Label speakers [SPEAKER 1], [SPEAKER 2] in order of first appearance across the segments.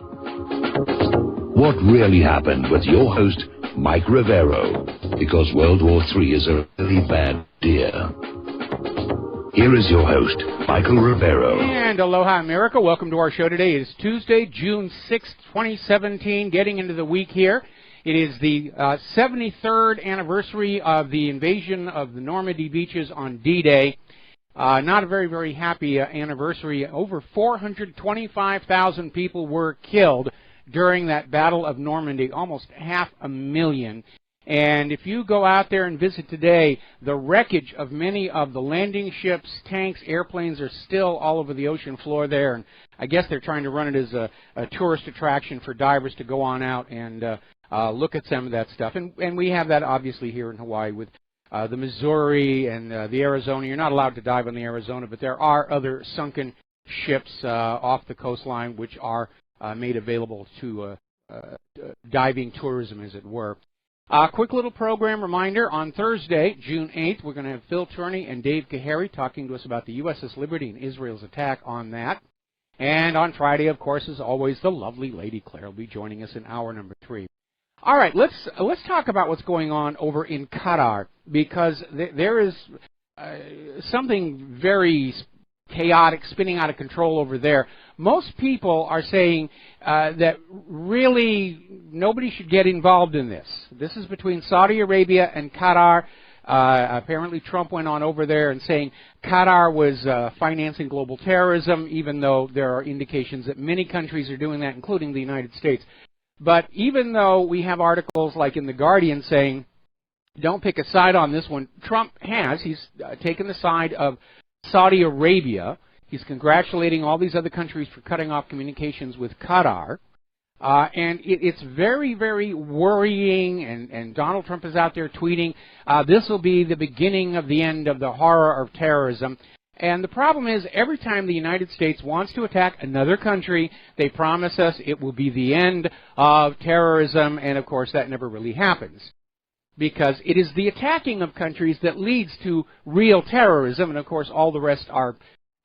[SPEAKER 1] What really happened with your host, Mike Rivero, because World War III is a really bad idea. Here is your host, Michael Rivero.
[SPEAKER 2] And aloha, America. Welcome to our show today. It is Tuesday, June 6th, 2017, getting into the week here. It is the 73rd anniversary of the invasion of the Normandy beaches on D-Day. Not a very, very happy anniversary. Over 425,000 people were killed during that Battle of Normandy, almost 500,000. And if you go out there and visit today, the wreckage of many of the landing ships, tanks, airplanes are still all over the ocean floor there. And I guess they're trying to run it as a tourist attraction for divers to go on out and look at some of that stuff. And we have that obviously here in Hawaii with the Missouri and the Arizona. You're not allowed to dive on the Arizona, but there are other sunken ships off the coastline which are made available to diving tourism, as it were. Quick little program reminder. On Thursday, June 8th, we're going to have Phil Turney and Dave Kahary talking to us about the USS Liberty and Israel's attack on that. And on Friday, of course, as always, the lovely Lady Claire will be joining us in hour number 3. All right, let's talk about what's going on over in Qatar, because there is something very chaotic, spinning out of control over there. Most people are saying that really nobody should get involved in this. This is between Saudi Arabia and Qatar. Apparently Trump went on over there and saying Qatar was financing global terrorism, even though there are indications that many countries are doing that, including the United States. But even though we have articles like in The Guardian saying don't pick a side on this one, Trump has. He's taken the side of Saudi Arabia. He's congratulating all these other countries for cutting off communications with Qatar. And it's very, very worrying, and Donald Trump is out there tweeting, this will be the beginning of the end of the horror of terrorism. And the problem is, every time the United States wants to attack another country, they promise us it will be the end of terrorism, and of course that never really happens. Because it is the attacking of countries that leads to real terrorism, and of course all the rest are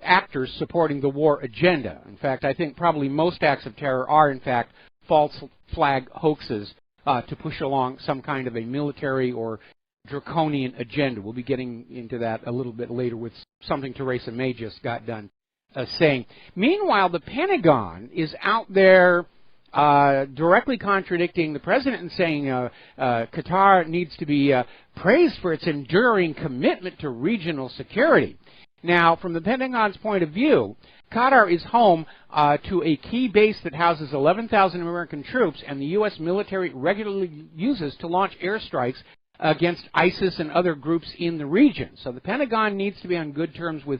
[SPEAKER 2] actors supporting the war agenda. In fact, I think probably most acts of terror are in fact false flag hoaxes to push along some kind of a military or draconian agenda. We'll be getting into that a little bit later with something Theresa May just got done saying. Meanwhile, the Pentagon is out there directly contradicting the president and saying Qatar needs to be praised for its enduring commitment to regional security. Now, from the Pentagon's point of view, Qatar is home to a key base that houses 11,000 American troops, and the U.S. military regularly uses to launch airstrikes against ISIS and other groups in the region. So the Pentagon needs to be on good terms with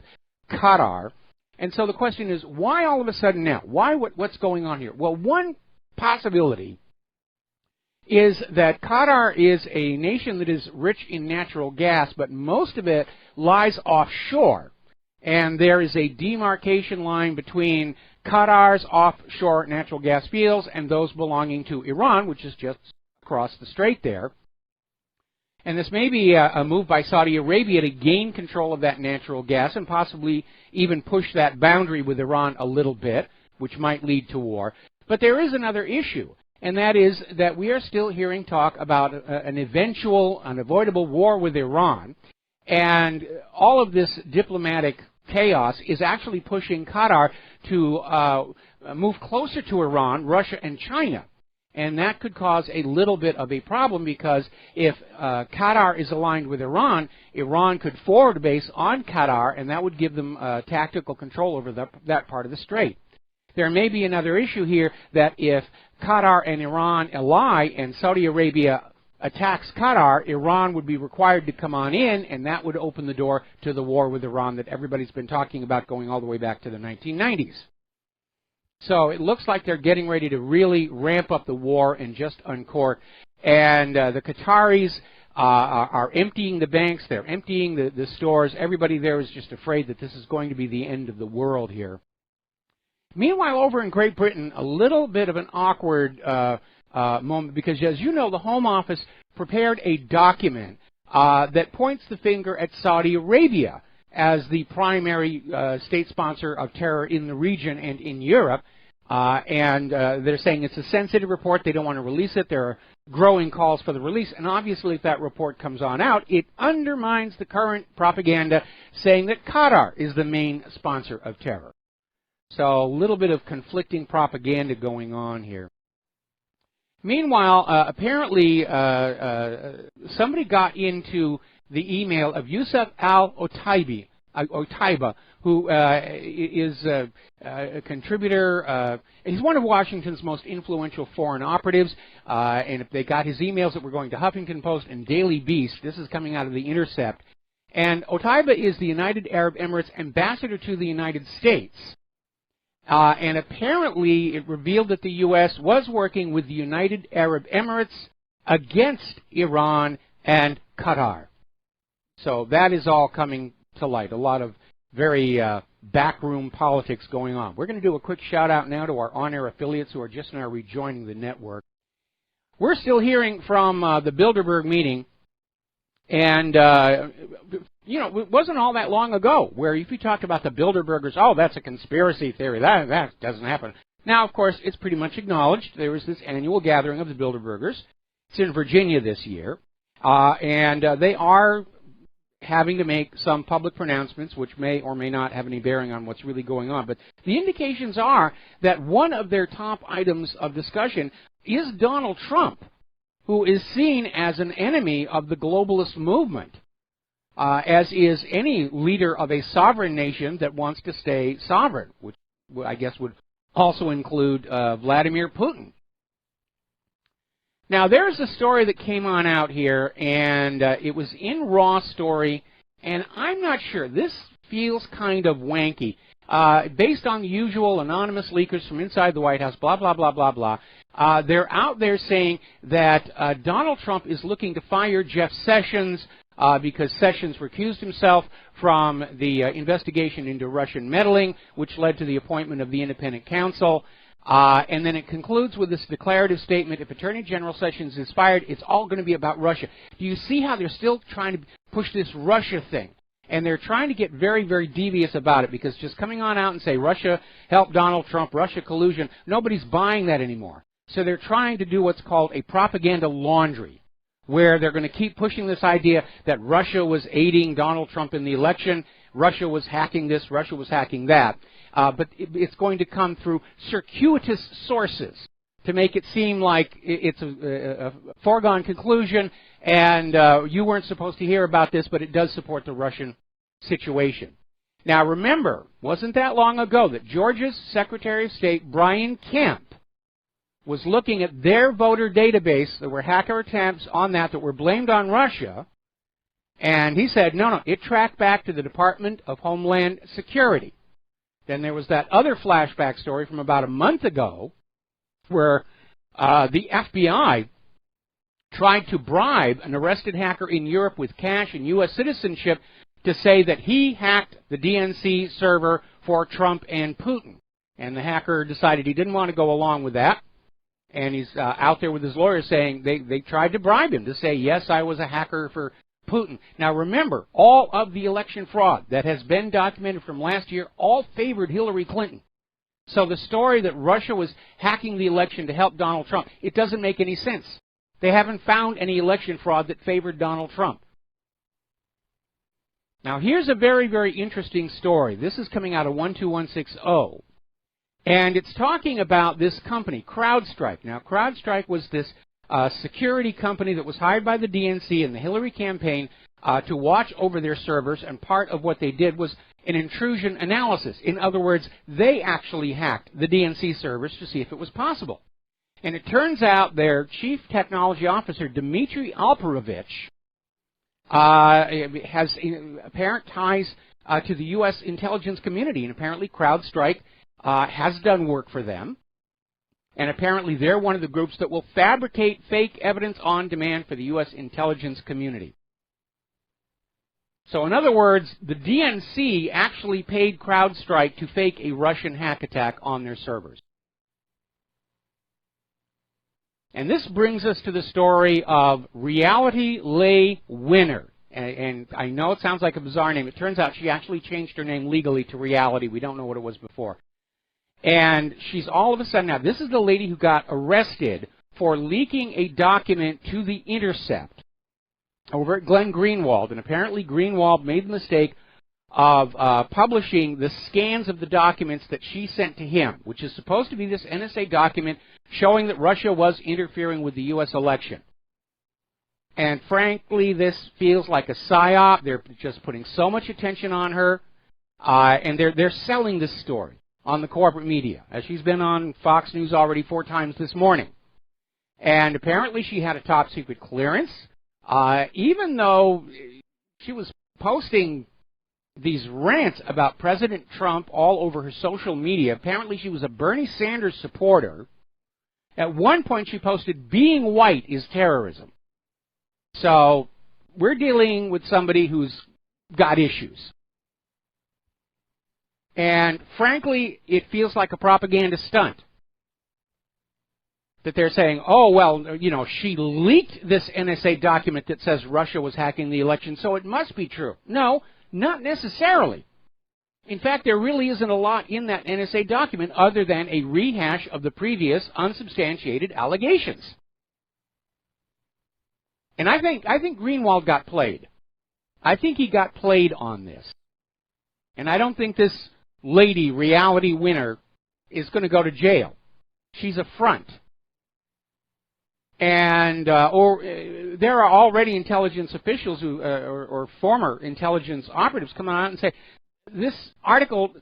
[SPEAKER 2] Qatar. And so the question is, why all of a sudden now? What's going on here? Well, one possibility is that Qatar is a nation that is rich in natural gas, but most of it lies offshore. And there is a demarcation line between Qatar's offshore natural gas fields and those belonging to Iran, which is just across the strait there. And this may be a move by Saudi Arabia to gain control of that natural gas and possibly even push that boundary with Iran a little bit, which might lead to war. But there is another issue, and that is that we are still hearing talk about an eventual, unavoidable war with Iran. And all of this diplomatic chaos is actually pushing Qatar to move closer to Iran, Russia, and China. And that could cause a little bit of a problem, because if Qatar is aligned with Iran, Iran could forward base on Qatar, and that would give them tactical control over that part of the strait. There may be another issue here, that if Qatar and Iran ally and Saudi Arabia attacks Qatar, Iran would be required to come on in, and that would open the door to the war with Iran that everybody's been talking about going all the way back to the 1990s. So it looks like they're getting ready to really ramp up the war and just uncork. And the Qataris are emptying the banks, they're emptying the stores. Everybody there is just afraid that this is going to be the end of the world here. Meanwhile, over in Great Britain, a little bit of an awkward moment, because as you know, the Home Office prepared a document that points the finger at Saudi Arabia as the primary state sponsor of terror in the region and in Europe. and they're saying it's a sensitive report. They don't want to release it. There are growing calls for the release, and obviously if that report comes on out, it undermines the current propaganda saying that Qatar is the main sponsor of terror. So a little bit of conflicting propaganda going on here. Meanwhile, apparently somebody got into the email of Yusuf al-Otaiba, who is a contributor. He's one of Washington's most influential foreign operatives, and if they got his emails that were going to Huffington Post and Daily Beast, this is coming out of The Intercept. And Otaiba is the United Arab Emirates ambassador to the United States. And apparently it revealed that the U.S. was working with the United Arab Emirates against Iran and Qatar. So that is all coming to light. A lot of very backroom politics going on. We're going to do a quick shout out now to our on-air affiliates who are just now rejoining the network. We're still hearing from the Bilderberg meeting, and you know, it wasn't all that long ago where if you talked about the Bilderbergers, oh, that's a conspiracy theory. That doesn't happen. Now, of course, it's pretty much acknowledged. There was this annual gathering of the Bilderbergers. It's in Virginia this year, and they are having to make some public pronouncements which may or may not have any bearing on what's really going on. But the indications are that one of their top items of discussion is Donald Trump, who is seen as an enemy of the globalist movement, as is any leader of a sovereign nation that wants to stay sovereign, which I guess would also include Vladimir Putin. Now, there's a story that came on out here, and it was in Raw Story, and I'm not sure. This feels kind of wanky. Based on the usual anonymous leakers from inside the White House, blah, blah, blah, blah, blah. They're out there saying that Donald Trump is looking to fire Jeff Sessions because Sessions recused himself from the investigation into Russian meddling, which led to the appointment of the independent counsel. And then it concludes with this declarative statement, if Attorney General Sessions is fired, it's all going to be about Russia. Do you see how they're still trying to push this Russia thing? And they're trying to get very, very devious about it, because just coming on out and say Russia helped Donald Trump, Russia collusion, nobody's buying that anymore. So they're trying to do what's called a propaganda laundry, where they're going to keep pushing this idea that Russia was aiding Donald Trump in the election, Russia was hacking this, Russia was hacking that. But it's going to come through circuitous sources to make it seem like it's a foregone conclusion, and you weren't supposed to hear about this, but it does support the Russian situation. Now remember, wasn't that long ago that Georgia's Secretary of State, Brian Kemp, was looking at their voter database. There were hacker attempts on that were blamed on Russia, and he said, no, it tracked back to the Department of Homeland Security. Then there was that other flashback story from about a month ago where the FBI tried to bribe an arrested hacker in Europe with cash and U.S. citizenship to say that he hacked the DNC server for Trump and Putin. And the hacker decided he didn't want to go along with that. And he's out there with his lawyers saying they tried to bribe him to say, yes, I was a hacker for Putin. Now remember, all of the election fraud that has been documented from last year all favored Hillary Clinton. So the story that Russia was hacking the election to help Donald Trump, it doesn't make any sense. They haven't found any election fraud that favored Donald Trump. Now here's a very, very interesting story. This is coming out of 12160. And it's talking about this company, CrowdStrike. Now CrowdStrike was this security company that was hired by the DNC and the Hillary campaign to watch over their servers, and part of what they did was an intrusion analysis. In other words, they actually hacked the DNC servers to see if it was possible. And it turns out their chief technology officer, Dmitry Alperovich, has apparent ties to the U.S. intelligence community, and apparently CrowdStrike has done work for them. And apparently they're one of the groups that will fabricate fake evidence on demand for the U.S. intelligence community. So in other words, the DNC actually paid CrowdStrike to fake a Russian hack attack on their servers. And this brings us to the story of Reality Lay Winner. And I know it sounds like a bizarre name. It turns out she actually changed her name legally to Reality. We don't know what it was before. And she's all of a sudden, now this is the lady who got arrested for leaking a document to The Intercept over at Glenn Greenwald. And apparently Greenwald made the mistake of publishing the scans of the documents that she sent to him, which is supposed to be this NSA document showing that Russia was interfering with the U.S. election. And frankly, this feels like a psyop. They're just putting so much attention on her, and they're selling this story on the corporate media, as she's been on Fox News already 4 times this morning. And apparently she had a top-secret clearance, even though she was posting these rants about President Trump all over her social media. Apparently she was a Bernie Sanders supporter. At one point she posted, "Being white is terrorism." So we're dealing with somebody who's got issues. And frankly, it feels like a propaganda stunt. That they're saying, oh, well, you know, she leaked this NSA document that says Russia was hacking the election, so it must be true. No, not necessarily. In fact, there really isn't a lot in that NSA document other than a rehash of the previous unsubstantiated allegations. And I think Greenwald got played. I think he got played on this. And I don't think this lady, reality winner, is going to go to jail. She's a front. And there are already intelligence officials who, or former intelligence operatives coming out and say, this article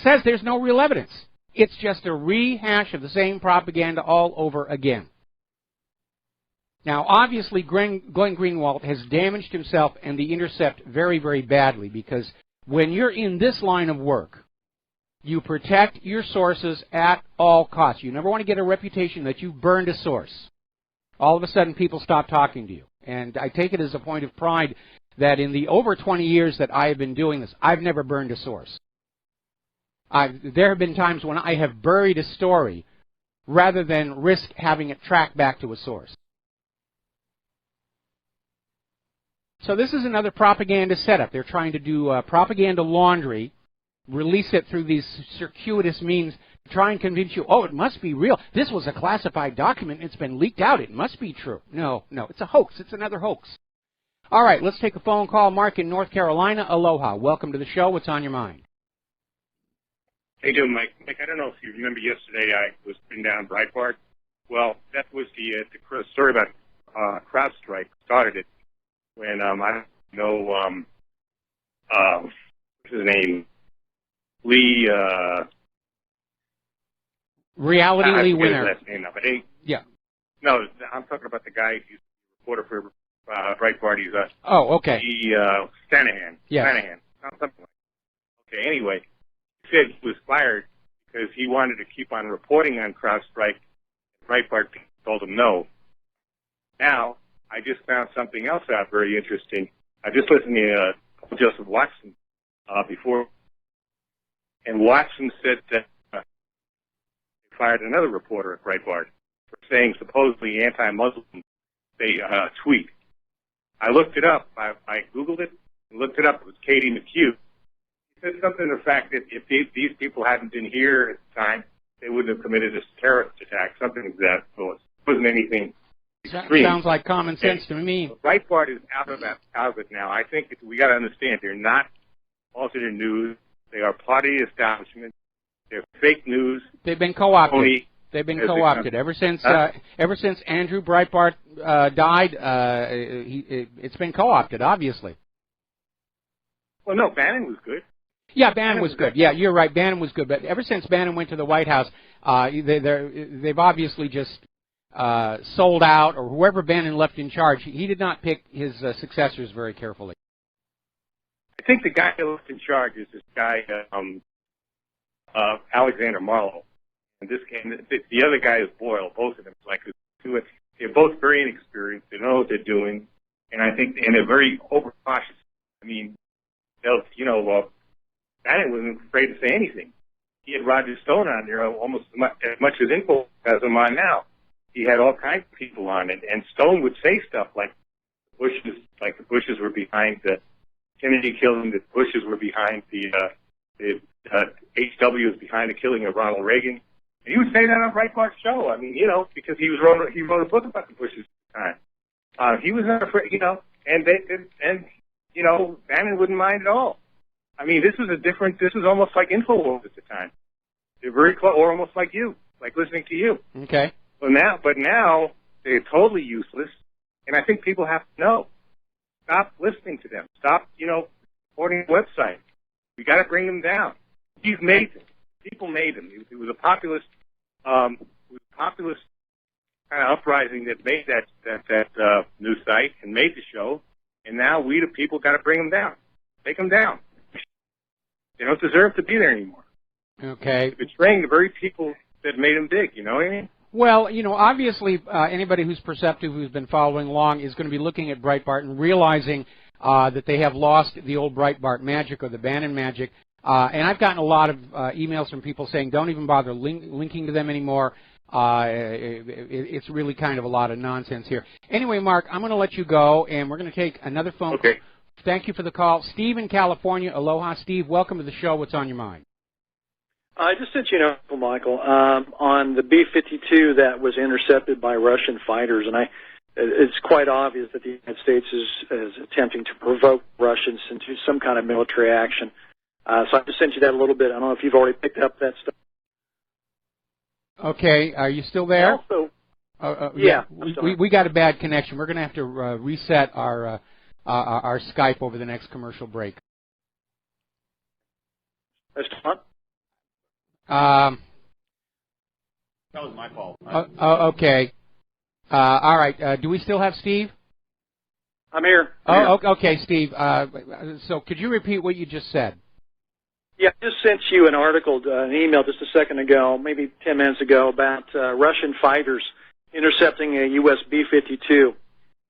[SPEAKER 2] says there's no real evidence. It's just a rehash of the same propaganda all over again. Now, obviously, Glenn Greenwald has damaged himself and The Intercept very, very badly, because when you're in this line of work, you protect your sources at all costs. You never want to get a reputation that you've burned a source. All of a sudden, people stop talking to you. And I take it as a point of pride that in the over 20 years that I have been doing this, I've never burned a source. There have been times when I have buried a story rather than risk having it tracked back to a source. So this is another propaganda setup. They're trying to do propaganda laundry, release it through these circuitous means, try and convince you, oh, it must be real. This was a classified document. It's been leaked out. It must be true. No, it's a hoax. It's another hoax. All right, let's take a phone call. Mark in North Carolina. Aloha. Welcome to the show. What's on your mind?
[SPEAKER 3] How you doing, Mike? Mike, I don't know if you remember yesterday I was putting down Breitbart. Well, that was the story about CrowdStrike started it when, I don't know, what's his name? Lee,
[SPEAKER 2] Reality Lee Winner.
[SPEAKER 3] His last name now, but
[SPEAKER 2] yeah.
[SPEAKER 3] No, I'm talking about the guy who's a reporter for Breitbart. He's
[SPEAKER 2] okay.
[SPEAKER 3] Shanahan.
[SPEAKER 2] Yes.
[SPEAKER 3] Shanahan. Something like that. Okay, anyway, he said he was fired because he wanted to keep on reporting on CrowdStrike. Breitbart told him no. Now, I just found something else out very interesting. I just listened to Joseph Watson before, and Watson said that they fired another reporter at Breitbart for saying supposedly anti-Muslim tweet. I looked it up. I Googled it and looked it up. It was Katie McHugh. He said something to the fact that if these people hadn't been here at the time, they wouldn't have committed this terrorist attack, something like that. So it wasn't anything extreme.
[SPEAKER 2] Sounds like common sense to me.
[SPEAKER 3] Breitbart is out of it now. I think we got to understand they're not alternate news. They are party establishment. They're fake news.
[SPEAKER 2] They've been co-opted. They've been co-opted ever since Andrew Breitbart died. It's been co-opted, obviously.
[SPEAKER 3] Well, no, Bannon was good.
[SPEAKER 2] Yeah, Bannon was good. Yeah, you're right. Bannon was good. But ever since Bannon went to the White House, they've obviously just sold out, or whoever Bannon left in charge, he did not pick his successors very carefully.
[SPEAKER 3] I think the guy left in charge is this guy, Alexander Marlowe. And the other guy is Boyle. Both of them, they're both very inexperienced. They know what they're doing, and I think, and they're very overcautious. I mean, Bannon wasn't afraid to say anything. He had Roger Stone on there almost as much as Info has him on now. He had all kinds of people on it, and Stone would say stuff like the Bushes were behind the Kennedy killing, the Bushes were behind the HW is behind the killing of Ronald Reagan. And he would say that on Breitbart's show. I mean, you know, because he wrote a book about the Bushes at the time. He was not afraid, you know, and you know, Bannon wouldn't mind at all. I mean, this was almost like InfoWars at the time. They're very close, or almost like you, like listening to you.
[SPEAKER 2] Okay.
[SPEAKER 3] But now they're totally useless, and I think people have to know. Stop listening to them. Stop, you know, supporting the website. We got to bring them down. He's made them. People made him. It was a populist, kind of uprising that made that news site and made the show. And now we, the people, got to bring them down. Take them down. They don't deserve to be there anymore.
[SPEAKER 2] Okay.
[SPEAKER 3] They're betraying the very people that made them big. You know what I mean?
[SPEAKER 2] Well, you know, obviously, anybody who's perceptive, who's been following along, is going to be looking at Breitbart and realizing that they have lost the old Breitbart magic or the Bannon magic. And I've gotten a lot of emails from people saying, don't even bother linking to them anymore. It's really kind of a lot of nonsense here. Anyway, Mark, I'm going to let you go, and we're going to take another phone call. Thank you for the call. Steve in California. Aloha, Steve. Welcome to the show. What's on your mind?
[SPEAKER 4] I just sent you an article, Michael, on the B-52 that was intercepted by Russian fighters, and it's quite obvious that the United States is attempting to provoke Russians into some kind of military action. So I just sent you that a little bit. I don't know if you've already picked up that stuff.
[SPEAKER 2] Okay, are you still there?
[SPEAKER 4] Also,
[SPEAKER 2] yeah, we got a bad connection. We're going to have to reset our Skype over the next commercial break.
[SPEAKER 4] That's fun.
[SPEAKER 3] That was my fault.
[SPEAKER 2] Okay. All right. Do we still have Steve?
[SPEAKER 4] I'm here.
[SPEAKER 2] Okay, Steve. So could you repeat what you just said?
[SPEAKER 4] Yeah, I just sent you an article, an email just a second ago, maybe 10 minutes ago, about Russian fighters intercepting a U.S. B-52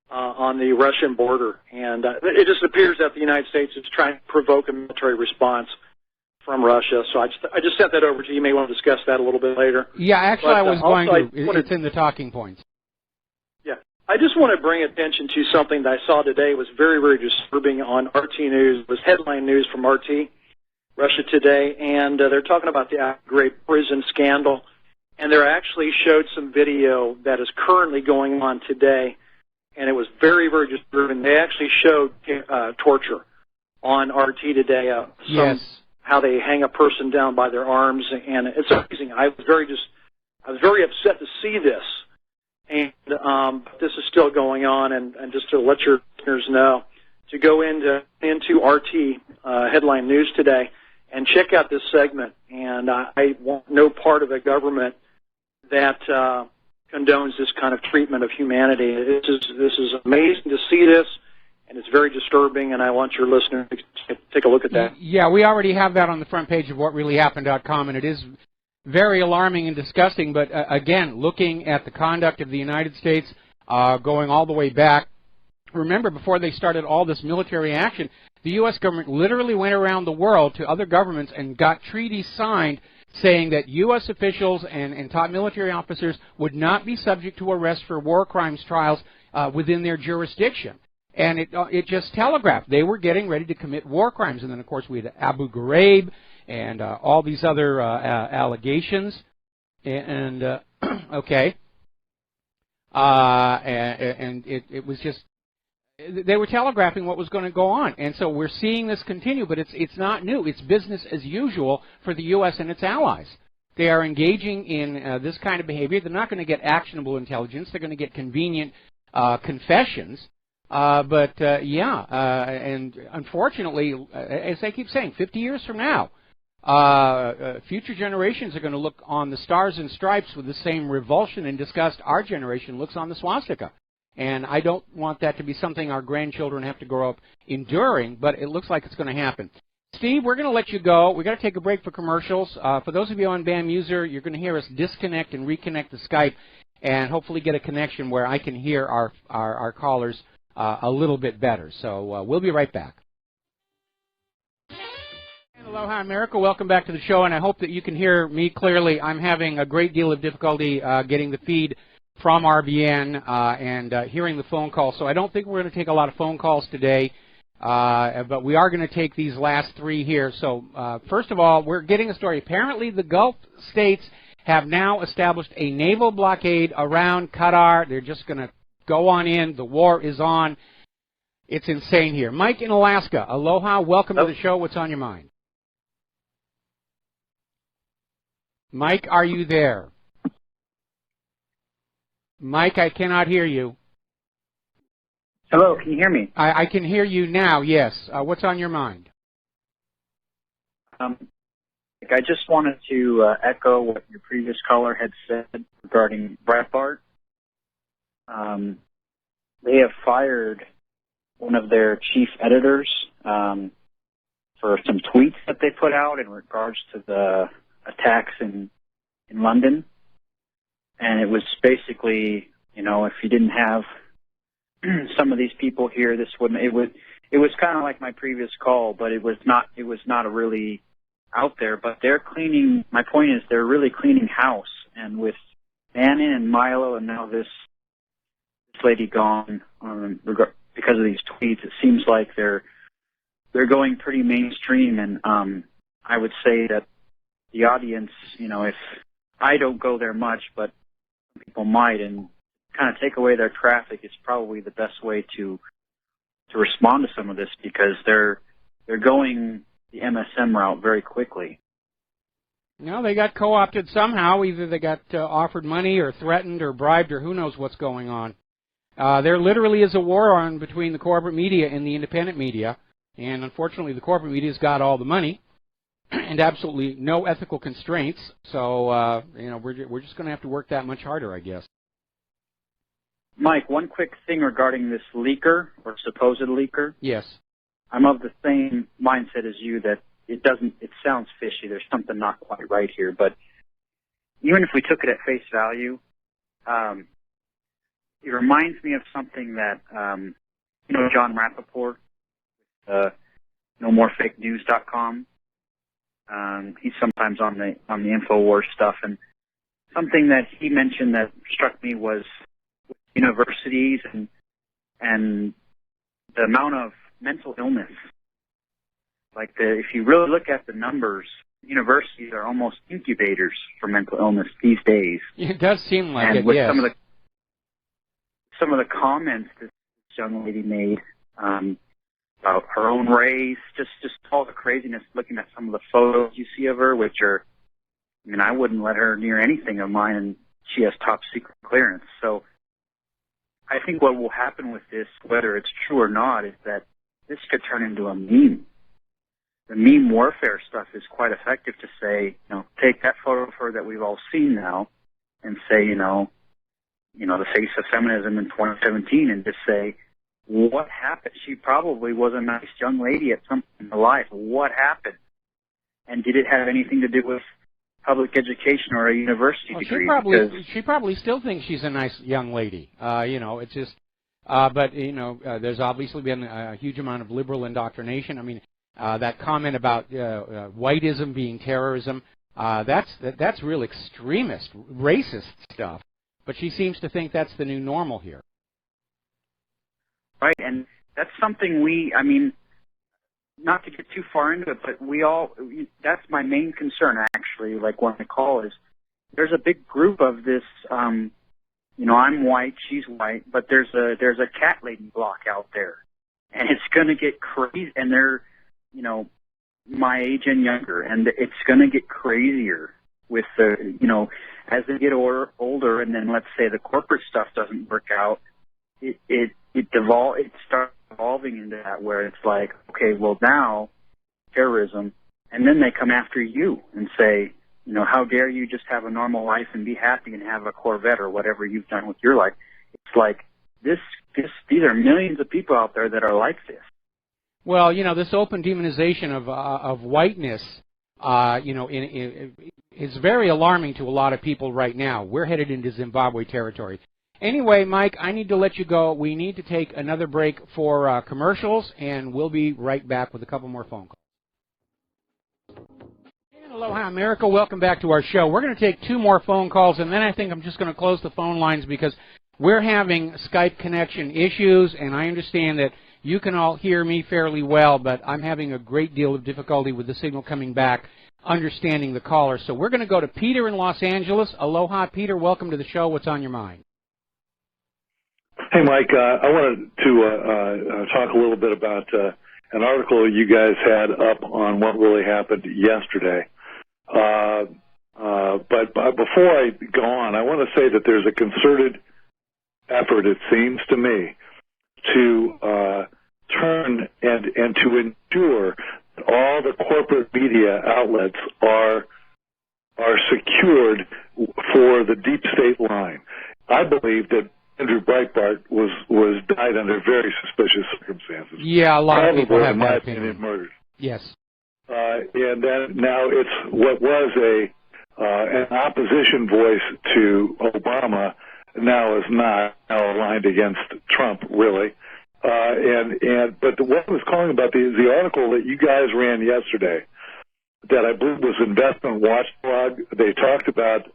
[SPEAKER 4] on the Russian border. And it just appears that the United States is trying to provoke a military response from Russia. So I just sent that over to you. You may want to discuss that a little bit later.
[SPEAKER 2] Yeah, actually, I was going to. It's in the talking points.
[SPEAKER 4] Yeah. I just want to bring attention to something that I saw today. It was very, very disturbing on RT News. It was headline news from RT, Russia Today, and they're talking about the Abu Ghraib prison scandal. And they actually showed some video that is currently going on today, and it was very, very disturbing. They actually showed torture on RT Today.
[SPEAKER 2] Yes.
[SPEAKER 4] How they hang a person down by their arms, and it's amazing. I was very upset to see this, and this is still going on. And just to let your listeners know, to go into RT headline news today and check out this segment. And I want no part of a government that condones this kind of treatment of humanity. This is amazing to see this. And it's very disturbing, and I want your listeners to take a look at that.
[SPEAKER 2] Yeah, we already have that on the front page of whatreallyhappened.com, and it is very alarming and disgusting. But again, looking at the conduct of the United States going all the way back, remember, before they started all this military action, the U.S. government literally went around the world to other governments and got treaties signed saying that U.S. officials and top military officers would not be subject to arrest for war crimes trials within their jurisdiction. And it just telegraphed they were getting ready to commit war crimes. And then, of course, we had Abu Ghraib and all these other allegations. And okay. And it was just, they were telegraphing what was going to go on. And so we're seeing this continue, but it's not new. It's business as usual for the U.S. and its allies. They are engaging in this kind of behavior. They're not going to get actionable intelligence. They're going to get convenient confessions. And unfortunately, as I keep saying, 50 years from now, future generations are going to look on the stars and stripes with the same revulsion and disgust our generation looks on the swastika. And I don't want that to be something our grandchildren have to grow up enduring, but it looks like it's going to happen. Steve, we're going to let you go. We've got to take a break for commercials. For those of you on BAM User, you're going to hear us disconnect and reconnect the Skype and hopefully get a connection where I can hear our callers a little bit better. So we'll be right back. Aloha, America. Welcome back to the show, and I hope that you can hear me clearly. I'm having a great deal of difficulty getting the feed from RBN and hearing the phone call, so I don't think we're going to take a lot of phone calls today. But we are going to take these last three here. So first of all, we're getting a story. Apparently the Gulf states have now established a naval blockade around Qatar. They're just going to go on in. The war is on. It's insane here. Mike in Alaska, aloha, welcome to the show. What's on your mind? Mike, are you there? Mike, I cannot hear you.
[SPEAKER 5] Hello, can you hear me?
[SPEAKER 2] I can hear you now, yes. What's on your mind?
[SPEAKER 5] I just wanted to echo what your previous caller had said regarding Breitbart. They have fired one of their chief editors for some tweets that they put out in regards to the attacks in London. And it was basically, you know, if you didn't have some of these people here, this wouldn't. It was kind of like my previous call, but it was not a really out there. But they're cleaning. My point is, they're really cleaning house. And with Bannon and Milo, and now this lady gone because of these tweets, it seems like they're going pretty mainstream. And I would say that the audience, you know, if I don't go there much, but people might, and kind of take away their traffic is probably the best way to respond to some of this, because they're going the MSM route very quickly.
[SPEAKER 2] No, they got co-opted somehow. Either they got offered money or threatened or bribed or who knows what's going on. There literally is a war on between the corporate media and the independent media, and unfortunately the corporate media's got all the money and absolutely no ethical constraints. So you know, we're just going to have to work that much harder, I guess.
[SPEAKER 5] Mike, one quick thing regarding this leaker or supposed leaker.
[SPEAKER 2] Yes.
[SPEAKER 5] I'm of the same mindset as you that it sounds fishy. There's something not quite right here. But even if we took it at face value, it reminds me of something that, you know, John Rappaport, NoMoreFakeNews.com. He's sometimes on the InfoWars stuff, and something that he mentioned that struck me was universities and the amount of mental illness. Like if you really look at the numbers, universities are almost incubators for mental illness these days.
[SPEAKER 2] It does seem like
[SPEAKER 5] and
[SPEAKER 2] it.
[SPEAKER 5] With
[SPEAKER 2] yes.
[SPEAKER 5] some of the comments this young lady made about her own race, just all the craziness. Looking at some of the photos you see of her, which are, I mean, I wouldn't let her near anything of mine, and she has top secret clearance. So I think what will happen with this, whether it's true or not, is that this could turn into a meme. The meme warfare stuff is quite effective to say, you know, take that photo of her that we've all seen now and say, you know, the face of feminism in 2017, and just say, what happened? She probably was a nice young lady at some point in her life. What happened? And did it have anything to do with public education or a university degree?
[SPEAKER 2] She probably still thinks she's a nice young lady. You know, it's just, but you know, there's obviously been a huge amount of liberal indoctrination. I mean, that comment about whiteism being terrorism, that's real extremist, racist stuff. But she seems to think that's the new normal here. Right,
[SPEAKER 5] and that's something I mean, not to get too far into it, but that's my main concern, actually, like when I call is, there's a big group of this, you know, I'm white, she's white, but there's a cat lady block out there, and it's going to get crazy, and they're, you know, my age and younger, and it's going to get crazier with the, you know, as they get older, and then let's say the corporate stuff doesn't work out, it starts evolving into that, where it's like, okay, well now, terrorism, and then they come after you and say, you know, how dare you just have a normal life and be happy and have a Corvette or whatever you've done with your life. It's like, these are millions of people out there that are like this.
[SPEAKER 2] Well, you know, this open demonization of whiteness, you know, is very alarming to a lot of people right now. We're headed into Zimbabwe territory. Anyway, Mike, I need to let you go. We need to take another break for commercials, and we'll be right back with a couple more phone calls. And aloha, America. Welcome back to our show. We're going to take two more phone calls, and then I think I'm just going to close the phone lines because we're having Skype connection issues, and I understand that you can all hear me fairly well, but I'm having a great deal of difficulty with the signal coming back, understanding the caller. So we're going to go to Peter in Los Angeles. Aloha, Peter. Welcome to the show. What's on your mind?
[SPEAKER 6] Hey, Mike. I wanted to talk a little bit about an article you guys had up on what really happened yesterday. But before I go on, I want to say that there's a concerted effort, it seems to me, to turn and to ensure that all the corporate media outlets are secured for the deep state line. I believe that Andrew Breitbart was died under very suspicious circumstances.
[SPEAKER 2] Yeah, a lot of people have that opinion.
[SPEAKER 6] Murdered.
[SPEAKER 2] Yes.
[SPEAKER 6] And then now it's what was an opposition voice to Obama now is not now aligned against Trump, really. But what I was calling about the article that you guys ran yesterday, that I believe was Investment Watchdog. They talked about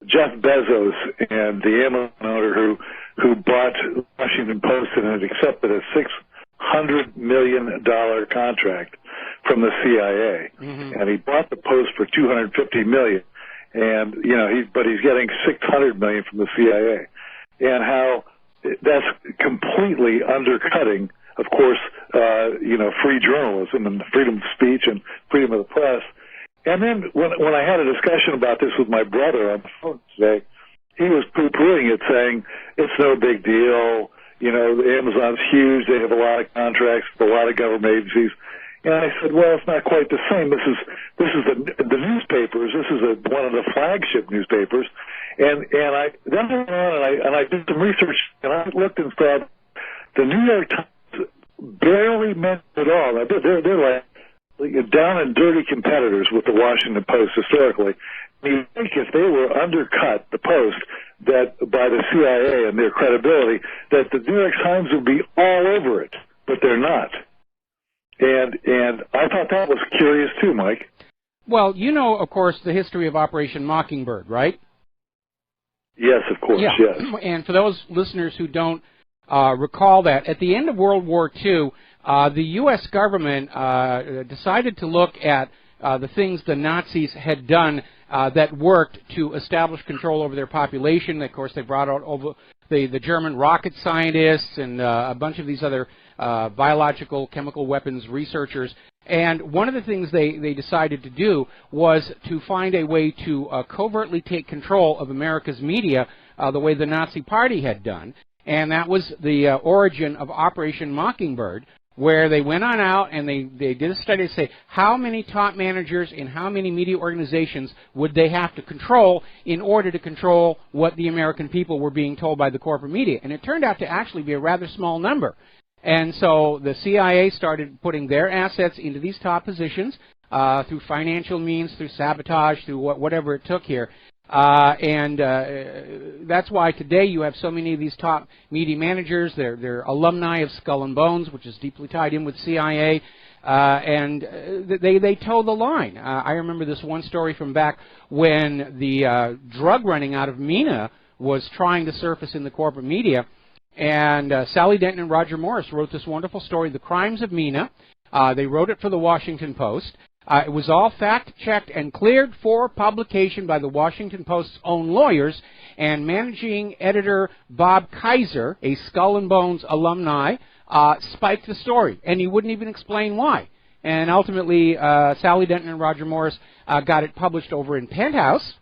[SPEAKER 6] Jeff Bezos and the Amazon owner who bought Washington Post and had accepted a $600 million contract from the CIA, and he bought the Post for $250 million, and but he's getting $600 million from the CIA, and how that's completely undercutting, of course, free journalism and freedom of speech and freedom of the press. And then when I had a discussion about this with my brother on the phone today, he was poo-pooing it, saying it's no big deal. Amazon's huge. They have a lot of contracts with a lot of government agencies. And I said, well, it's not quite the same. This is the newspapers. This is one of the flagship newspapers. And I then went on and I did some research, and I looked and saw the New York Times barely mentioned it all. They're like down and dirty competitors with the Washington Post historically. You think if they were undercut, the Post, that by the CIA and their credibility, that the New York Times would be all over it, but they're not. And I thought that was curious too, Mike.
[SPEAKER 2] Well, of course, the history of Operation Mockingbird, right?
[SPEAKER 6] Yes, of course,
[SPEAKER 2] yeah.
[SPEAKER 6] Yes.
[SPEAKER 2] And for those listeners who don't recall that, at the end of World War II, the U.S. government decided to look at the things the Nazis had done that worked to establish control over their population. Of course, they brought out over the German rocket scientists and a bunch of these other biological, chemical weapons researchers. And one of the things they decided to do was to find a way to covertly take control of America's media the way the Nazi Party had done. And that was the origin of Operation Mockingbird, where they went on out and they did a study to say how many top managers in how many media organizations would they have to control in order to control what the American people were being told by the corporate media. And it turned out to actually be a rather small number. And so the CIA started putting their assets into these top positions through financial means, through sabotage, through whatever it took here. That's why today you have so many of these top media managers. They're alumni of Skull and Bones, which is deeply tied in with CIA, and they toe the line. I remember this one story from back when the drug running out of MENA was trying to surface in the corporate media, and Sally Denton and Roger Morris wrote this wonderful story, The Crimes of MENA. They wrote it for the Washington Post. It was all fact-checked and cleared for publication by the Washington Post's own lawyers, and managing editor Bob Kaiser, a Skull and Bones alumni, spiked the story, and he wouldn't even explain why. And ultimately, Sally Denton and Roger Morris got it published over in Penthouse,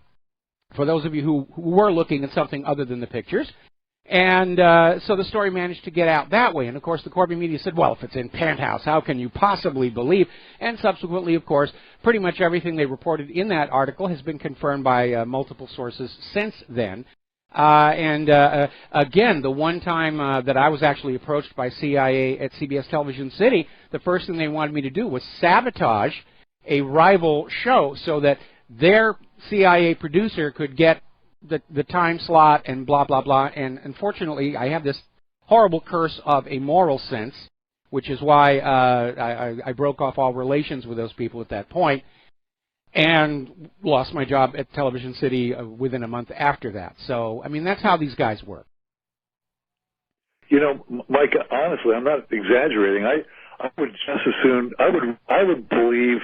[SPEAKER 2] for those of you who were looking at something other than the pictures. And so the story managed to get out that way. And, of course, the corporate media said, well, if it's in Penthouse, how can you possibly believe? And subsequently, of course, pretty much everything they reported in that article has been confirmed by multiple sources since then. Again, the one time that I was actually approached by CIA at CBS Television City, the first thing they wanted me to do was sabotage a rival show so that their CIA producer could get the time slot and blah, blah, blah. And unfortunately, I have this horrible curse of a moral sense, which is why I broke off all relations with those people at that point and lost my job at Television City within a month after that. So, I mean, that's how these guys work.
[SPEAKER 6] Mike, honestly, I'm not exaggerating. I would just as soon, I would believe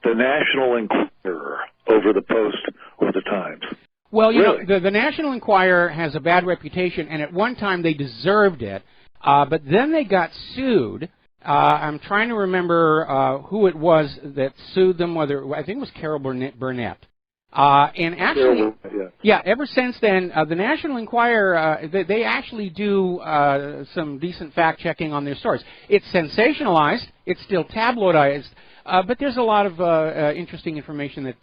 [SPEAKER 6] the National Enquirer over the Post or the Times.
[SPEAKER 2] Well,
[SPEAKER 6] really?
[SPEAKER 2] The National Enquirer has a bad reputation, and at one time they deserved it, but then they got sued. I'm trying to remember who it was that sued them, I think it was Carol Burnett. And actually, ever since then, the National Enquirer, they actually do some decent fact-checking on their stories. It's sensationalized, it's still tabloidized, but there's a lot of interesting information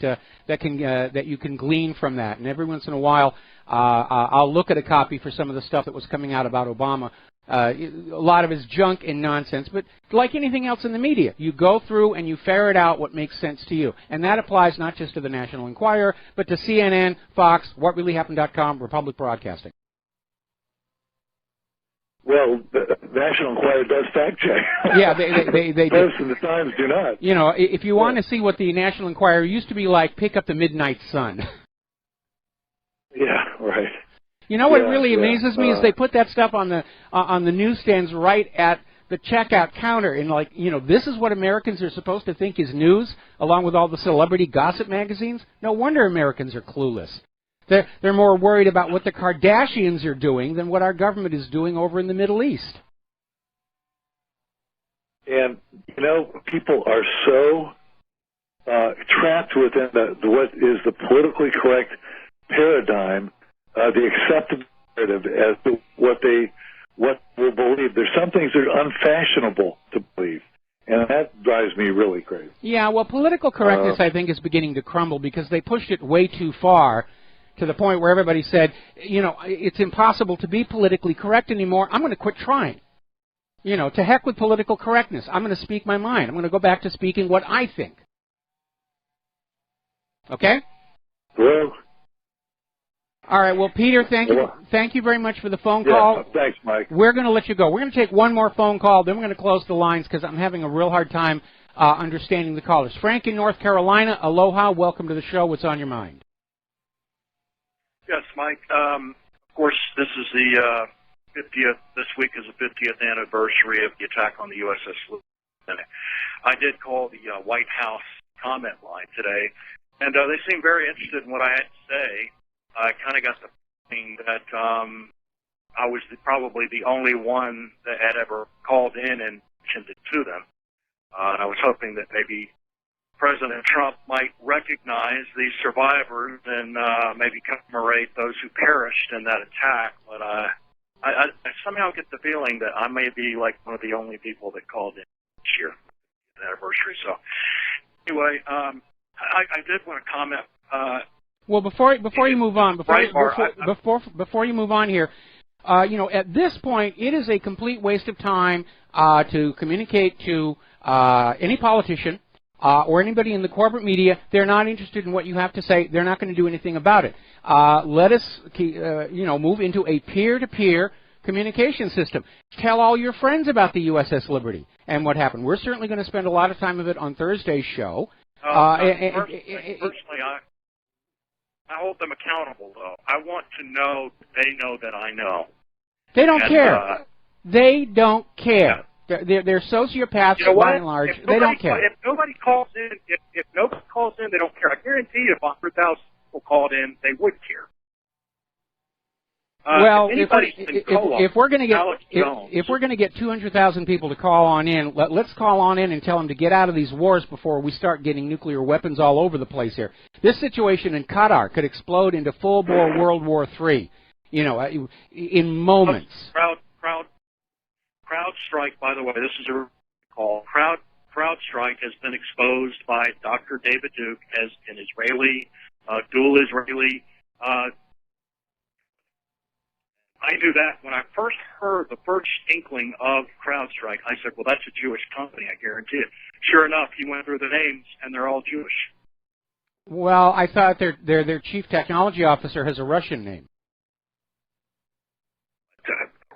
[SPEAKER 2] that you can glean from that. And every once in a while, I'll look at a copy for some of the stuff that was coming out about Obama. A lot of it's junk and nonsense, but like anything else in the media, you go through and you ferret out what makes sense to you. And that applies not just to the National Enquirer, but to CNN, Fox, WhatReallyHappened.com, Republic Broadcasting.
[SPEAKER 6] Well, the National Enquirer does fact check.
[SPEAKER 2] Yeah, they do.
[SPEAKER 6] Post and the Times do not.
[SPEAKER 2] If you want to see what the National Enquirer used to be like, pick up the Midnight Sun.
[SPEAKER 6] Yeah, right.
[SPEAKER 2] You know what really amazes me is they put that stuff on the newsstands right at the checkout counter, and this is what Americans are supposed to think is news, along with all the celebrity gossip magazines. No wonder Americans are clueless. They're more worried about what the Kardashians are doing than what our government is doing over in the Middle East.
[SPEAKER 6] And people are so trapped within what is the politically correct paradigm. The accepted narrative as to what will believe. There's some things that are unfashionable to believe, and that drives me really crazy.
[SPEAKER 2] Yeah, well, political correctness, I think, is beginning to crumble because they pushed it way too far to the point where everybody said, it's impossible to be politically correct anymore. I'm going to quit trying. To heck with political correctness. I'm going to speak my mind. I'm going to go back to speaking what I think. Okay?
[SPEAKER 6] Well.
[SPEAKER 2] All right. Well, Peter, thank you very much for the phone call.
[SPEAKER 6] Yeah, thanks, Mike.
[SPEAKER 2] We're going to let you go. We're going to take one more phone call, then we're going to close the lines because I'm having a real hard time understanding the callers. Frank in North Carolina, aloha. Welcome to the show. What's on your mind?
[SPEAKER 7] Yes, Mike. Of course, this is the 50th. This week is the 50th anniversary of the attack on the USS Lieutenant. I did call the White House comment line today, and they seemed very interested in what I had to say. I kind of got the feeling that I was probably the only one that had ever called in and mentioned it to them. And I was hoping that maybe President Trump might recognize these survivors and maybe commemorate those who perished in that attack. But I somehow get the feeling that I may be like one of the only people that called in this year, the anniversary. So anyway, I did want to comment.
[SPEAKER 2] Well, before you move on, before you move on here, at this point, it is a complete waste of time to communicate to any politician or anybody in the corporate media. They're not interested in what you have to say. They're not going to do anything about it. Let us, move into a peer-to-peer communication system. Tell all your friends about the USS Liberty and what happened. We're certainly going to spend a lot of time of it on Thursday's show.
[SPEAKER 7] Personally, I hold them accountable, though. I want to know they know that I know.
[SPEAKER 2] They don't care. They don't care. Yeah. They're sociopaths by and large. They don't care.
[SPEAKER 7] If nobody calls in, if nobody calls in, they don't care. I guarantee you, if 100,000 people called in, they would care.
[SPEAKER 2] Well, if we're going to get 200,000 people to call on in, let's call on in and tell them to get out of these wars before we start getting nuclear weapons all over the place here. This situation in Qatar could explode into full-bore World War III, in moments.
[SPEAKER 7] CrowdStrike, by the way, this is a call. CrowdStrike has been exposed by Dr. David Duke as an Israeli, dual Israeli. I knew that when I first heard the first inkling of CrowdStrike. I said, well, that's a Jewish company, I guarantee it. Sure enough, he went through the names, and they're all Jewish.
[SPEAKER 2] Well, I thought their chief technology officer has a Russian name.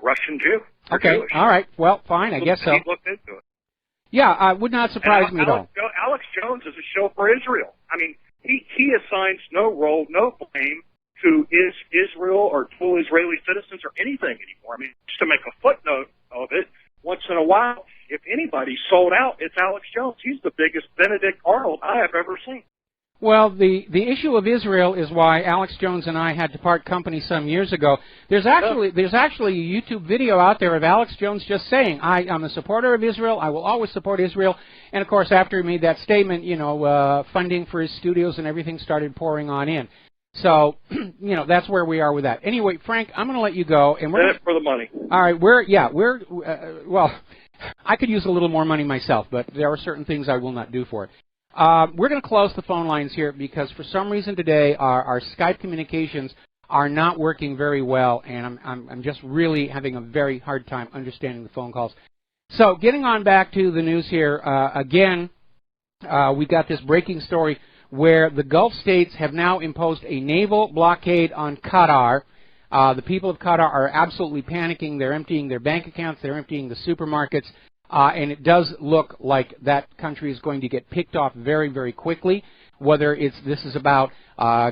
[SPEAKER 7] Russian Jew.
[SPEAKER 2] Okay,
[SPEAKER 7] Jewish.
[SPEAKER 2] All right. Well, fine, I guess so.
[SPEAKER 7] He looked into it.
[SPEAKER 2] Yeah, would not surprise me, though.
[SPEAKER 7] Alex Jones is a show for Israel. I mean, he assigns no role, no blame to Israel or full Israeli citizens or anything anymore. I mean, just to make a footnote of it, once in a while, if anybody's sold out, it's Alex Jones. He's the biggest Benedict Arnold I have ever seen.
[SPEAKER 2] Well, the issue of Israel is why Alex Jones and I had to part company some years ago. There's actually a YouTube video out there of Alex Jones just saying, I'm a supporter of Israel. I will always support Israel. And, of course, after he made that statement, funding for his studios and everything started pouring on in. So, that's where we are with that. Anyway, Frank, I'm going to let you go. And we're
[SPEAKER 7] in it for the money.
[SPEAKER 2] All right, well, I could use a little more money myself, but there are certain things I will not do for it. We're going to close the phone lines here because for some reason today our Skype communications are not working very well, and I'm just really having a very hard time understanding the phone calls. So getting on back to the news here, again, we got this breaking story where the Gulf states have now imposed a naval blockade on Qatar. The people of Qatar are absolutely panicking. They're emptying their bank accounts. They're emptying the supermarkets. And it does look like that country is going to get picked off very, very quickly, whether this is about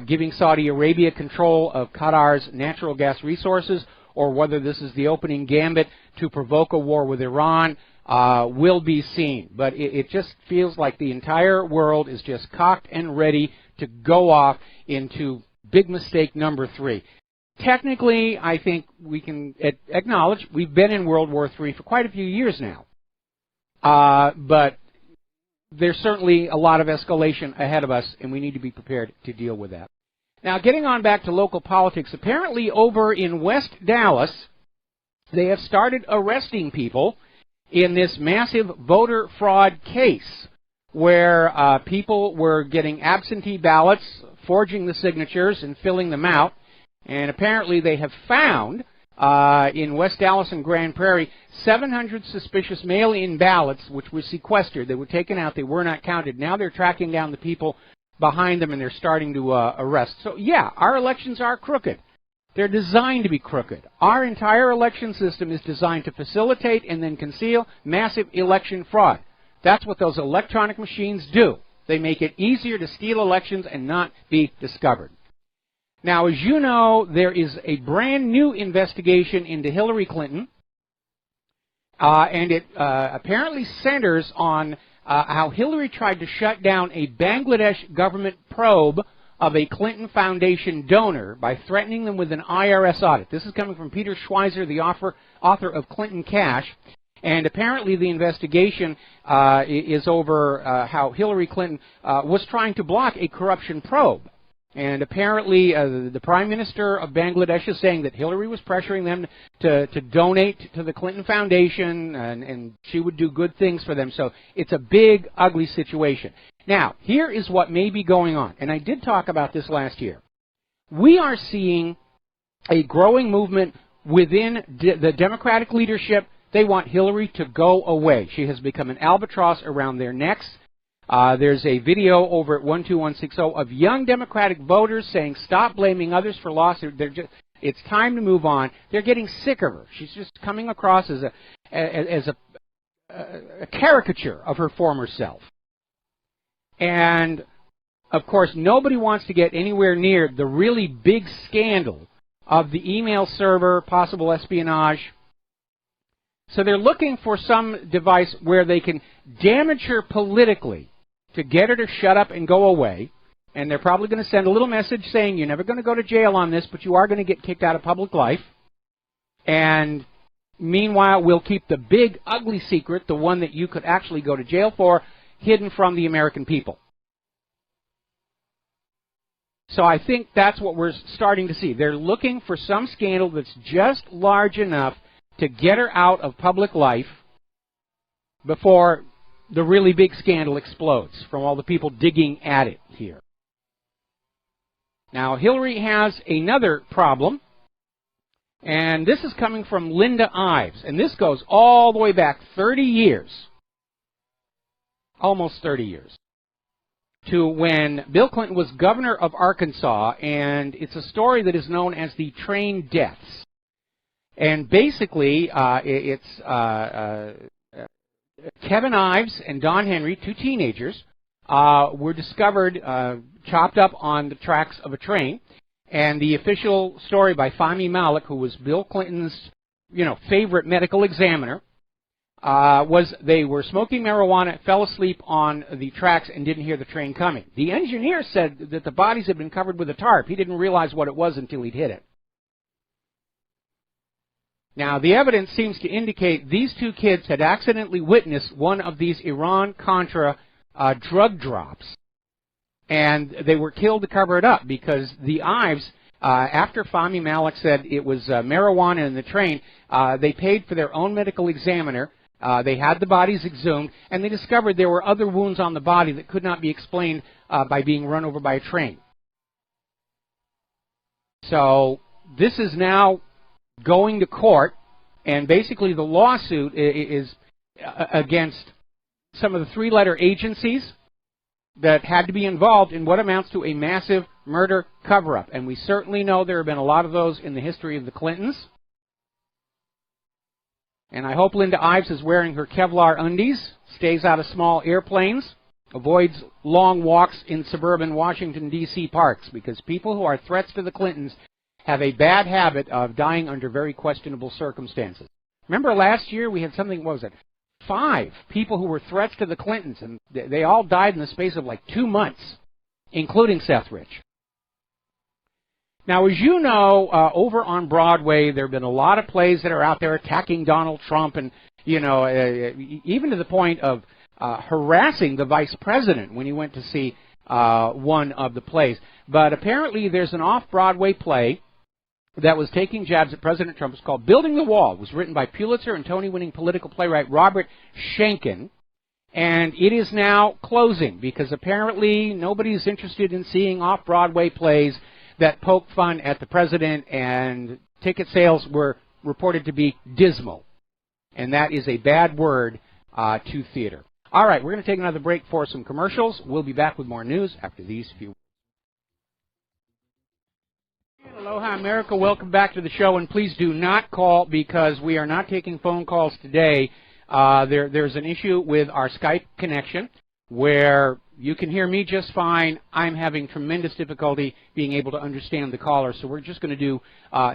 [SPEAKER 2] giving Saudi Arabia control of Qatar's natural gas resources or whether this is the opening gambit to provoke a war with Iran will be seen. But it just feels like the entire world is just cocked and ready to go off into big mistake number 3. Technically, I think we can acknowledge we've been in World War III for quite a few years now. But there's certainly a lot of escalation ahead of us, and we need to be prepared to deal with that. Now, getting on back to local politics, apparently over in West Dallas, they have started arresting people in this massive voter fraud case where people were getting absentee ballots, forging the signatures, and filling them out. And apparently they have found in West Dallas and Grand Prairie 700 suspicious mail-in ballots which were sequestered. They were taken out. They were not counted. Now they're tracking down the people behind them and they're starting to arrest. So, yeah, our elections are crooked. They're designed to be crooked. Our entire election system is designed to facilitate and then conceal massive election fraud. That's what those electronic machines do. They make it easier to steal elections and not be discovered. Now, as you know, there is a brand new investigation into Hillary Clinton, and it apparently centers on how Hillary tried to shut down a Bangladesh government probe of a Clinton Foundation donor by threatening them with an IRS audit. This is coming from Peter Schweizer, the author of Clinton Cash, and apparently the investigation is over how Hillary Clinton was trying to block a corruption probe. And apparently the Prime Minister of Bangladesh is saying that Hillary was pressuring them to donate to the Clinton Foundation and she would do good things for them. So it's a big, ugly situation. Now, here is what may be going on. And I did talk about this last year. We are seeing a growing movement within the Democratic leadership. They want Hillary to go away. She has become an albatross around their necks. There's a video over at 12160 of young Democratic voters saying, stop blaming others for loss. It's time to move on. They're getting sick of her. She's just coming across as a caricature of her former self. And, of course, nobody wants to get anywhere near the really big scandal of the email server, possible espionage. So they're looking for some device where they can damage her politically to get her to shut up and go away. And they're probably going to send a little message saying, you're never going to go to jail on this, but you are going to get kicked out of public life. And meanwhile, we'll keep the big, ugly secret, the one that you could actually go to jail for, hidden from the American people. So I think that's what we're starting to see. They're looking for some scandal that's just large enough to get her out of public life before the really big scandal explodes from all the people digging at it here. Now, Hillary has another problem, and this is coming from Linda Ives, and this goes all the way back 30 years, almost 30 years, to when Bill Clinton was governor of Arkansas, and it's a story that is known as the train deaths. And basically, it's Kevin Ives and Don Henry, two teenagers, were discovered chopped up on the tracks of a train. And the official story by Fahmy Malak, who was Bill Clinton's, favorite medical examiner, was they were smoking marijuana, fell asleep on the tracks, and didn't hear the train coming. The engineer said that the bodies had been covered with a tarp. He didn't realize what it was until he'd hit it. Now, the evidence seems to indicate these two kids had accidentally witnessed one of these Iran-Contra drug drops, and they were killed to cover it up because the Ives, after Fahmy Malak said it was marijuana in the train, they paid for their own medical examiner. They had the bodies exhumed, and they discovered there were other wounds on the body that could not be explained by being run over by a train. So this is now going to court, and basically the lawsuit is against some of the three-letter agencies that had to be involved in what amounts to a massive murder cover-up. And we certainly know there have been a lot of those in the history of the Clintons. And I hope Linda Ives is wearing her Kevlar undies, stays out of small airplanes, avoids long walks in suburban Washington, D.C. parks, because people who are threats to the Clintons have a bad habit of dying under very questionable circumstances. Remember last year we had something, what was it, 5 people who were threats to the Clintons, and they all died in the space of like 2 months, including Seth Rich. Now, as you know, over on Broadway, there have been a lot of plays that are out there attacking Donald Trump, and, even to the point of harassing the vice president when he went to see one of the plays. But apparently there's an off-Broadway play that was taking jabs at President Trump. It's called Building the Wall. It was written by Pulitzer and Tony-winning political playwright Robert Schenken. And it is now closing because apparently nobody's interested in seeing off-Broadway plays that poke fun at the president, and ticket sales were reported to be dismal. And that is a bad word to theater. All right, we're going to take another break for some commercials. We'll be back with more news after these few. Aloha, America. Welcome back to the show, and please do not call because we are not taking phone calls today. There's an issue with our Skype connection where you can hear me just fine. I'm having tremendous difficulty being able to understand the caller, so we're just going to do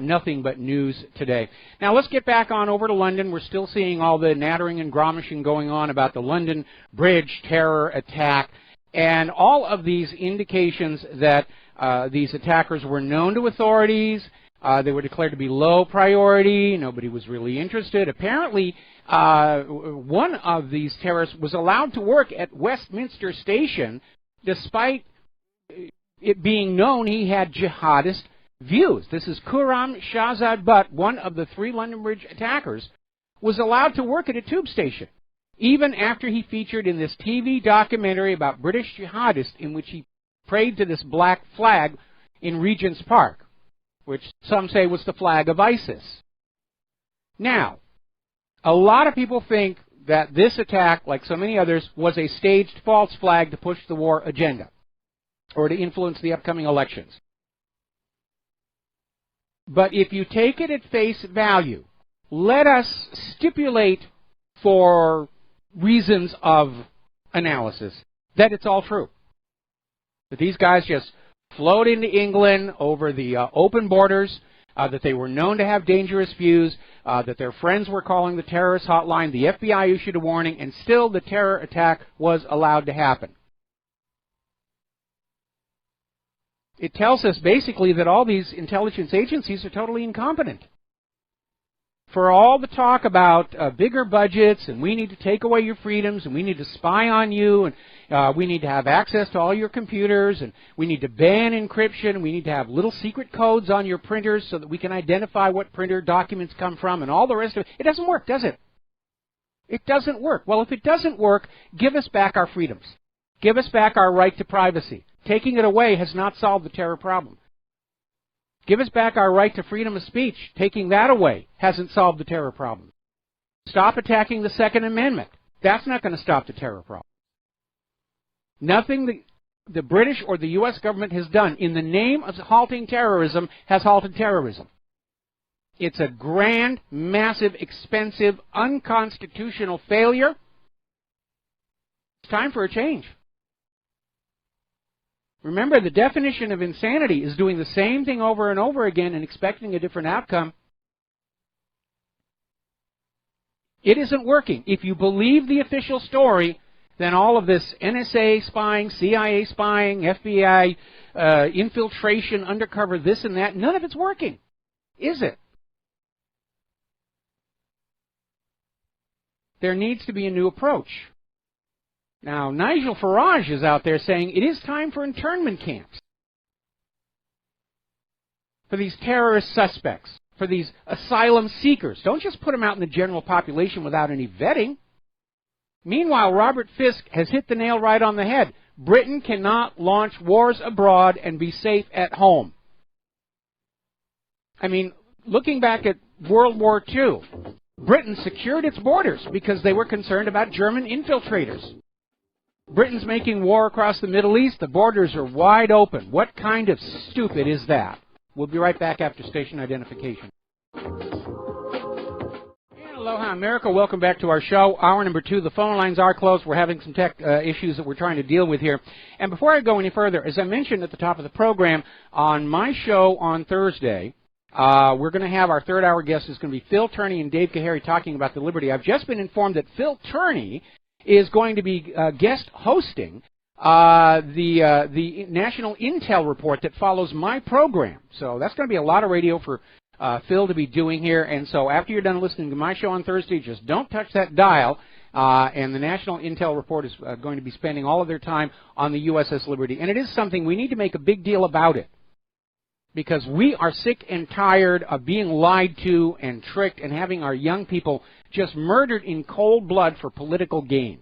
[SPEAKER 2] nothing but news today. Now, let's get back on over to London. We're still seeing all the nattering and grommishing going on about the London Bridge terror attack, and all of these indications that these attackers were known to authorities. They were declared to be low priority. Nobody was really interested. Apparently, one of these terrorists was allowed to work at Westminster Station despite it being known he had jihadist views. This is Khurram Shahzad Butt, one of the 3 London Bridge attackers, was allowed to work at a tube station, even after he featured in this TV documentary about British jihadists in which he prayed to this black flag in Regent's Park, which some say was the flag of ISIS. Now, a lot of people think that this attack, like so many others, was a staged false flag to push the war agenda or to influence the upcoming elections. But if you take it at face value, let us stipulate for reasons of analysis that it's all true. That these guys just flowed into England over the open borders, that they were known to have dangerous views, that their friends were calling the terrorist hotline, the FBI issued a warning, and still the terror attack was allowed to happen. It tells us basically that all these intelligence agencies are totally incompetent. For all the talk about bigger budgets, and we need to take away your freedoms, and we need to spy on you, and we need to have access to all your computers, and we need to ban encryption, and we need to have little secret codes on your printers so that we can identify what printer documents come from, and all the rest of it. It doesn't work, does it? It doesn't work. Well, if it doesn't work, give us back our freedoms. Give us back our right to privacy. Taking it away has not solved the terror problem. Give us back our right to freedom of speech. Taking that away hasn't solved the terror problem. Stop attacking the Second Amendment. That's not going to stop the terror problem. Nothing the British or the U.S. government has done in the name of halting terrorism has halted terrorism. It's a grand, massive, expensive, unconstitutional failure. It's time for a change. Remember, the definition of insanity is doing the same thing over and over again and expecting a different outcome. It isn't working. If you believe the official story, then all of this NSA spying, CIA spying, FBI infiltration, undercover, this and that, none of it's working, is it? There needs to be a new approach. Now, Nigel Farage is out there saying it is time for internment camps for these terrorist suspects, for these asylum seekers. Don't just put them out in the general population without any vetting. Meanwhile, Robert Fisk has hit the nail right on the head. Britain cannot launch wars abroad and be safe at home. I mean, looking back at World War II, Britain secured its borders because they were concerned about German infiltrators. Britain's making war across the Middle East. The borders are wide open. What kind of stupid is that? We'll be right back after station identification. Aloha, America. Welcome back to our show. Hour number 2. The phone lines are closed. We're having some tech issues that we're trying to deal with here. And before I go any further, as I mentioned at the top of the program, on my show on Thursday, we're going to have our third hour guest is going to be Phil Turney and Dave Kahary talking about the Liberty. I've just been informed that Phil Turney is going to be guest hosting the National Intel Report that follows my program. So that's going to be a lot of radio for Phil to be doing here. And so after you're done listening to my show on Thursday, just don't touch that dial. And the National Intel Report is going to be spending all of their time on the USS Liberty. And it is something we need to make a big deal about it, because we are sick and tired of being lied to and tricked and having our young people just murdered in cold blood for political gain.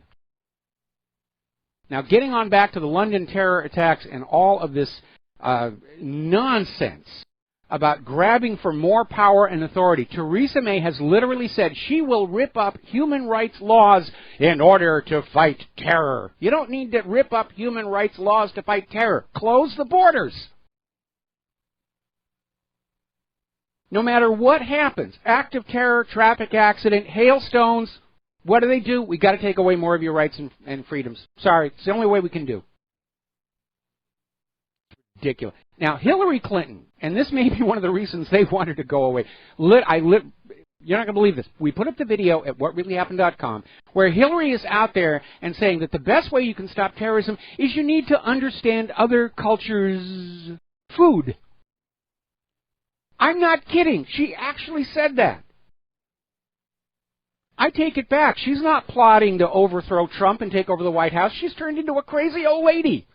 [SPEAKER 2] Now, getting on back to the London terror attacks and all of this nonsense about grabbing for more power and authority, Theresa May has literally said she will rip up human rights laws in order to fight terror. You don't need to rip up human rights laws to fight terror. Close the borders. No matter what happens, act of terror, traffic accident, hailstones, what do? We got to take away more of your rights and freedoms. Sorry, it's the only way we can do. Ridiculous. Now, Hillary Clinton, and this may be one of the reasons they wanted to go away. You're not going to believe this. We put up the video at whatreallyhappened.com where Hillary is out there and saying that the best way you can stop terrorism is you need to understand other cultures' food. I'm not kidding. She actually said that. I take it back. She's not plotting to overthrow Trump and take over the White House. She's turned into a crazy old lady.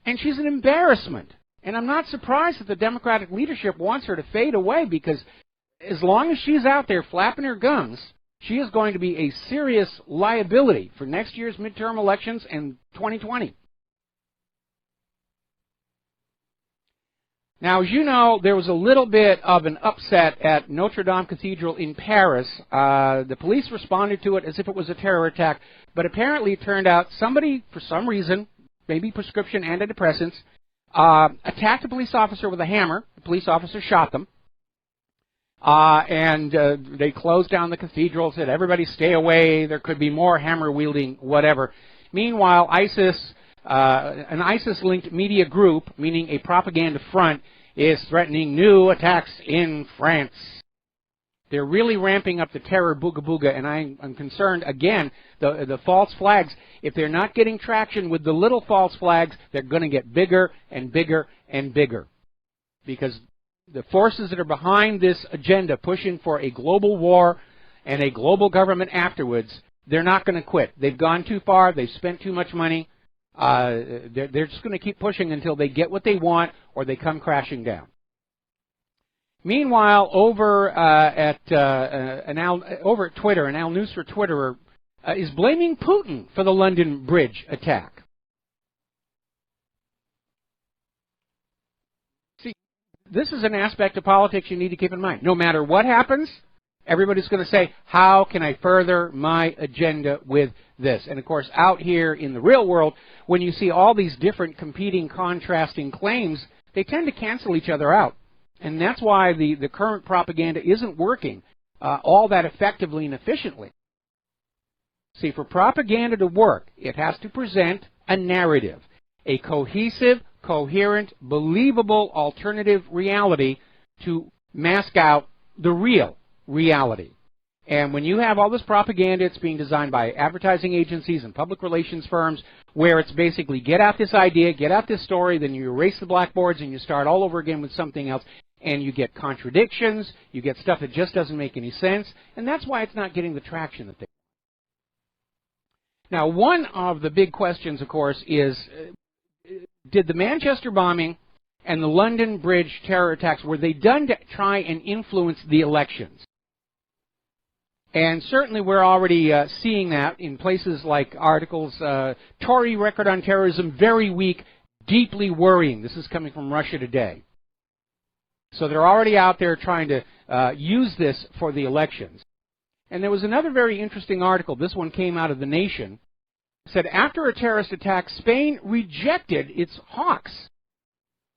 [SPEAKER 2] And she's an embarrassment. And I'm not surprised that the Democratic leadership wants her to fade away, because as long as she's out there flapping her gums, she is going to be a serious liability for next year's midterm elections and 2020. Now, as you know, there was a little bit of an upset at Notre Dame Cathedral in Paris. The police responded to it as if it was a terror attack, but apparently it turned out somebody, for some reason, maybe prescription antidepressants, attacked a police officer with a hammer. The police officer shot them. And they closed down the cathedral, said, everybody stay away, there could be more hammer-wielding, whatever. Meanwhile, an ISIS-linked media group, meaning a propaganda front, is threatening new attacks in France. They're really ramping up the terror booga-booga, and I'm concerned, again, the false flags, if they're not getting traction with the little false flags, they're going to get bigger and bigger and bigger. Because the forces that are behind this agenda, pushing for a global war and a global government afterwards, they're not going to quit. They've gone too far. They've spent too much money. They're just going to keep pushing until they get what they want or they come crashing down. Meanwhile, over at Twitter, an Al Nusra Twitterer is blaming Putin for the London Bridge attack. See, this is an aspect of politics you need to keep in mind. No matter what happens, everybody's going to say, how can I further my agenda with this? And, of course, out here in the real world, when you see all these different competing, contrasting claims, they tend to cancel each other out. And that's why the current propaganda isn't working all that effectively and efficiently. See, for propaganda to work, it has to present a narrative, a cohesive, coherent, believable alternative reality to mask out the real reality. And when you have all this propaganda, it's being designed by advertising agencies and public relations firms, where it's basically get out this idea, get out this story, then you erase the blackboards and you start all over again with something else, and you get contradictions, you get stuff that just doesn't make any sense, and that's why it's not getting the traction that they want. Now, one of the big questions, of course, is did the Manchester bombing and the London Bridge terror attacks, were they done to try and influence the elections? And certainly we're already seeing that in places like articles, Tory record on terrorism, very weak, deeply worrying. This is coming from Russia Today. So they're already out there trying to use this for the elections. And there was another very interesting article. This one came out of The Nation. It said, after a terrorist attack, Spain rejected its hawks.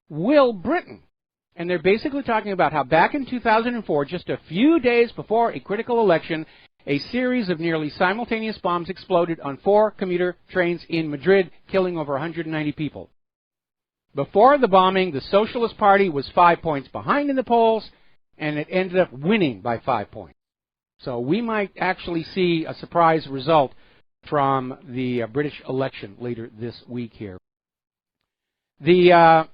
[SPEAKER 2] Will Britain? And they're basically talking about how back in 2004, just a few days before a critical election, a series of nearly simultaneous bombs exploded on 4 commuter trains in Madrid, killing over 190 people. Before the bombing, the Socialist Party was 5 points behind in the polls, and it ended up winning by 5 points. So we might actually see a surprise result from the British election later this week here. The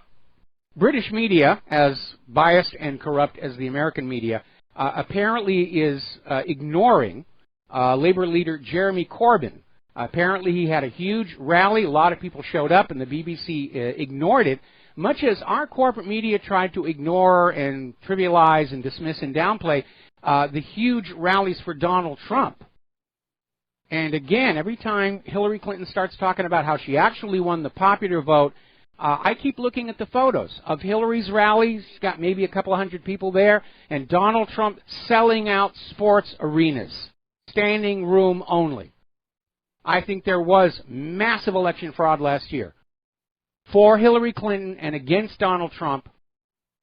[SPEAKER 2] British media, as biased and corrupt as the American media, apparently is ignoring Labour leader Jeremy Corbyn. Apparently he had a huge rally. A lot of people showed up, and the BBC ignored it, much as our corporate media tried to ignore and trivialize and dismiss and downplay the huge rallies for Donald Trump. And again, every time Hillary Clinton starts talking about how she actually won the popular vote, I keep looking at the photos of Hillary's rallies. She's got maybe a couple of hundred people there, and Donald Trump selling out sports arenas, standing room only. I think there was massive election fraud last year for Hillary Clinton and against Donald Trump,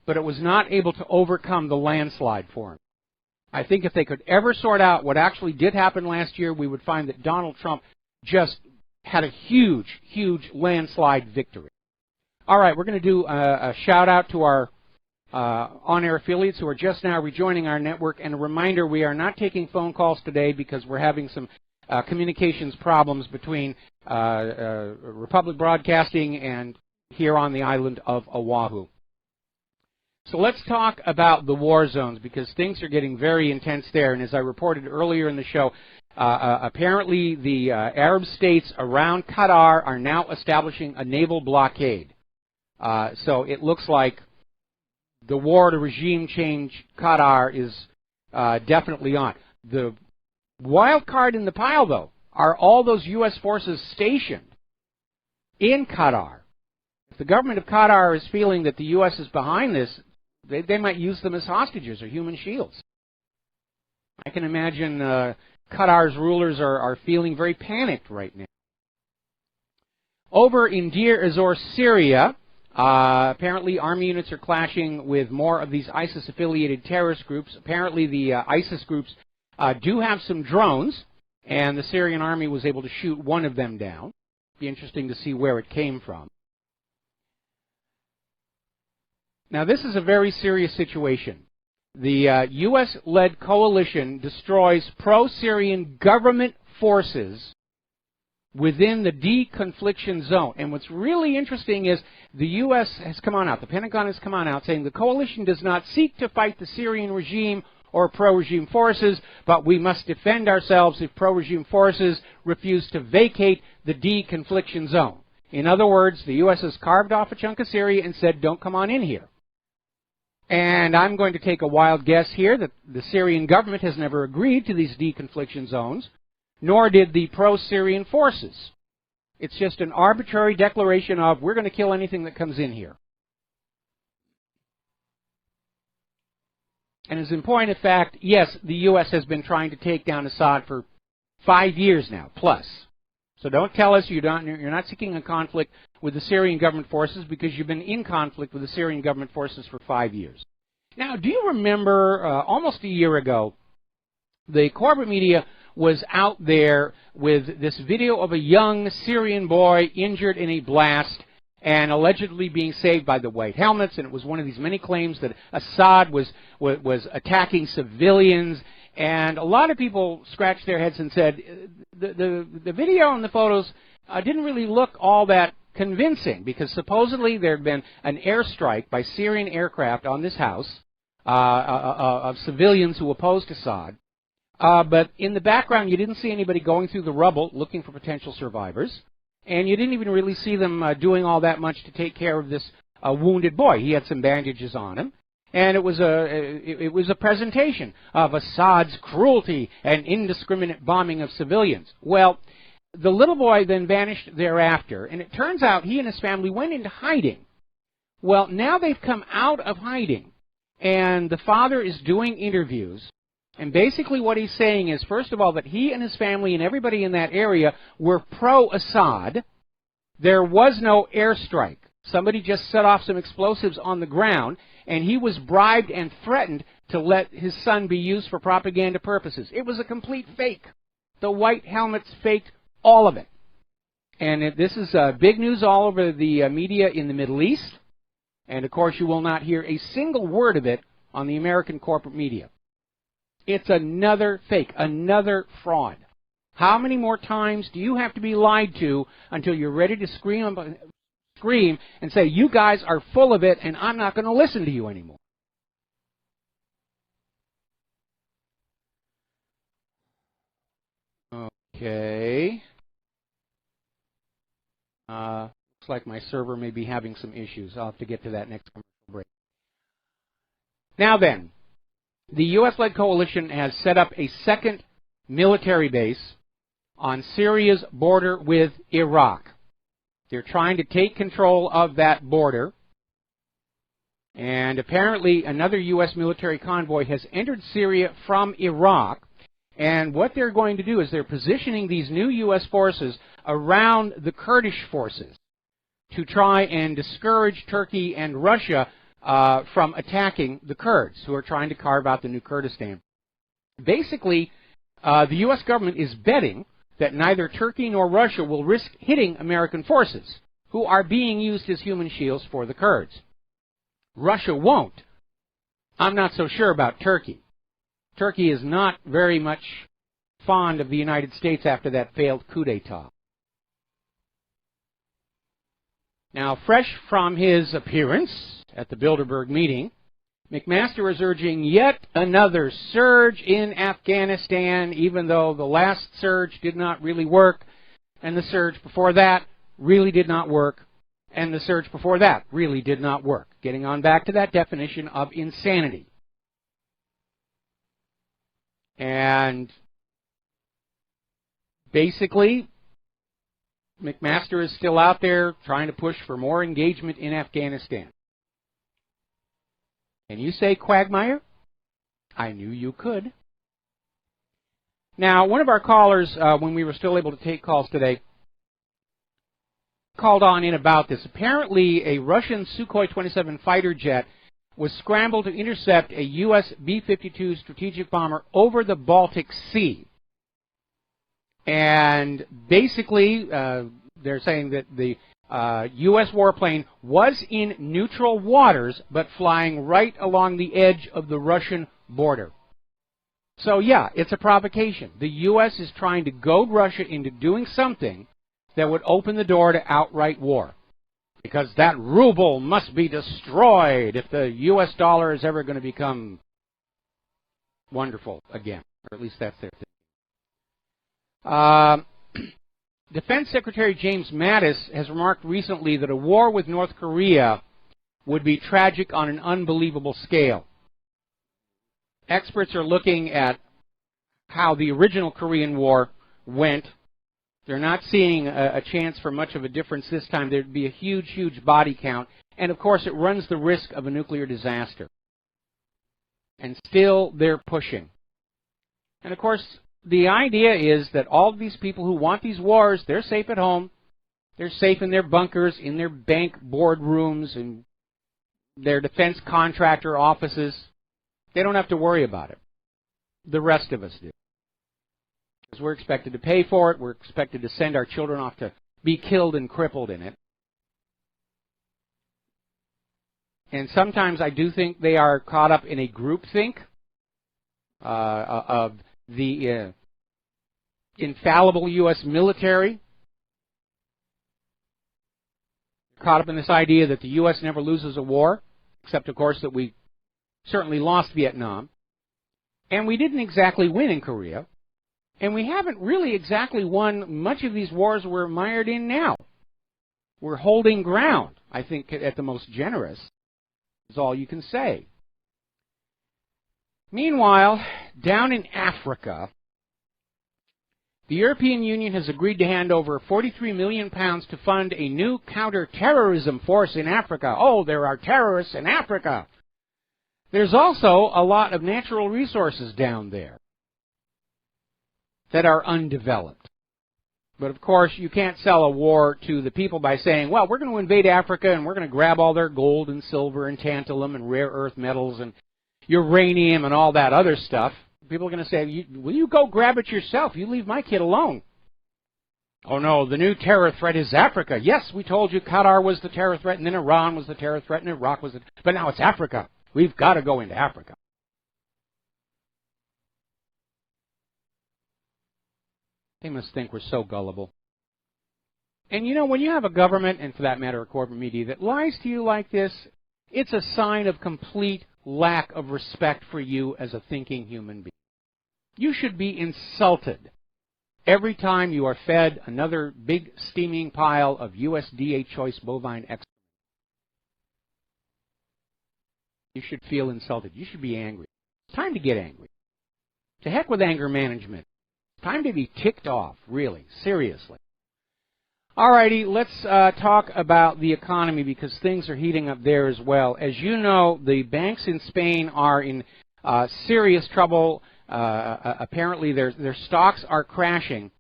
[SPEAKER 2] but it was not able to overcome the landslide for him. I think if they could ever sort out what actually did happen last year, we would find that Donald Trump just had a huge, huge landslide victory. All right, we're going to do a shout-out to our on-air affiliates who are just now rejoining our network. And a reminder, we are not taking phone calls today because we're having some communications problems between Republic Broadcasting and here on the island of Oahu. So let's talk about the war zones, because things are getting very intense there. And as I reported earlier in the show, apparently the Arab states around Qatar are now establishing a naval blockade. So it looks like the war to regime change Qatar is definitely on. The wild card in the pile, though, are all those U.S. forces stationed in Qatar. If the government of Qatar is feeling that the U.S. is behind this, they might use them as hostages or human shields. I can imagine Qatar's rulers are feeling very panicked right now. Over in Deir ez-Zor, Syria, apparently army units are clashing with more of these ISIS-affiliated terrorist groups. Apparently the ISIS groups do have some drones, and the Syrian army was able to shoot one of them down. It'd be interesting to see where it came from. Now, this is a very serious situation. The U.S.-led coalition destroys pro-Syrian government forces within the deconfliction zone. And what's really interesting is the U.S. has come on out, the Pentagon has come on out saying the coalition does not seek to fight the Syrian regime or pro-regime forces, but we must defend ourselves if pro-regime forces refuse to vacate the deconfliction zone. In other words, the U.S. has carved off a chunk of Syria and said, don't come on in here. And I'm going to take a wild guess here that the Syrian government has never agreed to these deconfliction zones, nor did the pro-Syrian forces. It's just an arbitrary declaration of, we're going to kill anything that comes in here. And as in point of fact, yes, the U.S. has been trying to take down Assad for 5 years now, plus. So don't tell us you're not seeking a conflict with the Syrian government forces, because you've been in conflict with the Syrian government forces for 5 years. Now, do you remember almost a year ago, the corporate media was out there with this video of a young Syrian boy injured in a blast and allegedly being saved by the white helmets, and it was one of these many claims that Assad was attacking civilians, and a lot of people scratched their heads and said the video and the photos didn't really look all that convincing, because supposedly there had been an airstrike by Syrian aircraft on this house of civilians who opposed Assad, but in the background you didn't see anybody going through the rubble looking for potential survivors. And you didn't even really see them doing all that much to take care of this wounded boy. He had some bandages on him, and it was a presentation of Assad's cruelty and indiscriminate bombing of civilians. Well, the little boy then vanished thereafter, and it turns out he and his family went into hiding. Well, now they've come out of hiding, and the father is doing interviews. And basically what he's saying is, first of all, that he and his family and everybody in that area were pro-Assad. There was no airstrike. Somebody just set off some explosives on the ground, and he was bribed and threatened to let his son be used for propaganda purposes. It was a complete fake. The white helmets faked all of it. And this is big news all over the media in the Middle East. And, of course, you will not hear a single word of it on the American corporate media. It's another fake, another fraud. How many more times do you have to be lied to until you're ready to scream and say, you guys are full of it and I'm not going to listen to you anymore? Okay. Looks like my server may be having some issues. I'll have to get to that next commercial break. Now then, the U.S.-led coalition has set up a second military base on Syria's border with Iraq. They're trying to take control of that border. And apparently another U.S. military convoy has entered Syria from Iraq. And what they're going to do is they're positioning these new U.S. forces around the Kurdish forces to try and discourage Turkey and Russia from attacking the Kurds, who are trying to carve out the new Kurdistan. Basically, the U.S. government is betting that neither Turkey nor Russia will risk hitting American forces, who are being used as human shields for the Kurds. Russia won't. I'm not so sure about Turkey. Turkey is not very much fond of the United States after that failed coup d'etat. Now, fresh from his appearance at the Bilderberg meeting, McMaster is urging yet another surge in Afghanistan, even though the last surge did not really work, and the surge before that really did not work, and the surge before that really did not work. Getting on back to that definition of insanity. And basically, McMaster is still out there trying to push for more engagement in Afghanistan. And you say, Quagmire? I knew you could. Now, one of our callers, when we were still able to take calls today, called on in about this. Apparently, a Russian Sukhoi 27 fighter jet was scrambled to intercept a U.S. B-52 strategic bomber over the Baltic Sea. And basically, they're saying that the U.S. warplane was in neutral waters, but flying right along the edge of the Russian border. So, yeah, it's a provocation. The U.S. is trying to goad Russia into doing something that would open the door to outright war. Because that ruble must be destroyed if the U.S. dollar is ever going to become wonderful again. Or at least that's their thing. Defense Secretary James Mattis has remarked recently that a war with North Korea would be tragic on an unbelievable scale. Experts are looking at how the original Korean War went. They're not seeing a chance for much of a difference this time. There'd be a huge, huge body count. And, of course, it runs the risk of a nuclear disaster. And still, they're pushing. And, of course, the idea is that all of these people who want these wars, they're safe at home. They're safe in their bunkers, in their bank boardrooms, in their defense contractor offices. They don't have to worry about it. The rest of us do. Because we're expected to pay for it. We're expected to send our children off to be killed and crippled in it. And sometimes I do think they are caught up in a groupthink of the infallible U.S. military. Caught up in this idea that the U.S. never loses a war, except, of course, that we certainly lost Vietnam. And we didn't exactly win in Korea. And we haven't really exactly won much of these wars we're mired in now. We're holding ground, I think, at the most generous, is all you can say. Meanwhile, down in Africa, the European Union has agreed to hand over £43 million to fund a new counter-terrorism force in Africa. Oh, there are terrorists in Africa. There's also a lot of natural resources down there that are undeveloped. But of course, you can't sell a war to the people by saying, well, we're going to invade Africa and we're going to grab all their gold and silver and tantalum and rare earth metals and uranium and all that other stuff. People are going to say, will you go grab it yourself? You leave my kid alone. Oh no, the new terror threat is Africa. Yes, we told you Qatar was the terror threat, and then Iran was the terror threat, and Iraq was the... But now it's Africa. We've got to go into Africa. They must think we're so gullible. And you know, when you have a government, and for that matter a corporate media, that lies to you like this, it's a sign of complete lack of respect for you as a thinking human being. You should be insulted every time you are fed another big steaming pile of USDA choice bovine excrement. You should feel insulted. You should be angry. It's time to get angry. To heck with anger management. Time to be ticked off, really, seriously. Alrighty, let's talk about the economy because things are heating up there as well. As you know, the banks in Spain are in serious trouble. Apparently, their stocks are crashing,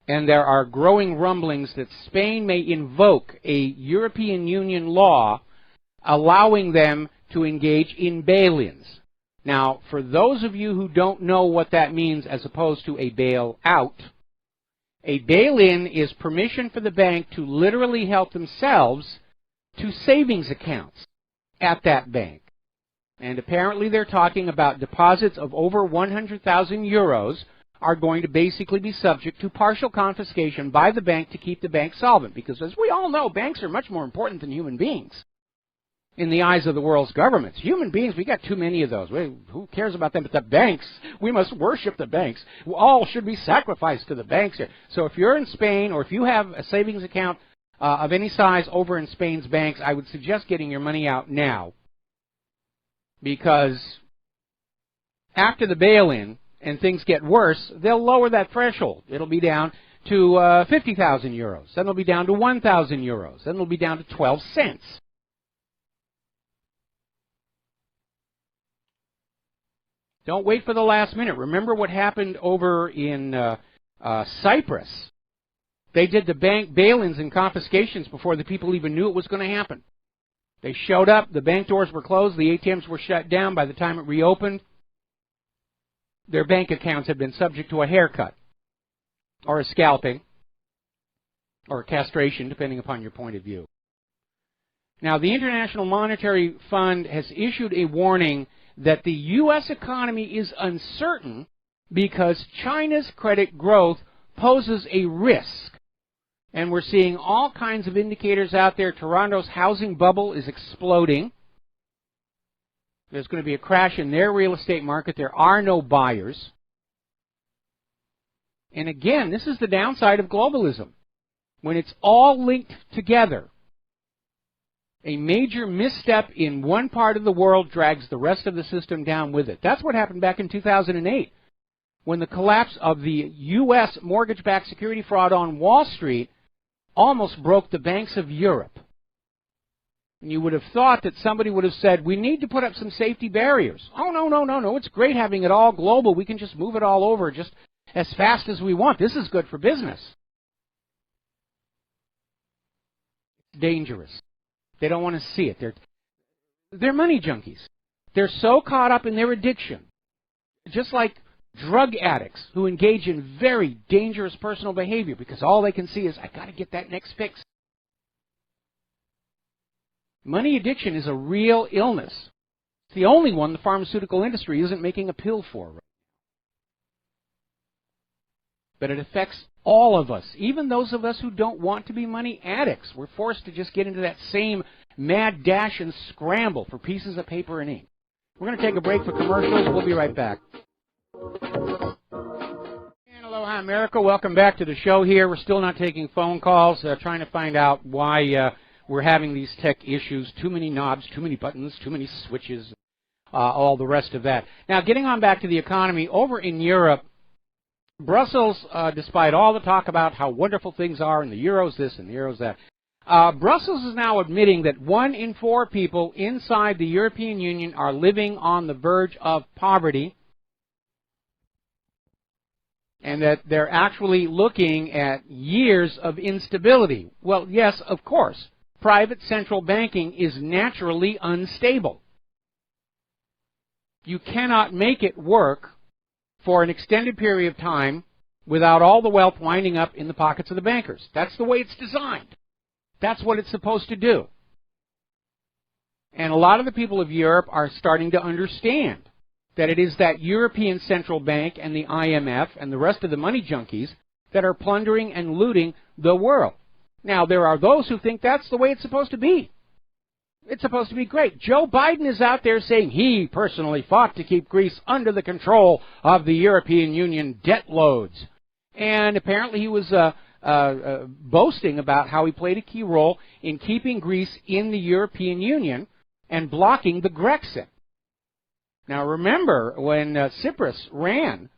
[SPEAKER 2] and there are growing rumblings that Spain may invoke a European Union law allowing them to engage in bail-ins. Now, for those of you who don't know what that means as opposed to a bail-out, a bail-in is permission for the bank to literally help themselves to savings accounts at that bank. And apparently they're talking about deposits of over 100,000 euros are going to basically be subject to partial confiscation by the bank to keep the bank solvent. Because as we all know, banks are much more important than human beings in the eyes of the world's governments. Human beings, we got too many of those. Who cares about them? But the banks, we must worship the banks. All should be sacrificed to the banks here. So if you're in Spain or if you have a savings account of any size over in Spain's banks, I would suggest getting your money out now. Because after the bail-in and things get worse, they'll lower that threshold. It'll be down to 50,000 euros. Then it'll be down to 1,000 euros. Then it'll be down to 12 cents. Don't wait for the last minute. Remember what happened over in Cyprus. They did the bank bail-ins and confiscations before the people even knew it was going to happen. They showed up, the bank doors were closed, the ATMs were shut down. By the time it reopened, their bank accounts had been subject to a haircut, or a scalping, or a castration, depending upon your point of view. Now, the International Monetary Fund has issued a warning that the U.S. economy is uncertain because China's credit growth poses a risk. And we're seeing all kinds of indicators out there. Toronto's housing bubble is exploding. There's going to be a crash in their real estate market. There are no buyers. And again, this is the downside of globalism. When it's all linked together, a major misstep in one part of the world drags the rest of the system down with it. That's what happened back in 2008 when the collapse of the U.S. mortgage-backed security fraud on Wall Street almost broke the banks of Europe. And you would have thought that somebody would have said, we need to put up some safety barriers. Oh, no. It's great having it all global. We can just move it all over just as fast as we want. This is good for business. It's dangerous. They don't want to see it. They're money junkies. They're so caught up in their addiction. Just like drug addicts who engage in very dangerous personal behavior because all they can see is, I got to get that next fix. Money addiction is a real illness. It's the only one the pharmaceutical industry isn't making a pill for. But it affects all of us, even those of us who don't want to be money addicts. We're forced to just get into that same mad dash and scramble for pieces of paper and ink. We're going to take a break for commercials. We'll be right back. And aloha, America. Welcome back to the show here. We're still not taking phone calls, trying to find out why we're having these tech issues. Too many knobs, too many buttons, too many switches, all the rest of that. Now, getting on back to the economy, over in Europe, Brussels, despite all the talk about how wonderful things are and the euro's this and the euro's that, Brussels is now admitting that 1 in 4 people inside the European Union are living on the verge of poverty, and that they're actually looking at years of instability. Well, yes, of course. Private central banking is naturally unstable. You cannot make it work for an extended period of time without all the wealth winding up in the pockets of the bankers. That's the way it's designed. That's what it's supposed to do. And a lot of the people of Europe are starting to understand that it is that European Central Bank and the IMF and the rest of the money junkies that are plundering and looting the world. Now, there are those who think that's the way it's supposed to be. It's supposed to be great. Joe Biden is out there saying he personally fought to keep Greece under the control of the European Union debt loads. And apparently he was boasting about how he played a key role in keeping Greece in the European Union and blocking the Grexit. Now remember, when Tsipras ran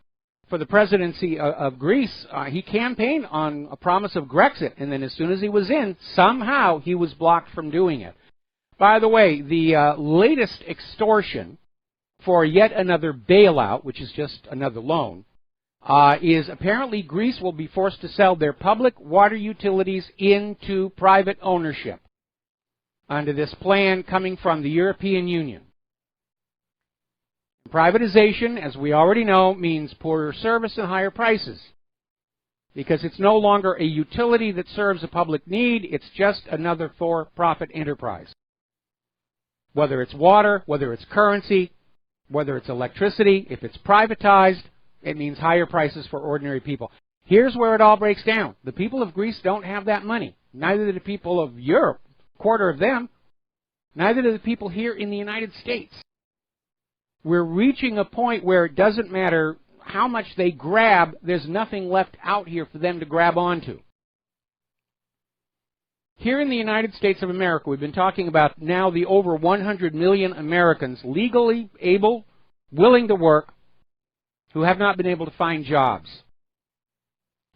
[SPEAKER 2] for the presidency of Greece, he campaigned on a promise of Grexit, and then as soon as he was in, somehow he was blocked from doing it. By the way, the latest extortion for yet another bailout, which is just another loan, is apparently Greece will be forced to sell their public water utilities into private ownership under this plan coming from the European Union. Privatization, as we already know, means poorer service and higher prices, because it's no longer a utility that serves a public need, it's just another for-profit enterprise. Whether it's water, whether it's currency, whether it's electricity, if it's privatized, it means higher prices for ordinary people. Here's where it all breaks down. The people of Greece don't have that money. Neither do the people of Europe, a quarter of them. Neither do the people here in the United States. We're reaching a point where it doesn't matter how much they grab, there's nothing left out here for them to grab onto. Here in the United States of America, we've been talking about now the over 100 million Americans legally able, willing to work, who have not been able to find jobs.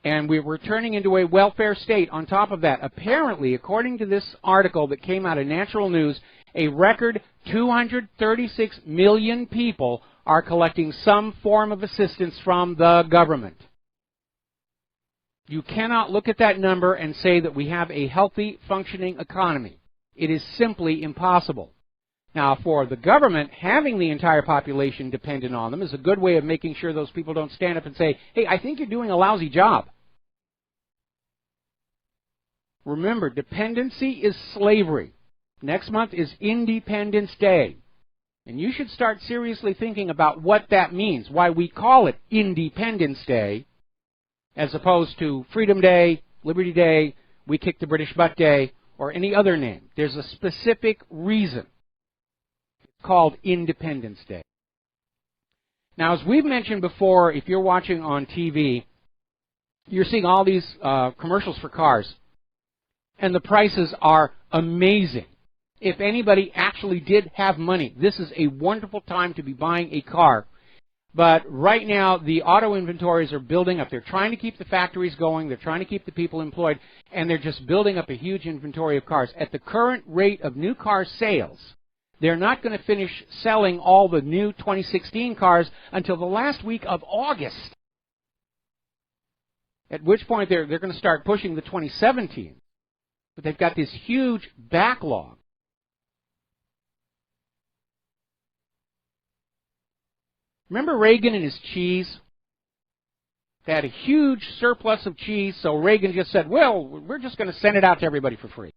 [SPEAKER 2] And we're turning into a welfare state on top of that. Apparently, according to this article that came out of Natural News, a record 236 million people are collecting some form of assistance from the government. You cannot look at that number and say that we have a healthy, functioning economy. It is simply impossible. Now, for the government, having the entire population dependent on them is a good way of making sure those people don't stand up and say, hey, I think you're doing a lousy job. Remember, dependency is slavery. Next month is Independence Day. And you should start seriously thinking about what that means, why we call it Independence Day, as opposed to Freedom Day, Liberty Day, We Kick the British Butt Day, or any other name. There's a specific reason. It's called Independence Day. Now, as we've mentioned before, if you're watching on TV, you're seeing all these commercials for cars, and the prices are amazing. If anybody actually did have money, this is a wonderful time to be buying a car. But right now, the auto inventories are building up. They're trying to keep the factories going. They're trying to keep the people employed. And they're just building up a huge inventory of cars. At the current rate of new car sales, they're not going to finish selling all the new 2016 cars until the last week of August. At which point, they're going to start pushing the 2017. But they've got this huge backlog. Remember Reagan and his cheese? They had a huge surplus of cheese, so Reagan just said, well, we're just going to send it out to everybody for free.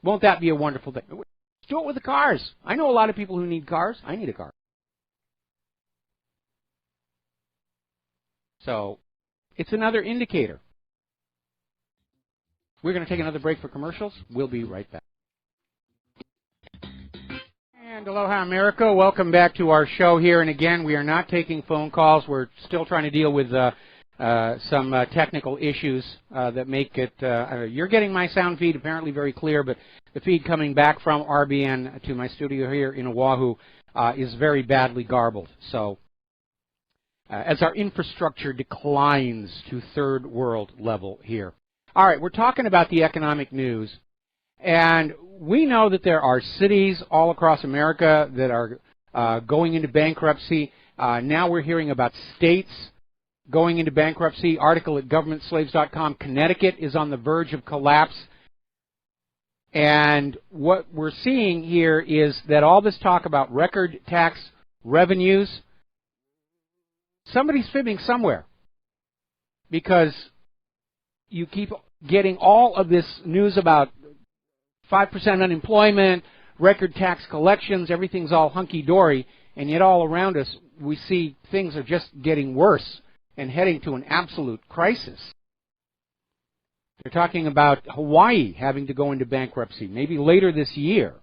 [SPEAKER 2] Won't that be a wonderful thing? Let's do it with the cars. I know a lot of people who need cars. I need a car. So it's another indicator. We're going to take another break for commercials. We'll be right back. And aloha, America. Welcome back to our show here. And again, we are not taking phone calls. We're still trying to deal with some technical issues that make it, you're getting my sound feed apparently very clear, but the feed coming back from RBN to my studio here in Oahu is very badly garbled. So as our infrastructure declines to third world level here. All right, we're talking about the economic news. And we know that there are cities all across America that are going into bankruptcy. Now we're hearing about states going into bankruptcy. Article at governmentslaves.com. Connecticut is on the verge of collapse. And what we're seeing here is that all this talk about record tax revenues, somebody's fibbing somewhere. Because you keep getting all of this news about 5% unemployment, record tax collections, everything's all hunky-dory, and yet all around us we see things are just getting worse and heading to an absolute crisis. They're talking about Hawaii having to go into bankruptcy, maybe later this year.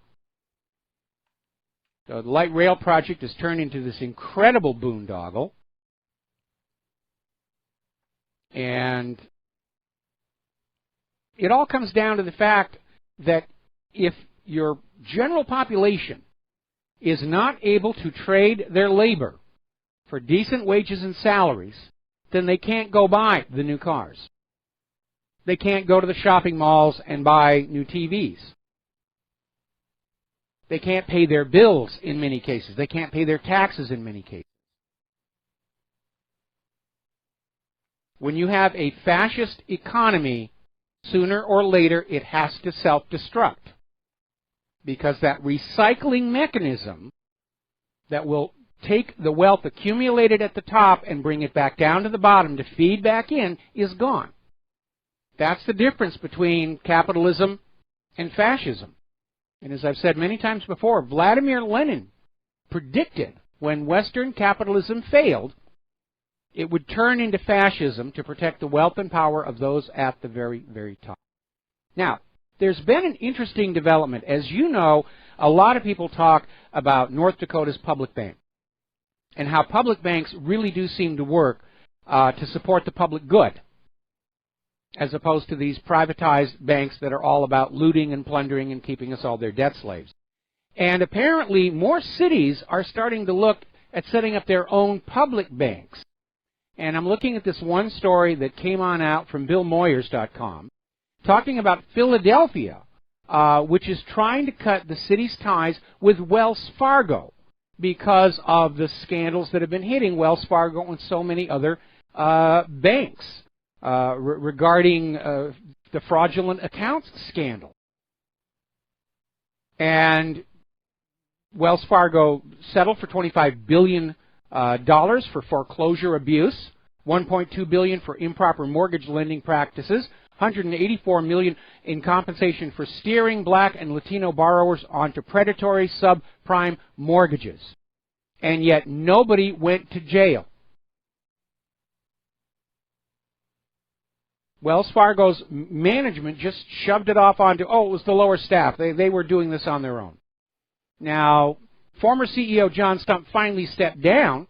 [SPEAKER 2] So the light rail project has turned into this incredible boondoggle. And it all comes down to the fact that if your general population is not able to trade their labor for decent wages and salaries, then they can't go buy the new cars. They can't go to the shopping malls and buy new TVs. They can't pay their bills in many cases. They can't pay their taxes in many cases. When you have a fascist economy, sooner or later it has to self-destruct. Because that recycling mechanism that will take the wealth accumulated at the top and bring it back down to the bottom to feed back in is gone. That's the difference between capitalism and fascism. And as I've said many times before, Vladimir Lenin predicted when Western capitalism failed, it would turn into fascism to protect the wealth and power of those at the very, very top. Now, there's been an interesting development. As you know, a lot of people talk about North Dakota's public bank and how public banks really do seem to work to support the public good, as opposed to these privatized banks that are all about looting and plundering and keeping us all their debt slaves. And apparently more cities are starting to look at setting up their own public banks. And I'm looking at this one story that came on out from BillMoyers.com, talking about Philadelphia, which is trying to cut the city's ties with Wells Fargo because of the scandals that have been hitting Wells Fargo and so many other banks regarding the fraudulent accounts scandal. And Wells Fargo settled for $25 billion for foreclosure abuse, $1.2 billion for improper mortgage lending practices, $184 million in compensation for steering Black and Latino borrowers onto predatory subprime mortgages. And yet nobody went to jail. Wells Fargo's management just shoved it off onto, it was the lower staff. They were doing this on their own. Now, former CEO John Stump finally stepped down,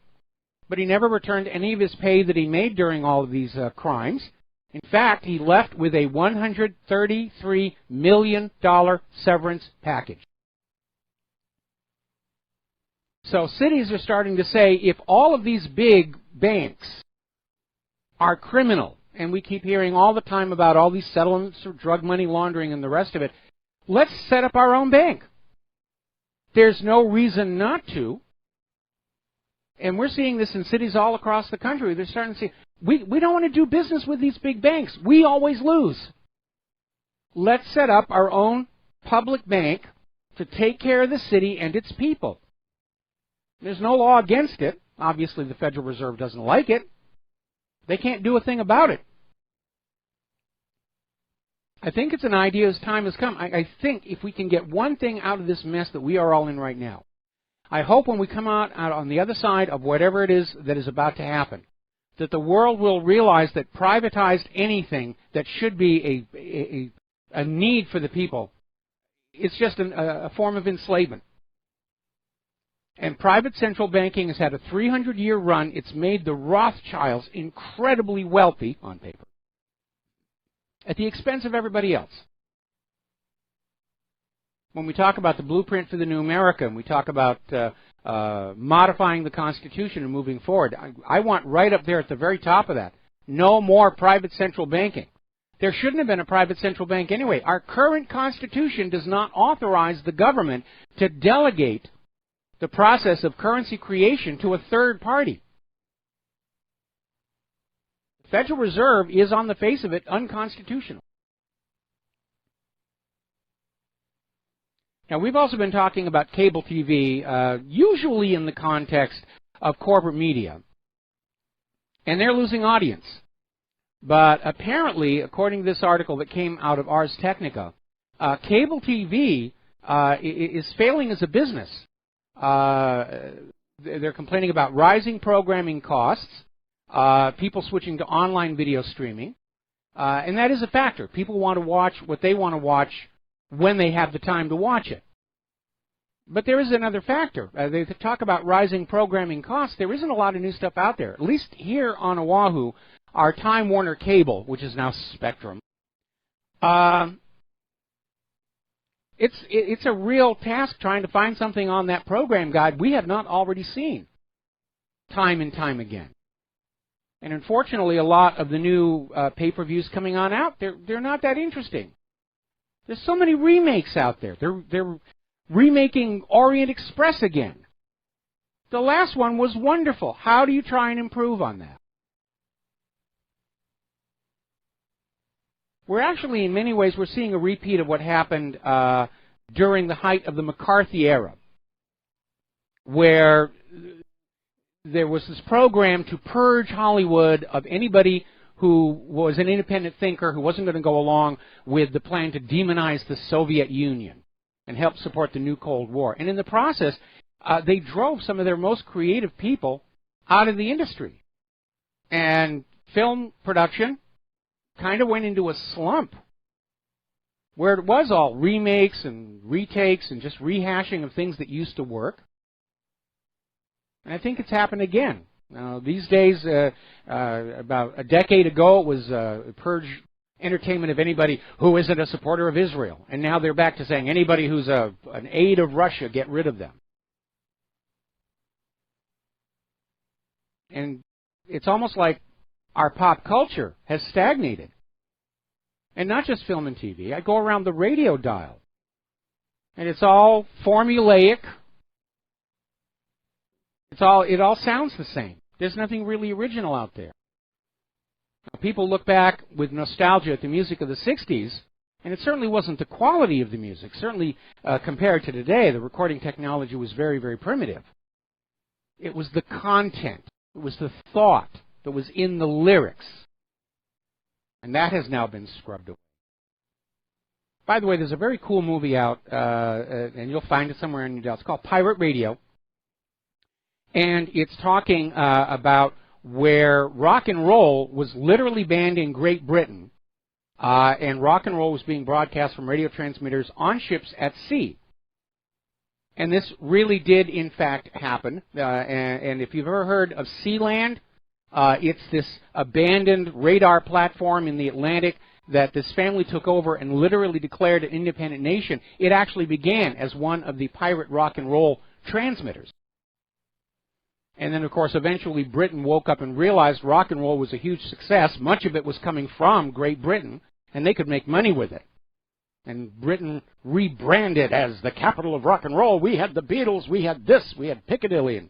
[SPEAKER 2] but he never returned any of his pay that he made during all of these crimes. In fact, he left with a $133 million severance package. So cities are starting to say, if all of these big banks are criminal, and we keep hearing all the time about all these settlements of drug money laundering and the rest of it, let's set up our own bank. There's no reason not to. And we're seeing this in cities all across the country. They're starting to say, we don't want to do business with these big banks. We always lose. Let's set up our own public bank to take care of the city and its people. There's no law against it. Obviously, the Federal Reserve doesn't like it. They can't do a thing about it. I think it's an idea as time has come. I think if we can get one thing out of this mess that we are all in right now, I hope when we come out on the other side of whatever it is that is about to happen, that the world will realize that privatized anything that should be a need for the people, it's just a form of enslavement. And private central banking has had a 300-year run. It's made the Rothschilds incredibly wealthy, on paper, at the expense of everybody else. When we talk about the blueprint for the new America, and we talk about modifying the Constitution and moving forward, I want right up there at the very top of that, no more private central banking. There shouldn't have been a private central bank anyway. Our current Constitution does not authorize the government to delegate the process of currency creation to a third party. The Federal Reserve is, on the face of it, unconstitutional. Now, we've also been talking about cable TV, usually in the context of corporate media. And they're losing audience. But apparently, according to this article that came out of Ars Technica, cable TV is failing as a business. They're complaining about rising programming costs, people switching to online video streaming, and that is a factor. People want to watch what they want to watch when they have the time to watch it. But there is another factor. They talk about rising programming costs. There isn't a lot of new stuff out there. At least here on Oahu, our Time Warner Cable, which is now Spectrum, it's a real task trying to find something on that program guide we have not already seen time and time again. And unfortunately, a lot of the new pay-per-views coming on out, they're not that interesting. There's so many remakes out there. They're remaking Orient Express again. The last one was wonderful. How do you try and improve on that? We're actually, in many ways, we're seeing a repeat of what happened during the height of the McCarthy era, where there was this program to purge Hollywood of anybody who was an independent thinker, who wasn't going to go along with the plan to demonize the Soviet Union and help support the new Cold War. And in the process, they drove some of their most creative people out of the industry. And film production kind of went into a slump, where it was all remakes and retakes and just rehashing of things that used to work. And I think it's happened again. Now, these days, about a decade ago, it was purge entertainment of anybody who isn't a supporter of Israel. And now they're back to saying anybody who's an aide of Russia, get rid of them. And it's almost like our pop culture has stagnated. And not just film and TV. I go around the radio dial, and it's all formulaic. It all sounds the same. There's nothing really original out there. Now, people look back with nostalgia at the music of the 60s, and it certainly wasn't the quality of the music. Certainly, compared to today, the recording technology was very, very primitive. It was the content. It was the thought that was in the lyrics. And that has now been scrubbed away. By the way, there's a very cool movie out, and you'll find it somewhere in your dial. It's called Pirate Radio. And it's talking about where rock and roll was literally banned in Great Britain, and rock and roll was being broadcast from radio transmitters on ships at sea. And this really did, in fact, happen. And if you've ever heard of Sealand, it's this abandoned radar platform in the Atlantic that this family took over and literally declared an independent nation. It actually began as one of the pirate rock and roll transmitters. And then, of course, eventually Britain woke up and realized rock and roll was a huge success. Much of it was coming from Great Britain, and they could make money with it. And Britain rebranded as the capital of rock and roll. We had the Beatles, we had this, we had Piccadilly.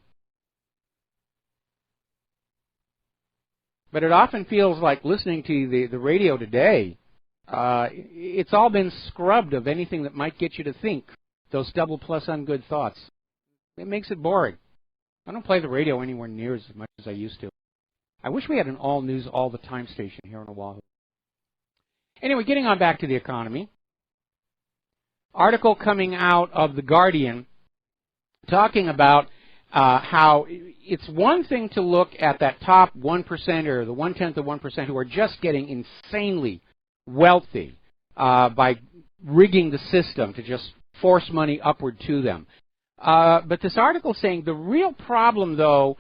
[SPEAKER 2] But it often feels like listening to the radio today, it's all been scrubbed of anything that might get you to think those double plus ungood thoughts. It makes it boring. I don't play the radio anywhere near as much as I used to. I wish we had an all news all the time station here on Oahu. Anyway, getting on back to the economy. Article coming out of The Guardian talking about how it's one thing to look at that top 1% or the 1/10 of 1% who are just getting insanely wealthy by rigging the system to just force money upward to them. But this article is saying the real problem, though,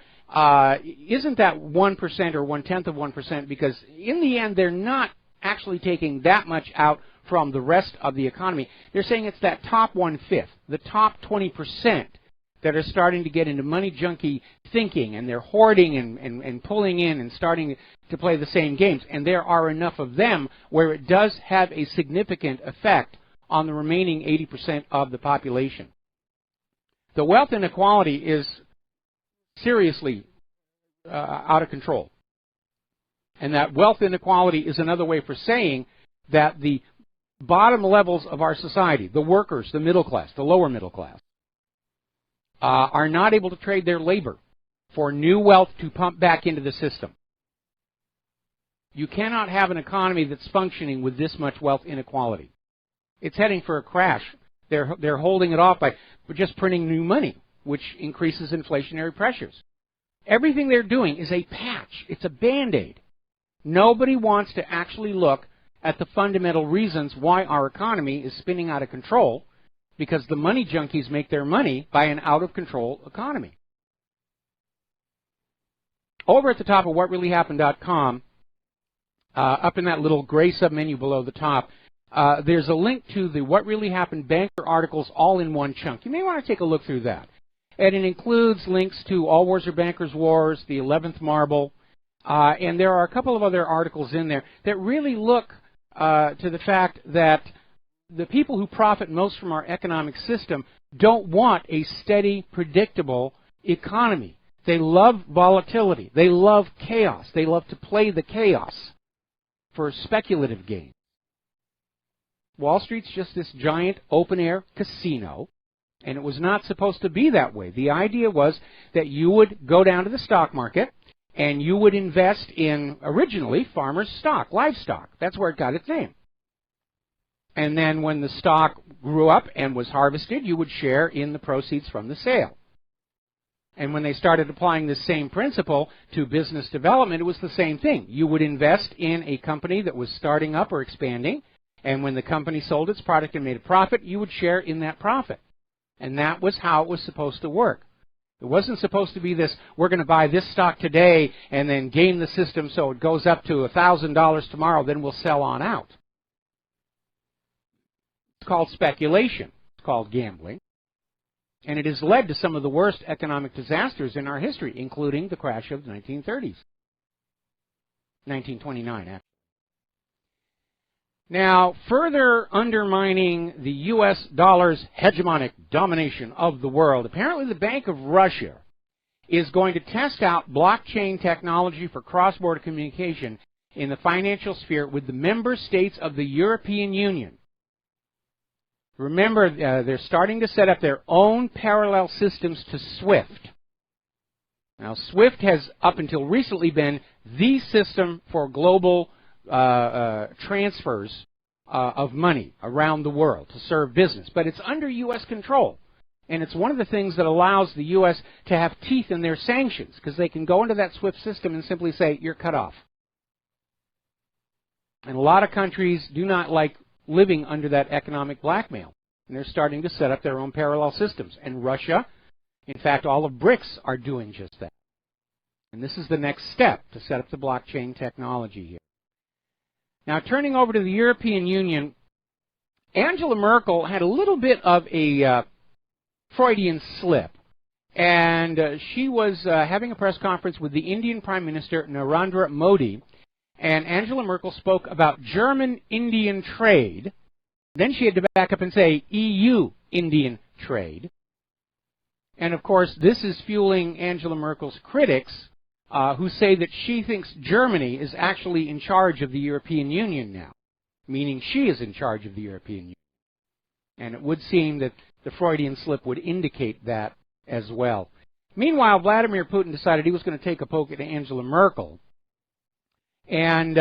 [SPEAKER 2] isn't that 1% or 1/10 of 1%, because in the end they're not actually taking that much out from the rest of the economy. They're saying it's that top 1/5, the top 20%, that are starting to get into money junkie thinking, and they're hoarding and pulling in and starting to play the same games. And there are enough of them where it does have a significant effect on the remaining 80% of the population. The wealth inequality is seriously out of control. And that wealth inequality is another way for saying that the bottom levels of our society, the workers, the middle class, the lower middle class, are not able to trade their labor for new wealth to pump back into the system. You cannot have an economy that's functioning with this much wealth inequality. It's heading for a crash. They're holding it off by just printing new money, which increases inflationary pressures. Everything they're doing is a patch. It's a Band-Aid. Nobody wants to actually look at the fundamental reasons why our economy is spinning out of control, because the money junkies make their money by an out-of-control economy. Over at the top of whatreallyhappened.com, up in that little gray submenu below the top, there's a link to the What Really Happened Banker articles all in one chunk. You may want to take a look through that. And it includes links to All Wars Are Bankers' Wars, the 11th Marble, and there are a couple of other articles in there that really look to the fact that the people who profit most from our economic system don't want a steady, predictable economy. They love volatility. They love chaos. They love to play the chaos for speculative gain. Wall Street's just this giant open-air casino, and it was not supposed to be that way. The idea was that you would go down to the stock market and you would invest in, originally, farmers' stock, livestock. That's where it got its name. And then when the stock grew up and was harvested, you would share in the proceeds from the sale. And when they started applying the same principle to business development, it was the same thing. You would invest in a company that was starting up or expanding, and when the company sold its product and made a profit, you would share in that profit. And that was how it was supposed to work. It wasn't supposed to be this, we're going to buy this stock today and then game the system so it goes up to $1,000 tomorrow, then we'll sell on out. It's called speculation. It's called gambling. And it has led to some of the worst economic disasters in our history, including the crash of the 1930s. 1929, actually. Now, further undermining the U.S. dollar's hegemonic domination of the world, apparently the Bank of Russia is going to test out blockchain technology for cross-border communication in the financial sphere with the member states of the European Union. Remember, they're starting to set up their own parallel systems to SWIFT. Now, SWIFT has, up until recently, been the system for global transfers of money around the world to serve business. But it's under U.S. control. And it's one of the things that allows the U.S. to have teeth in their sanctions, because they can go into that SWIFT system and simply say, you're cut off. And a lot of countries do not like living under that economic blackmail. And they're starting to set up their own parallel systems. And Russia, in fact, all of BRICS are doing just that. And this is the next step to set up the blockchain technology here. Now, turning over to the European Union, Angela Merkel had a little bit of a Freudian slip. And she was having a press conference with the Indian Prime Minister, Narendra Modi. And Angela Merkel spoke about German-Indian trade. Then she had to back up and say EU-Indian trade. And, of course, this is fueling Angela Merkel's critics, who say that she thinks Germany is actually in charge of the European Union now, meaning she is in charge of the European Union. And it would seem that the Freudian slip would indicate that as well. Meanwhile, Vladimir Putin decided he was going to take a poke at Angela Merkel and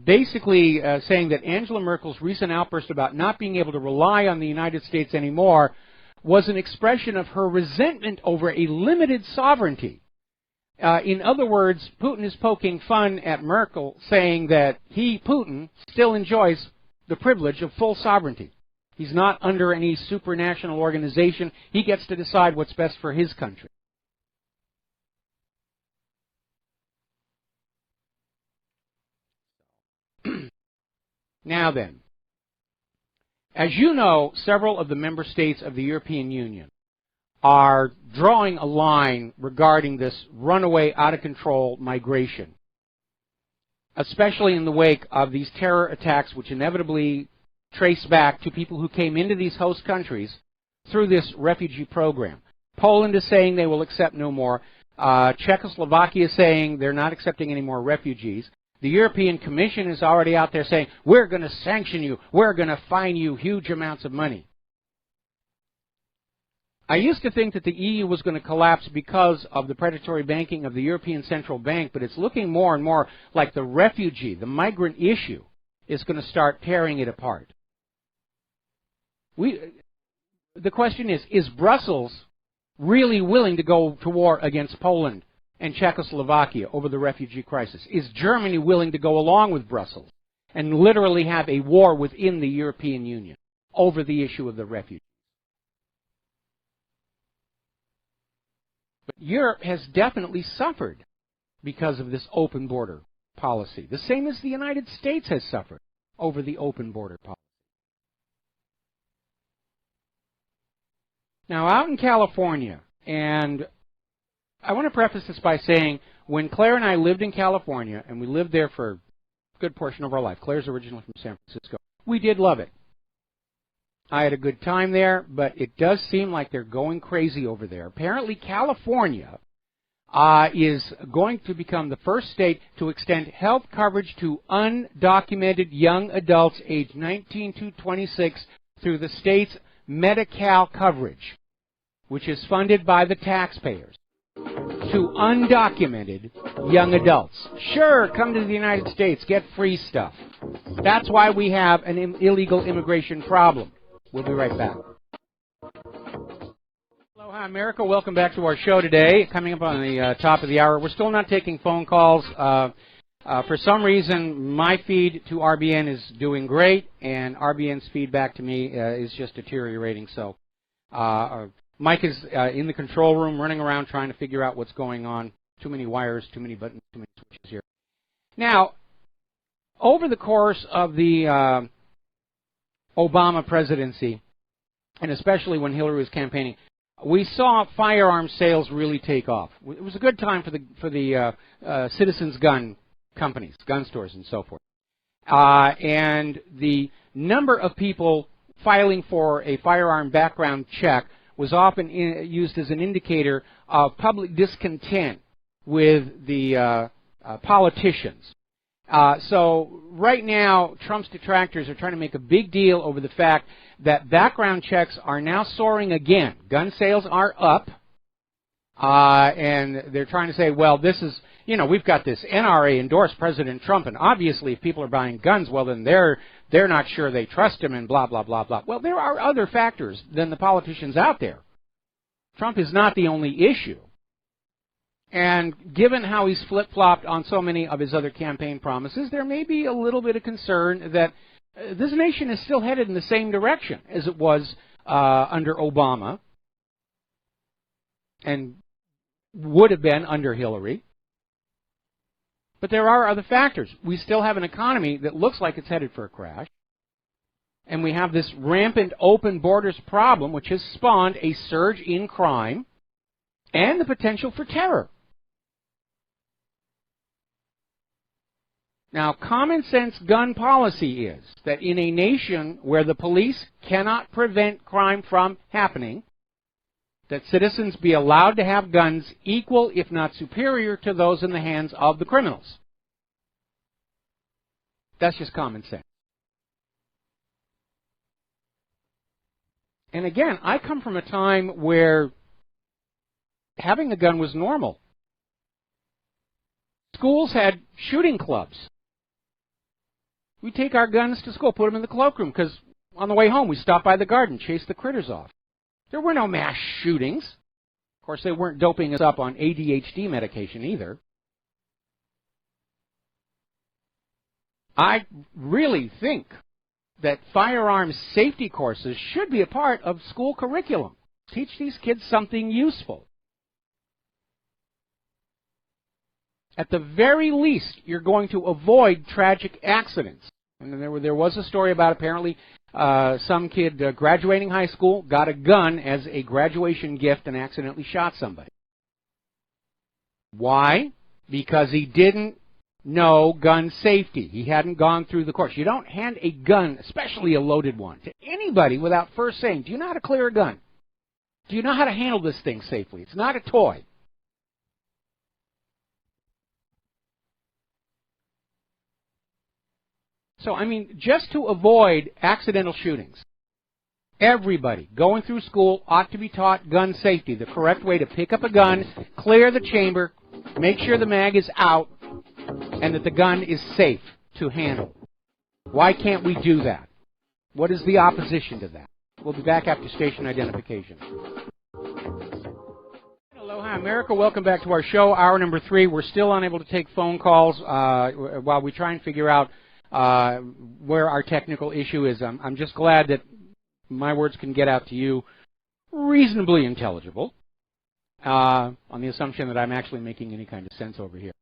[SPEAKER 2] basically saying that Angela Merkel's recent outburst about not being able to rely on the United States anymore was an expression of her resentment over a limited sovereignty. In other words, Putin is poking fun at Merkel, saying that he, Putin, still enjoys the privilege of full sovereignty. He's not under any supranational organization. He gets to decide what's best for his country. Now then, as you know, several of the member states of the European Union are drawing a line regarding this runaway, out-of-control migration, especially in the wake of these terror attacks which inevitably trace back to people who came into these host countries through this refugee program. Poland is saying they will accept no more. Czechoslovakia is saying they're not accepting any more refugees. The European Commission is already out there saying, we're going to sanction you, we're going to fine you huge amounts of money. I used to think that the EU was going to collapse because of the predatory banking of the European Central Bank, but it's looking more and more like the refugee, the migrant issue, is going to start tearing it apart. The question is Brussels really willing to go to war against Poland and Czechoslovakia over the refugee crisis? Is Germany willing to go along with Brussels and literally have a war within the European Union over the issue of the refugees? But Europe has definitely suffered because of this open border policy, the same as the United States has suffered over the open border policy. Now, out in California, and I want to preface this by saying, when Claire and I lived in California, and we lived there for a good portion of our life, Claire's originally from San Francisco, we did love it. I had a good time there, but it does seem like they're going crazy over there. Apparently, California is going to become the first state to extend health coverage to undocumented young adults aged 19 to 26 through the state's Medi-Cal coverage, which is funded by the taxpayers, to undocumented young adults. Sure, come to the United States, get free stuff. That's why we have an illegal immigration problem. We'll be right back. Aloha, America. Welcome back to our show today. Coming up on the top of the hour. We're still not taking phone calls. For some reason, my feed to RBN is doing great, and RBN's feedback to me is just deteriorating. So Mike is in the control room running around trying to figure out what's going on. Too many wires, too many buttons, too many switches here. Now, over the course of the Obama presidency, and especially when Hillary was campaigning, we saw firearms sales really take off. It was a good time for the citizens' gun companies, gun stores, and so forth. And the number of people filing for a firearm background check was often used as an indicator of public discontent with the politicians. So right now, Trump's detractors are trying to make a big deal over the fact that background checks are now soaring again. Gun sales are up, and they're trying to say, well, this is, we've got this NRA endorsed President Trump, and obviously if people are buying guns, well, then they're not sure they trust him and blah, blah, blah, blah. Well, there are other factors than the politicians out there. Trump is not the only issue. And given how he's flip-flopped on so many of his other campaign promises, there may be a little bit of concern that this nation is still headed in the same direction as it was under Obama and would have been under Hillary. But there are other factors. We still have an economy that looks like it's headed for a crash. And we have this rampant open borders problem, which has spawned a surge in crime and the potential for terror. Now, common sense gun policy is that in a nation where the police cannot prevent crime from happening, that citizens be allowed to have guns equal, if not superior, to those in the hands of the criminals. That's just common sense. And again, I come from a time where having a gun was normal. Schools had shooting clubs. We take our guns to school, put them in the cloakroom, because on the way home we stopped by the garden, chased the critters off. There were no mass shootings. Of course, they weren't doping us up on ADHD medication either. I really think that firearms safety courses should be a part of school curriculum. Teach these kids something useful. At the very least, you're going to avoid tragic accidents. And there was a story about apparently some kid graduating high school got a gun as a graduation gift and accidentally shot somebody. Why? Because he didn't know gun safety. He hadn't gone through the course. You don't hand a gun, especially a loaded one, to anybody without first saying, do you know how to clear a gun? Do you know how to handle this thing safely? It's not a toy. So, I mean, just to avoid accidental shootings, everybody going through school ought to be taught gun safety, the correct way to pick up a gun, clear the chamber, make sure the mag is out, and that the gun is safe to handle. Why can't we do that? What is the opposition to that? We'll be back after station identification. Aloha, America. Welcome back to our show, hour number 3. We're still unable to take phone calls while we try and figure out where our technical issue is. I'm just glad that my words can get out to you reasonably intelligible, on the assumption that I'm actually making any kind of sense over here.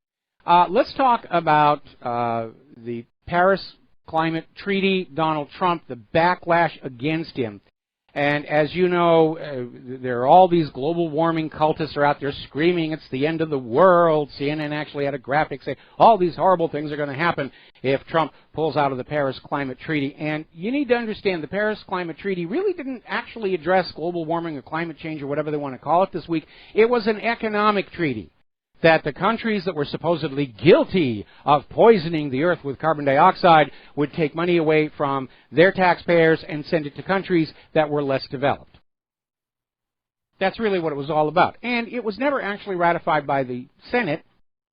[SPEAKER 2] Let's talk about the Paris Climate Treaty, Donald Trump, the backlash against him. And as you know, there are all these global warming cultists are out there screaming it's the end of the world. CNN actually had a graphic say all these horrible things are going to happen if Trump pulls out of the Paris Climate Treaty. And you need to understand the Paris Climate Treaty really didn't actually address global warming or climate change or whatever they want to call it this week. It was an economic treaty that the countries that were supposedly guilty of poisoning the earth with carbon dioxide would take money away from their taxpayers and send it to countries that were less developed. That's really what it was all about. And it was never actually ratified by the Senate,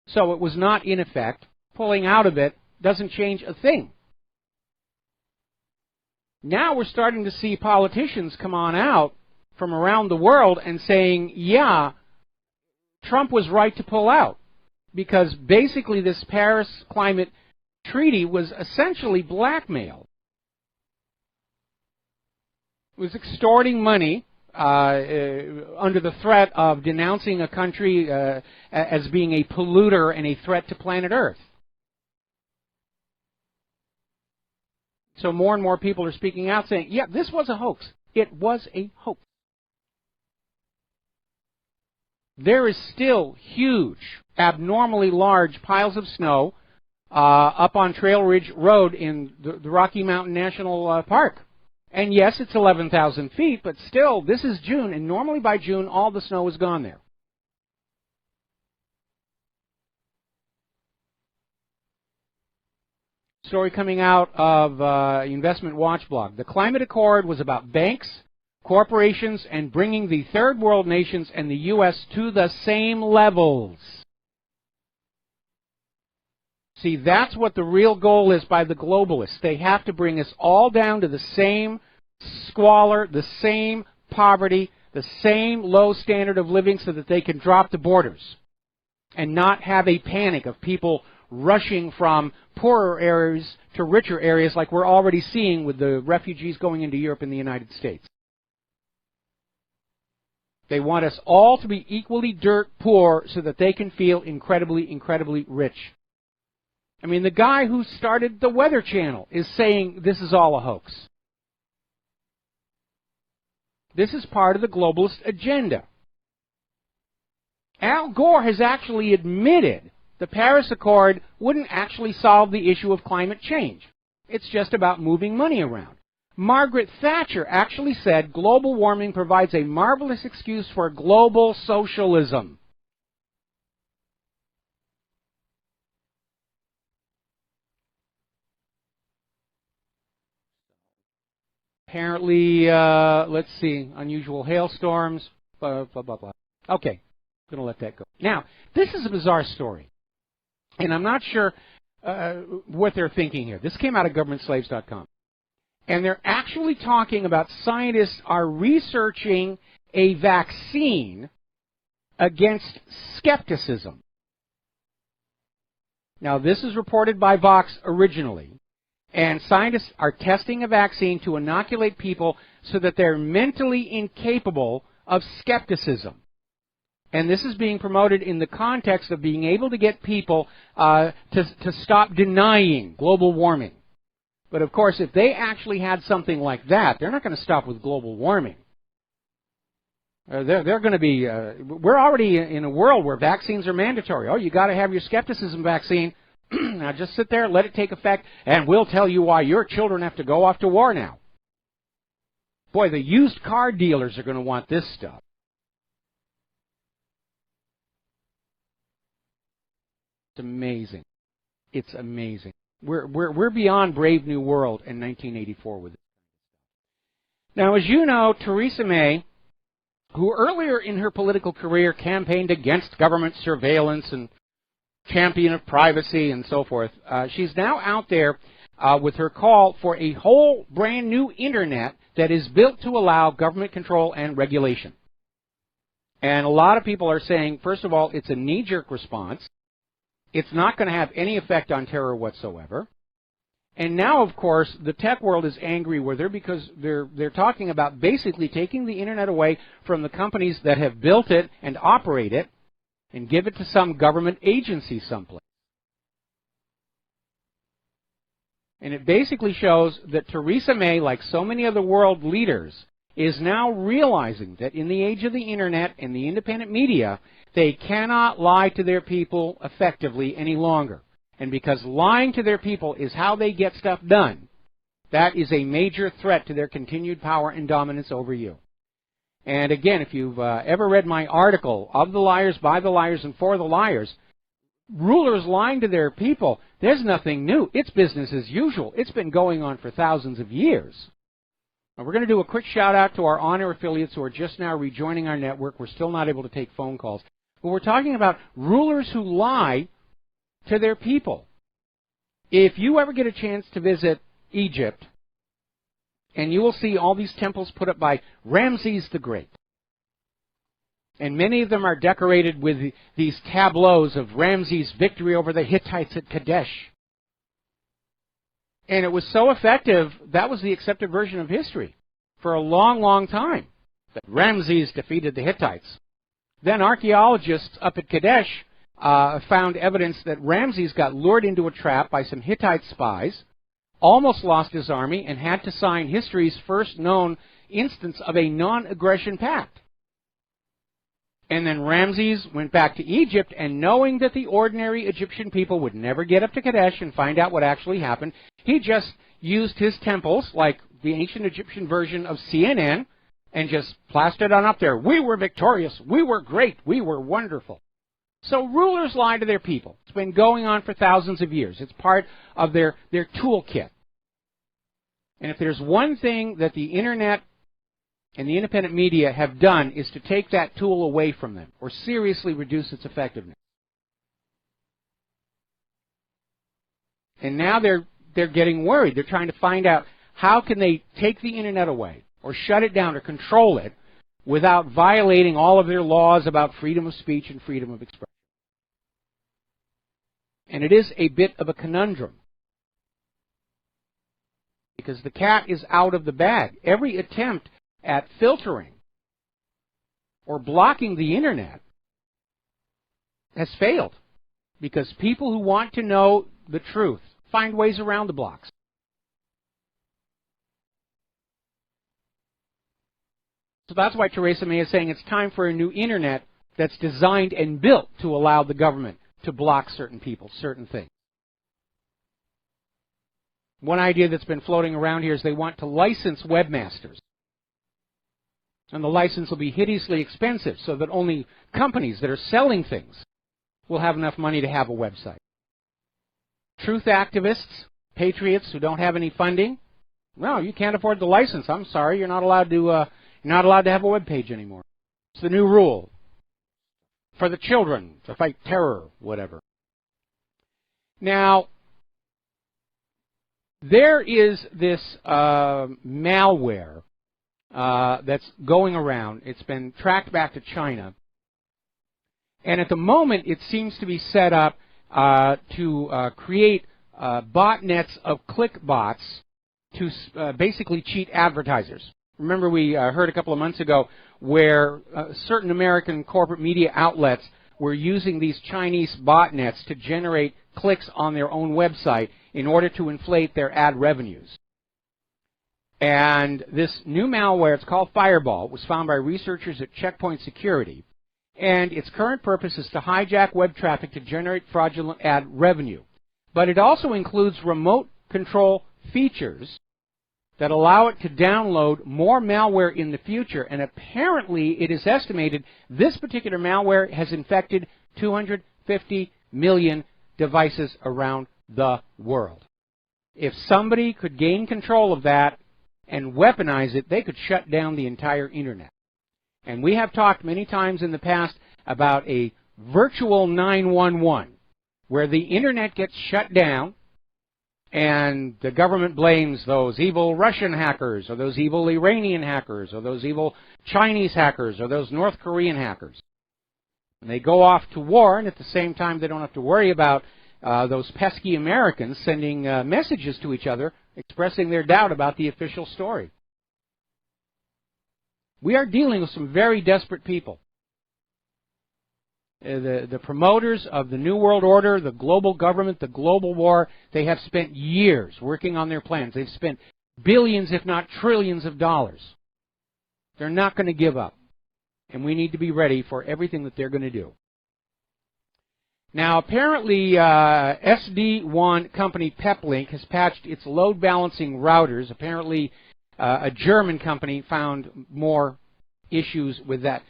[SPEAKER 2] so it was not in effect. Pulling out of it doesn't change a thing. Now we're starting to see politicians come on out from around the world and saying, yeah, Trump was right to pull out, because basically this Paris Climate Treaty was essentially blackmail. It was extorting money under the threat of denouncing a country as being a polluter and a threat to planet Earth. So more and more people are speaking out saying, yeah, this was a hoax. It was a hoax. There is still huge, abnormally large piles of snow up on Trail Ridge Road in the Rocky Mountain National Park. And yes, it's 11,000 feet, but still, this is June, and normally by June, all the snow is gone there. Story coming out of Investment Watch blog. The Climate Accord was about banks, corporations, and bringing the third world nations and the U.S. to the same levels. See, that's what the real goal is by the globalists. They have to bring us all down to the same squalor, the same poverty, the same low standard of living so that they can drop the borders and not have a panic of people rushing from poorer areas to richer areas like we're already seeing with the refugees going into Europe and the United States. They want us all to be equally dirt poor so that they can feel incredibly, incredibly rich. I mean, the guy who started the Weather Channel is saying this is all a hoax. This is part of the globalist agenda. Al Gore has actually admitted the Paris Accord wouldn't actually solve the issue of climate change. It's just about moving money around. Margaret Thatcher actually said global warming provides a marvelous excuse for global socialism. Apparently, let's see, unusual hailstorms, blah, blah, blah, blah. Okay, I'm going to let that go. Now, this is a bizarre story. And I'm not sure what they're thinking here. This came out of governmentslaves.com. And they're actually talking about scientists are researching a vaccine against skepticism. Now, this is reported by Vox originally. And scientists are testing a vaccine to inoculate people so that they're mentally incapable of skepticism. And this is being promoted in the context of being able to get people to stop denying global warming. But of course, if they actually had something like that, they're not going to stop with global warming. They're going to be, we're already in a world where vaccines are mandatory. Oh, you got to have your skepticism vaccine. Now just sit there, let it take effect, and we'll tell you why your children have to go off to war now. Boy, the used car dealers are going to want this stuff. It's amazing. It's amazing. We're beyond Brave New World in 1984 with it. Now, as you know, Theresa May, who earlier in her political career campaigned against government surveillance and champion of privacy and so forth, she's now out there with her call for a whole brand new internet that is built to allow government control and regulation. And a lot of people are saying, first of all, it's a knee-jerk response. It's not going to have any effect on terror whatsoever. And now, of course, the tech world is angry with her because they're talking about basically taking the internet away from the companies that have built it and operate it and give it to some government agency someplace. And it basically shows that Theresa May, like so many of the world leaders, is now realizing that in the age of the internet and the independent media, they cannot lie to their people effectively any longer. And because lying to their people is how they get stuff done, that is a major threat to their continued power and dominance over you. And again, if you've ever read my article, Of the Liars, By the Liars, and For the Liars, rulers lying to their people, there's nothing new. It's business as usual. It's been going on for thousands of years. Now, we're going to do a quick shout-out to our on-air affiliates who are just now rejoining our network. We're still not able to take phone calls. But we're talking about rulers who lie to their people. If you ever get a chance to visit Egypt, and you will see all these temples put up by Ramses the Great. And many of them are decorated with these tableaus of Ramses' victory over the Hittites at Kadesh. And it was so effective, that was the accepted version of history for a long, long time, that Ramses defeated the Hittites. Then archaeologists up at Kadesh found evidence that Ramses got lured into a trap by some Hittite spies, almost lost his army, and had to sign history's first known instance of a non-aggression pact. And then Ramses went back to Egypt, and knowing that the ordinary Egyptian people would never get up to Kadesh and find out what actually happened, he just used his temples, like the ancient Egyptian version of CNN, and just plastered on up there. We were victorious. We were great. We were wonderful. So rulers lie to their people. It's been going on for thousands of years. It's part of their toolkit. And if there's one thing that the internet and the independent media have done, is to take that tool away from them or seriously reduce its effectiveness. And now they're getting worried. They're trying to find out how can they take the internet away or shut it down or control it without violating all of their laws about freedom of speech and freedom of expression. And it is a bit of a conundrum, because the cat is out of the bag. Every attempt at filtering or blocking the internet has failed, because people who want to know the truth find ways around the blocks. So that's why Theresa May is saying it's time for a new internet that's designed and built to allow the government to block certain people, certain things. One idea that's been floating around here is they want to license webmasters. And the license will be hideously expensive, so that only companies that are selling things will have enough money to have a website. Truth activists, patriots who don't have any funding, no, you can't afford the license. I'm sorry, you're not allowed to have a web page anymore. It's the new rule for the children to fight terror, whatever. Now, there is this malware that's going around. It's been tracked back to China. And at the moment, it seems to be set up to create botnets of click bots to basically cheat advertisers. Remember, we heard a couple of months ago where certain American corporate media outlets were using these Chinese botnets to generate clicks on their own website in order to inflate their ad revenues. And this new malware, it's called Fireball, was found by researchers at Checkpoint Security. And its current purpose is to hijack web traffic to generate fraudulent ad revenue. But it also includes remote control features that allow it to download more malware in the future. And apparently, it is estimated this particular malware has infected 250 million devices around the world. If somebody could gain control of that and weaponize it, they could shut down the entire Internet. And we have talked many times in the past about a virtual 911, where the Internet gets shut down, and the government blames those evil Russian hackers, or those evil Iranian hackers, or those evil Chinese hackers, or those North Korean hackers. And they go off to war, and at the same time they don't have to worry about those pesky Americans sending messages to each other expressing their doubt about the official story. We are dealing with some very desperate people. The promoters of the New World Order, the global government, the global war, they have spent years working on their plans. They've spent billions, if not trillions of dollars. They're not going to give up. And we need to be ready for everything that they're going to do. Now, apparently, SD-WAN company Peplink has patched its load balancing routers. Apparently, a German company found more issues with that.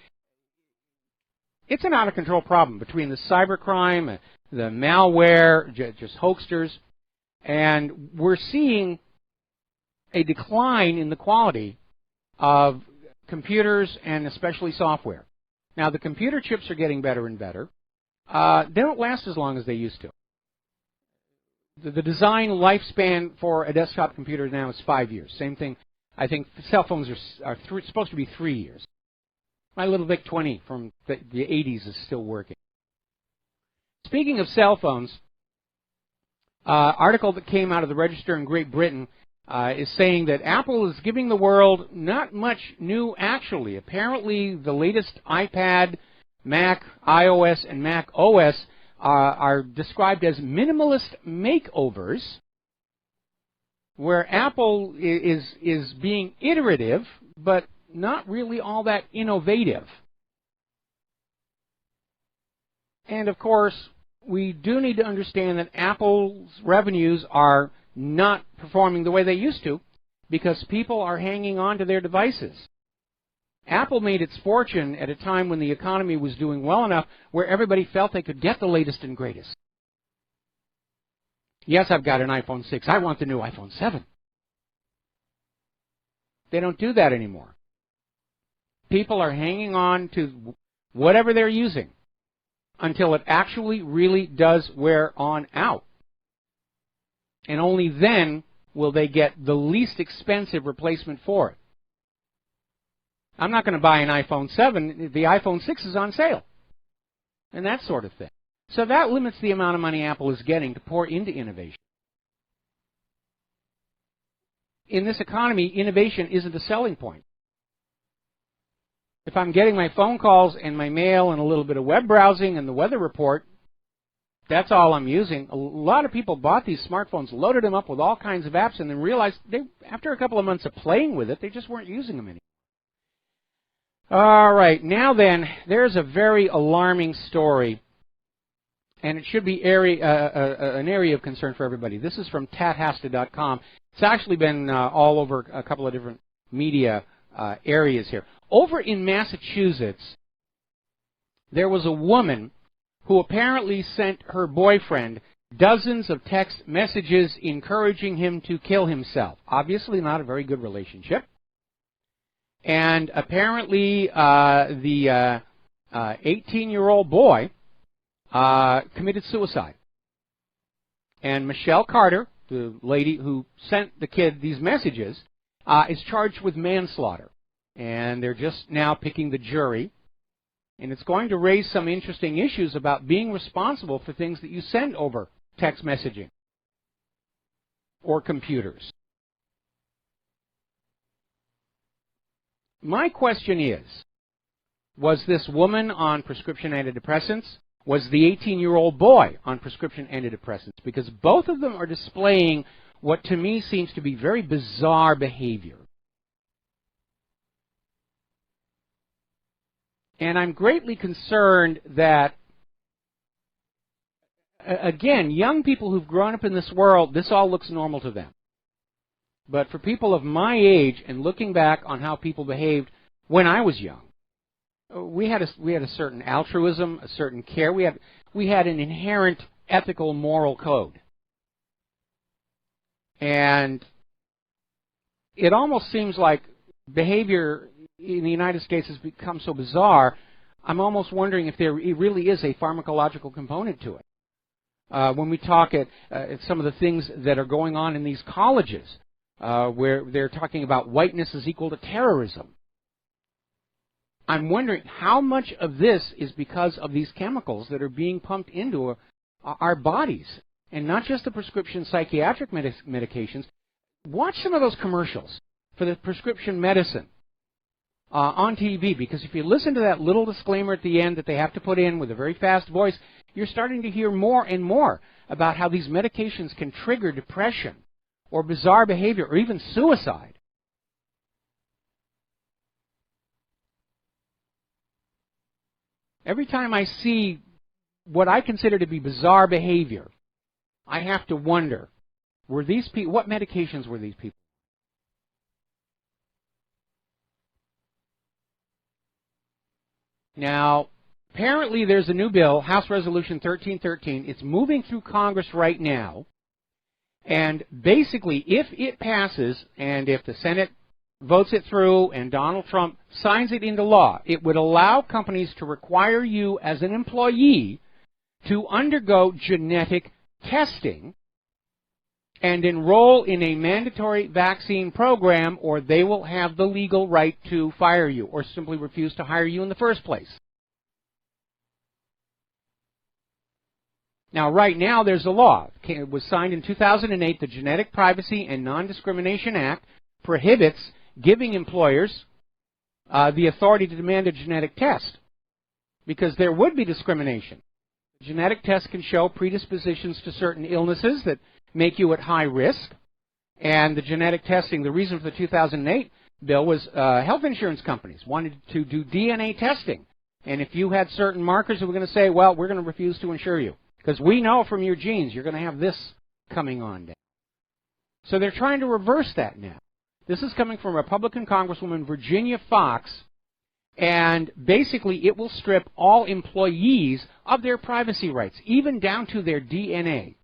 [SPEAKER 2] It's an out-of-control problem between the cybercrime, the malware, just hoaxsters, and we're seeing a decline in the quality of computers and especially software. Now, the computer chips are getting better and better. They don't last as long as they used to. The design lifespan for a desktop computer now is 5 years. Same thing. I think cell phones are supposed to be 3 years. My little VIC-20 from the 80s is still working. Speaking of cell phones, article that came out of the Register in Great Britain is saying that Apple is giving the world not much new, actually. Apparently, the latest iPad, Mac, iOS, and Mac OS are described as minimalist makeovers, where Apple is being iterative, but not really all that innovative. And of course, we do need to understand that Apple's revenues are not performing the way they used to because people are hanging on to their devices. Apple made its fortune at a time when the economy was doing well enough where everybody felt they could get the latest and greatest. Yes, I've got an iPhone 6. I want the new iPhone 7. They don't do that anymore. People are hanging on to whatever they're using until it actually really does wear on out. And only then will they get the least expensive replacement for it. I'm not going to buy an iPhone 7. The iPhone 6 is on sale. And that sort of thing. So that limits the amount of money Apple is getting to pour into innovation. In this economy, innovation isn't a selling point. If I'm getting my phone calls and my mail and a little bit of web browsing and the weather report, that's all I'm using. A lot of people bought these smartphones, loaded them up with all kinds of apps, and then realized after a couple of months of playing with it, they just weren't using them anymore. All right, now then, there's a very alarming story, and it should be an area of concern for everybody. This is from tathasta.com. It's actually been all over a couple of different media areas here. Over in Massachusetts, there was a woman who apparently sent her boyfriend dozens of text messages encouraging him to kill himself. Obviously not a very good relationship. And apparently the 18-year-old boy committed suicide. And Michelle Carter, the lady who sent the kid these messages, is charged with manslaughter. And they're just now picking the jury. And it's going to raise some interesting issues about being responsible for things that you send over text messaging or computers. My question is, was this woman on prescription antidepressants? Was the 18-year-old boy on prescription antidepressants? Because both of them are displaying what to me seems to be very bizarre behavior. And I'm greatly concerned that, again, young people who've grown up in this world, this all looks normal to them. But for people of my age, and looking back on how people behaved when I was young, we had a certain altruism, a certain care. We had an inherent ethical, moral code. And it almost seems like behavior in the United States has become so bizarre, I'm almost wondering if there really is a pharmacological component to it. When we talk at some of the things that are going on in these colleges, where they're talking about whiteness is equal to terrorism, I'm wondering how much of this is because of these chemicals that are being pumped into our bodies, and not just the prescription psychiatric medications. Watch some of those commercials for the prescription medicine on TV, because if you listen to that little disclaimer at the end that they have to put in with a very fast voice, you're starting to hear more and more about how these medications can trigger depression or bizarre behavior or even suicide. Every time I see what I consider to be bizarre behavior, I have to wonder, what medications were these people? Now, apparently there's a new bill, House Resolution 1313. It's moving through Congress right now. And basically, if it passes, and if the Senate votes it through and Donald Trump signs it into law, it would allow companies to require you as an employee to undergo genetic testing and enroll in a mandatory vaccine program, or they will have the legal right to fire you or simply refuse to hire you in the first place. Now, right now, there's a law. It was signed in 2008. The Genetic Privacy and Non-Discrimination Act prohibits giving employers the authority to demand a genetic test, because there would be discrimination. The genetic test can show predispositions to certain illnesses that make you at high risk, and the genetic testing, the reason for the 2008 bill was health insurance companies wanted to do DNA testing, and if you had certain markers, they were going to say, well, we're going to refuse to insure you, because we know from your genes you're going to have this coming on down. So they're trying to reverse that now. This is coming from Republican Congresswoman Virginia Fox, and basically it will strip all employees of their privacy rights, even down to their DNA.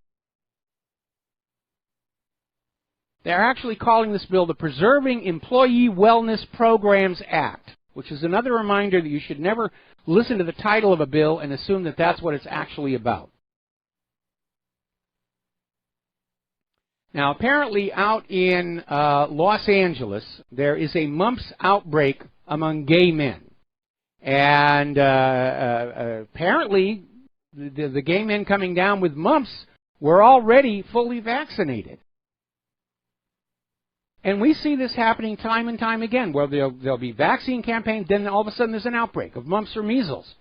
[SPEAKER 2] They're actually calling this bill the Preserving Employee Wellness Programs Act, which is another reminder that you should never listen to the title of a bill and assume that that's what it's actually about. Now, apparently out in Los Angeles, there is a mumps outbreak among gay men. And apparently, the gay men coming down with mumps were already fully vaccinated. And we see this happening time and time again, where there'll be vaccine campaigns, then all of a sudden there's an outbreak of mumps or measles.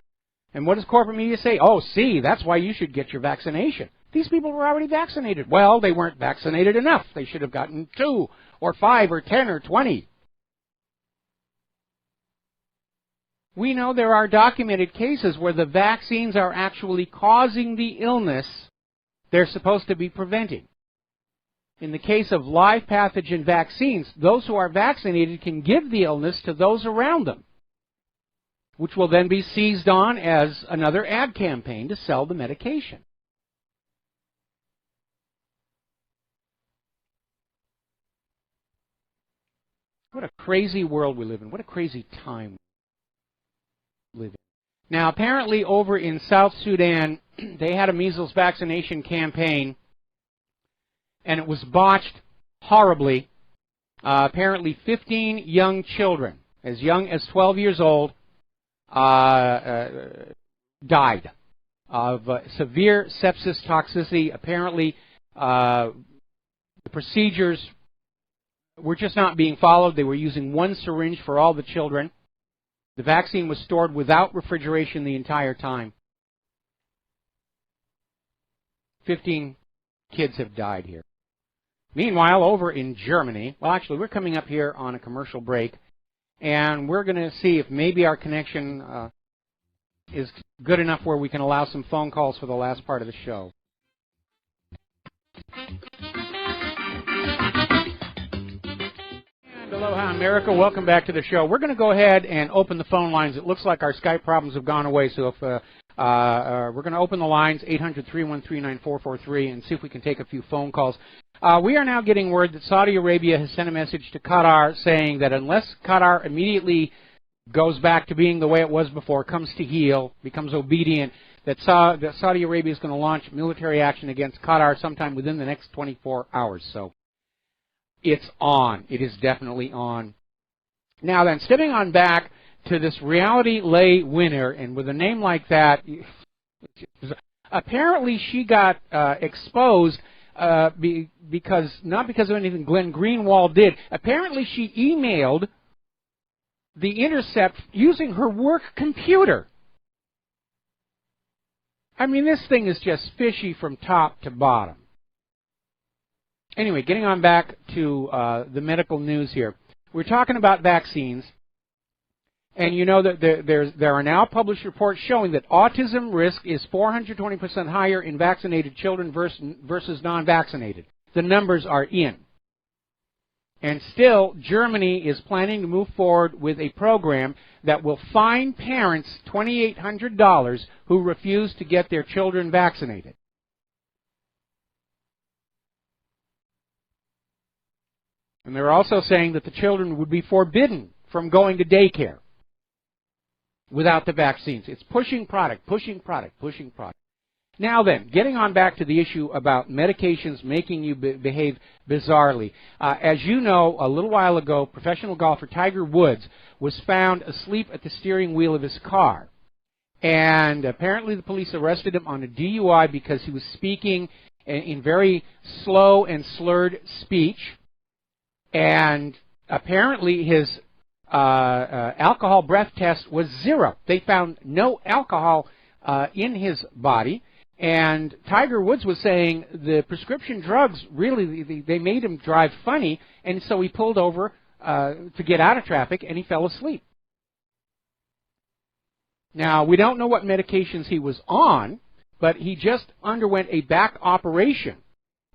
[SPEAKER 2] And what does corporate media say? Oh, see, that's why you should get your vaccination. These people were already vaccinated. Well, they weren't vaccinated enough. They should have gotten 2 or 5 or 10 or 20. We know there are documented cases where the vaccines are actually causing the illness they're supposed to be preventing. In the case of live pathogen vaccines, those who are vaccinated can give the illness to those around them, which will then be seized on as another ad campaign to sell the medication. What a crazy world we live in. What a crazy time we live in. Now, apparently over in South Sudan, they had a measles vaccination campaign and it was botched horribly. Apparently 15 young children, as young as 12 years old, died of severe sepsis toxicity. Apparently, the procedures were just not being followed. They were using one syringe for all the children. The vaccine was stored without refrigeration the entire time. 15 kids have died here. Meanwhile, over in Germany, well, actually, we're coming up here on a commercial break, and we're going to see if maybe our connection is good enough where we can allow some phone calls for the last part of the show. And aloha, America. Welcome back to the show. We're going to go ahead and open the phone lines. It looks like our Skype problems have gone away, so if we're going to open the lines, 800-313-9443, and see if we can take a few phone calls. We are now getting word that Saudi Arabia has sent a message to Qatar saying that unless Qatar immediately goes back to being the way it was before, comes to heel, becomes obedient, that Saudi Arabia is going to launch military action against Qatar sometime within the next 24 hours. So it's on. It is definitely on. Now then, stepping on back to this reality lay winner, and with a name like that, apparently she got exposed because, not because of anything Glenn Greenwald did. Apparently she emailed The Intercept using her work computer. I mean, this thing is just fishy from top to bottom. Anyway, getting on back to the medical news here. We're talking about vaccines. And you know that there are now published reports showing that autism risk is 420% higher in vaccinated children versus non-vaccinated. The numbers are in. And still, Germany is planning to move forward with a program that will fine parents $2,800 who refuse to get their children vaccinated. And they're also saying that the children would be forbidden from going to daycare without the vaccines. It's pushing product, pushing product, pushing product. Now then, getting on back to the issue about medications making you behave bizarrely. As you know, a little while ago, professional golfer Tiger Woods was found asleep at the steering wheel of his car. And apparently the police arrested him on a DUI because he was speaking in very slow and slurred speech. And apparently his alcohol breath test was 0. They found no alcohol in his body. And Tiger Woods was saying the prescription drugs, really, they made him drive funny, and so he pulled over to get out of traffic, and he fell asleep. Now, we don't know what medications he was on, but he just underwent a back operation,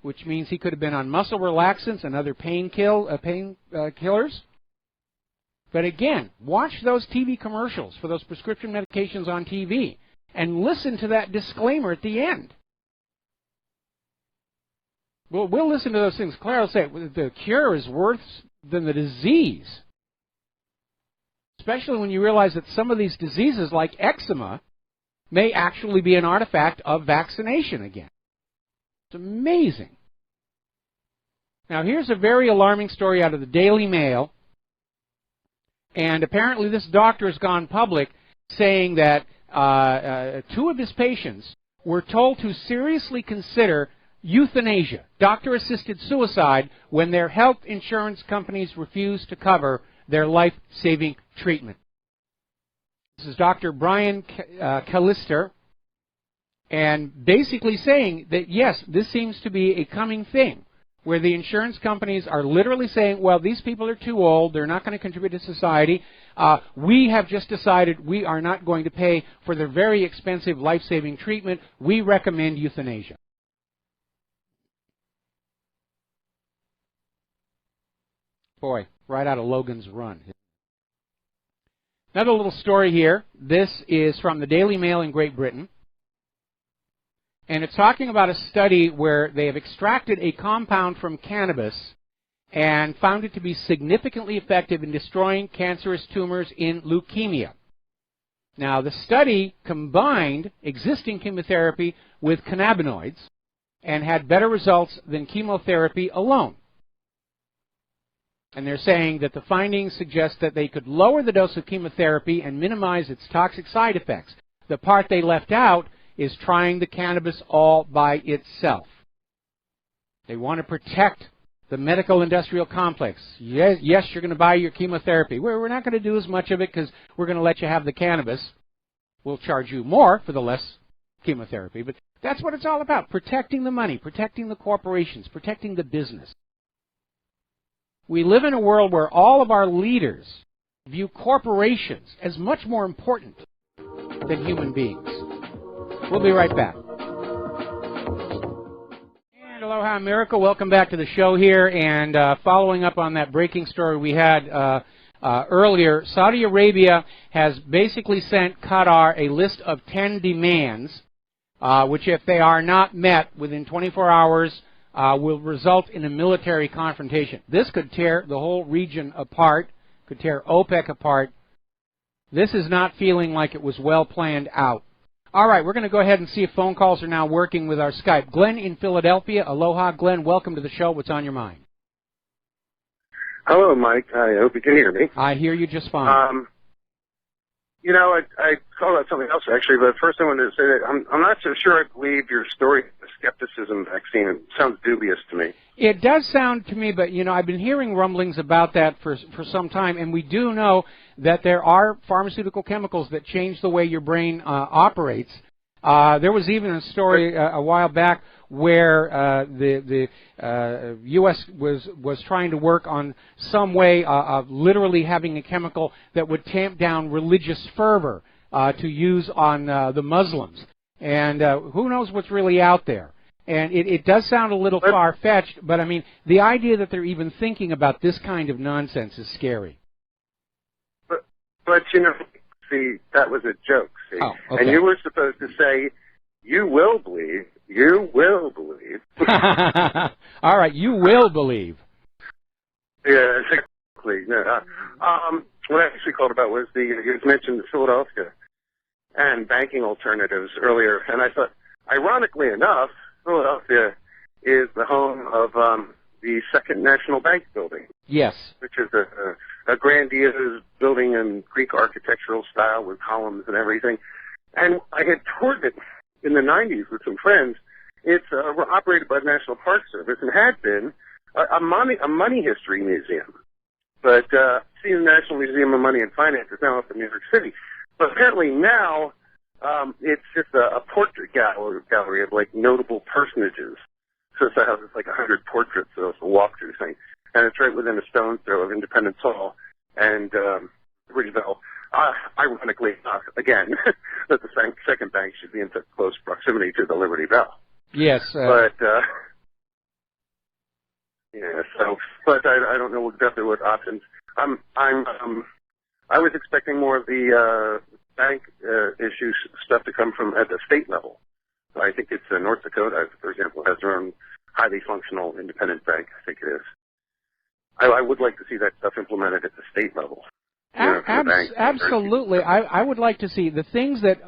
[SPEAKER 2] which means he could have been on muscle relaxants and other painkillers. But again, watch those TV commercials for those prescription medications on TV. And listen to that disclaimer at the end. We'll listen to those things. Claire will say the cure is worse than the disease. Especially when you realize that some of these diseases, like eczema, may actually be an artifact of vaccination again. It's amazing. Now, here's a very alarming story out of the Daily Mail. And apparently this doctor has gone public saying that 2 of his patients were told to seriously consider euthanasia, doctor-assisted suicide, when their health insurance companies refused to cover their life-saving treatment. This is Dr. Brian Callister, and basically saying that, yes, this seems to be a coming thing, where the insurance companies are literally saying, well, these people are too old, they're not going to contribute to society. We have just decided we are not going to pay for their very expensive life-saving treatment. We recommend euthanasia. Boy, right out of Logan's Run. Another little story here. This is from the Daily Mail in Great Britain. And it's talking about a study where they have extracted a compound from cannabis and found it to be significantly effective in destroying cancerous tumors in leukemia. Now, the study combined existing chemotherapy with cannabinoids, and had better results than chemotherapy alone. And they're saying that the findings suggest that they could lower the dose of chemotherapy and minimize its toxic side effects. The part they left out is trying the cannabis all by itself. They want to protect the medical industrial complex. Yes, you're going to buy your chemotherapy. We're not going to do as much of it because we're going to let you have the cannabis. We'll charge you more for the less chemotherapy. But that's what it's all about, protecting the money, protecting the corporations, protecting the business. We live in a world where all of our leaders view corporations as much more important than human beings. We'll be right back. And aloha, America. Welcome back to the show here. And following up on that breaking story we had earlier, Saudi Arabia has basically sent Qatar a list of 10 demands, which if they are not met within 24 hours, will result in a military confrontation. This could tear the whole region apart, could tear OPEC apart. This is not feeling like it was well planned out. All right, we're going to go ahead and see if phone calls are now working with our Skype. Glenn in Philadelphia. Aloha, Glenn. Welcome to the show. What's on your mind?
[SPEAKER 8] Hello, Mike. I hope you can hear me.
[SPEAKER 2] I hear you just fine.
[SPEAKER 8] You know, I called out something else, actually, but first I wanted to say that I'm not so sure I believe your story of the skepticism vaccine. It sounds dubious to me.
[SPEAKER 2] It does sound to me, but, you know, I've been hearing rumblings about that for some time, and we do know that there are pharmaceutical chemicals that change the way your brain operates. There was even a story a while back where the U.S. was trying to work on some way of literally having a chemical that would tamp down religious fervor to use on the Muslims. And who knows what's really out there. And it does sound a little far-fetched, but, I mean, the idea that they're even thinking about this kind of nonsense is scary.
[SPEAKER 8] But you know, see, that was a joke, see.
[SPEAKER 2] Oh, okay.
[SPEAKER 8] And you were supposed to say, you will believe.
[SPEAKER 2] All right, you will believe.
[SPEAKER 8] Yeah, exactly. No, what I actually called about was you mentioned Philadelphia and banking alternatives earlier, and I thought, ironically enough, Philadelphia is the home of the Second National Bank building.
[SPEAKER 2] Yes.
[SPEAKER 8] Which is a grandiose building in Greek architectural style with columns and everything. And I had toured it in the 90s with some friends. It's operated by the National Park Service and had been a money history museum. But see, the National Museum of Money and Finance is now up in New York City. But apparently now it's just a portrait gallery of like notable personages. So it has like 100 portraits, so it's a walkthrough thing. And it's right within a stone's throw of Independence Hall and Ridge Bell. Ironically, again, that the second bank should be in such close proximity to the Liberty Bell.
[SPEAKER 2] Yes.
[SPEAKER 8] But I don't know exactly what options. I was expecting more of the bank issue stuff to come from at the state level. So I think it's North Dakota, for example, has their own highly functional independent bank. I think it is. I would like to see that stuff implemented at the state level.
[SPEAKER 2] Absolutely. I would like to see the things that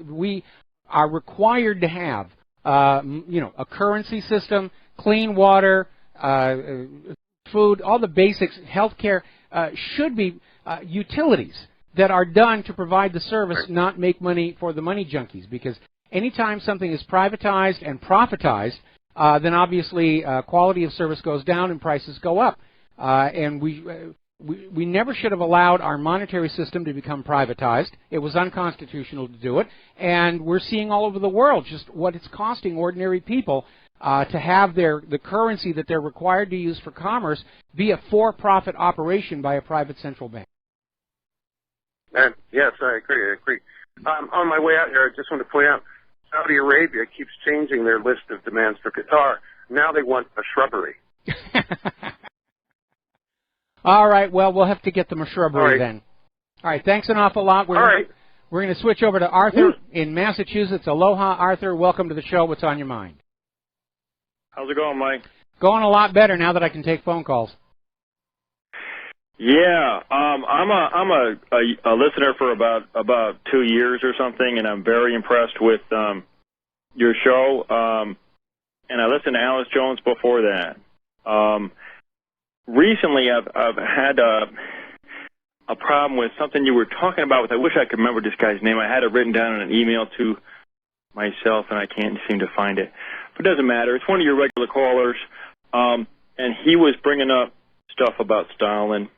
[SPEAKER 2] we are required to have, a currency system, clean water, food, all the basics, healthcare, should be utilities that are done to provide the service, not make money for the money junkies. Because anytime something is privatized and profitized, then obviously quality of service goes down and prices go up. And we never should have allowed our monetary system to become privatized. It was unconstitutional to do it. And we're seeing all over the world just what it's costing ordinary people to have the currency that they're required to use for commerce be a for-profit operation by a private central bank.
[SPEAKER 8] Yes, I agree. On my way out here, I just want to point out, Saudi Arabia keeps changing their list of demands for Qatar. Now they want a shrubbery.
[SPEAKER 2] All right, well, we'll have to get them a shrubbery then. All right, thanks an awful lot. We're going to switch over to Arthur in Massachusetts. Aloha, Arthur. Welcome to the show. What's on your mind?
[SPEAKER 9] How's it going, Mike?
[SPEAKER 2] Going a lot better now that I can take phone calls.
[SPEAKER 9] Yeah, I'm a listener for about 2 years or something, and I'm very impressed with your show. and I listened to Alice Jones before that. Recently, I've had a problem with something you were talking about. I wish I could remember this guy's name. I had it written down in an email to myself, and I can't seem to find it. But it doesn't matter. It's one of your regular callers, and he was bringing up stuff about Stalin.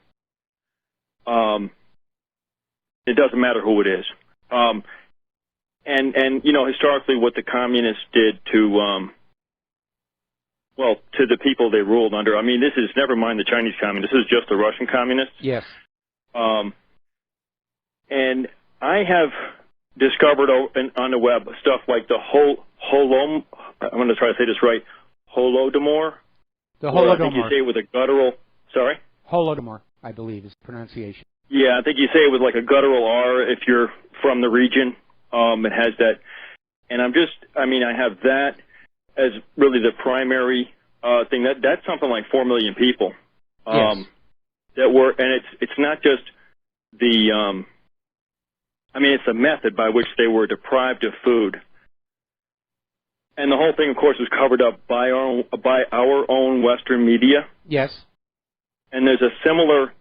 [SPEAKER 9] It doesn't matter who it is. And you know, historically, what the communists did to to the people they ruled under. I mean, this is, never mind the Chinese communists, this is just the Russian communists.
[SPEAKER 2] Yes.
[SPEAKER 9] And I have discovered on the web stuff like the I'm going to try to say this right, Holodomor.
[SPEAKER 2] The Holodomor.
[SPEAKER 9] I think you say it with a guttural, sorry?
[SPEAKER 2] Holodomor, I believe, is the pronunciation.
[SPEAKER 9] Yeah, I think you say it with like a guttural R if you're from the region. It has that. And I have that as really the primary thing. That's something like 4 million people.
[SPEAKER 2] Yes.
[SPEAKER 9] That were, and it's not just the, it's the method by which they were deprived of food. And the whole thing, of course, was covered up by our own Western media.
[SPEAKER 2] Yes.
[SPEAKER 9] And there's a similar,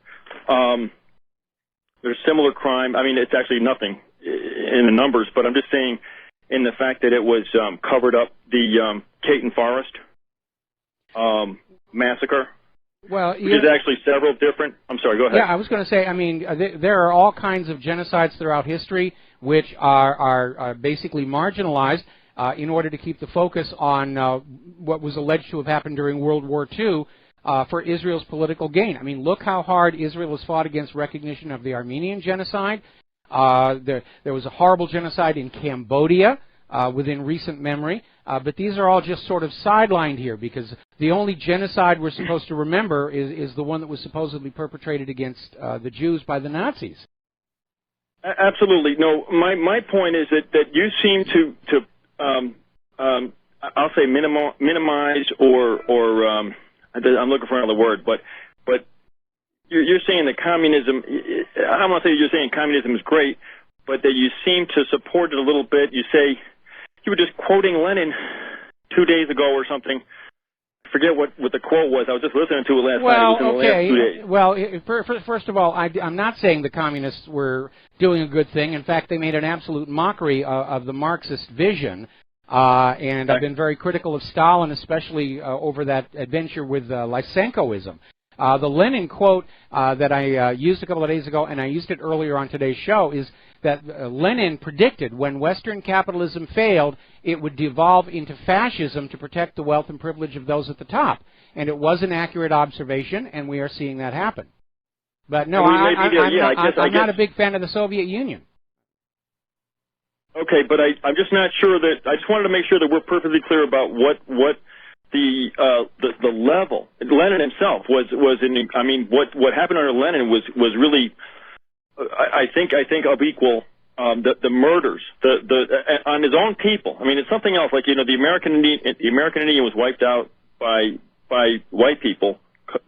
[SPEAKER 9] similar crime. I mean, it's actually nothing in the numbers, but I'm just saying in the fact that it was covered up, the Caton Forest massacre.
[SPEAKER 2] Well,
[SPEAKER 9] which is actually several different. I'm sorry, go ahead.
[SPEAKER 2] Yeah, I was going to say, there are all kinds of genocides throughout history which are basically marginalized in order to keep the focus on what was alleged to have happened during World War II for Israel's political gain. I mean, look how hard Israel has fought against recognition of the Armenian genocide. There was a horrible genocide in Cambodia within recent memory. But these are all just sort of sidelined here because the only genocide we're supposed to remember is the one that was supposedly perpetrated against the Jews by the Nazis.
[SPEAKER 9] Absolutely. No, my point is that you seem to I'll say minimize or I'm looking for another word, but you're saying that communism, I don't want to say you're saying communism is great, but that you seem to support it a little bit. You say, you were just quoting Lenin 2 days ago or something. I forget what the quote was. I was just listening to it last night. It was in the last 2 days.
[SPEAKER 2] Well, first of all, I'm not saying the communists were doing a good thing. In fact, they made an absolute mockery of the Marxist vision. And I've been very critical of Stalin, especially over that adventure with Lysenkoism. The Lenin quote that I used a couple of days ago, and I used it earlier on today's show, is that Lenin predicted when Western capitalism failed, it would devolve into fascism to protect the wealth and privilege of those at the top. And it was an accurate observation, and we are seeing that happen. But no, I'm not a big fan of the Soviet Union.
[SPEAKER 9] Okay, but I'm just not sure that, I just wanted to make sure that we're perfectly clear about what the level. Lenin himself was in, what happened under Lenin was really, I think of equal, the murders, on his own people. I mean, it's something else, like, the American Indian was wiped out by white people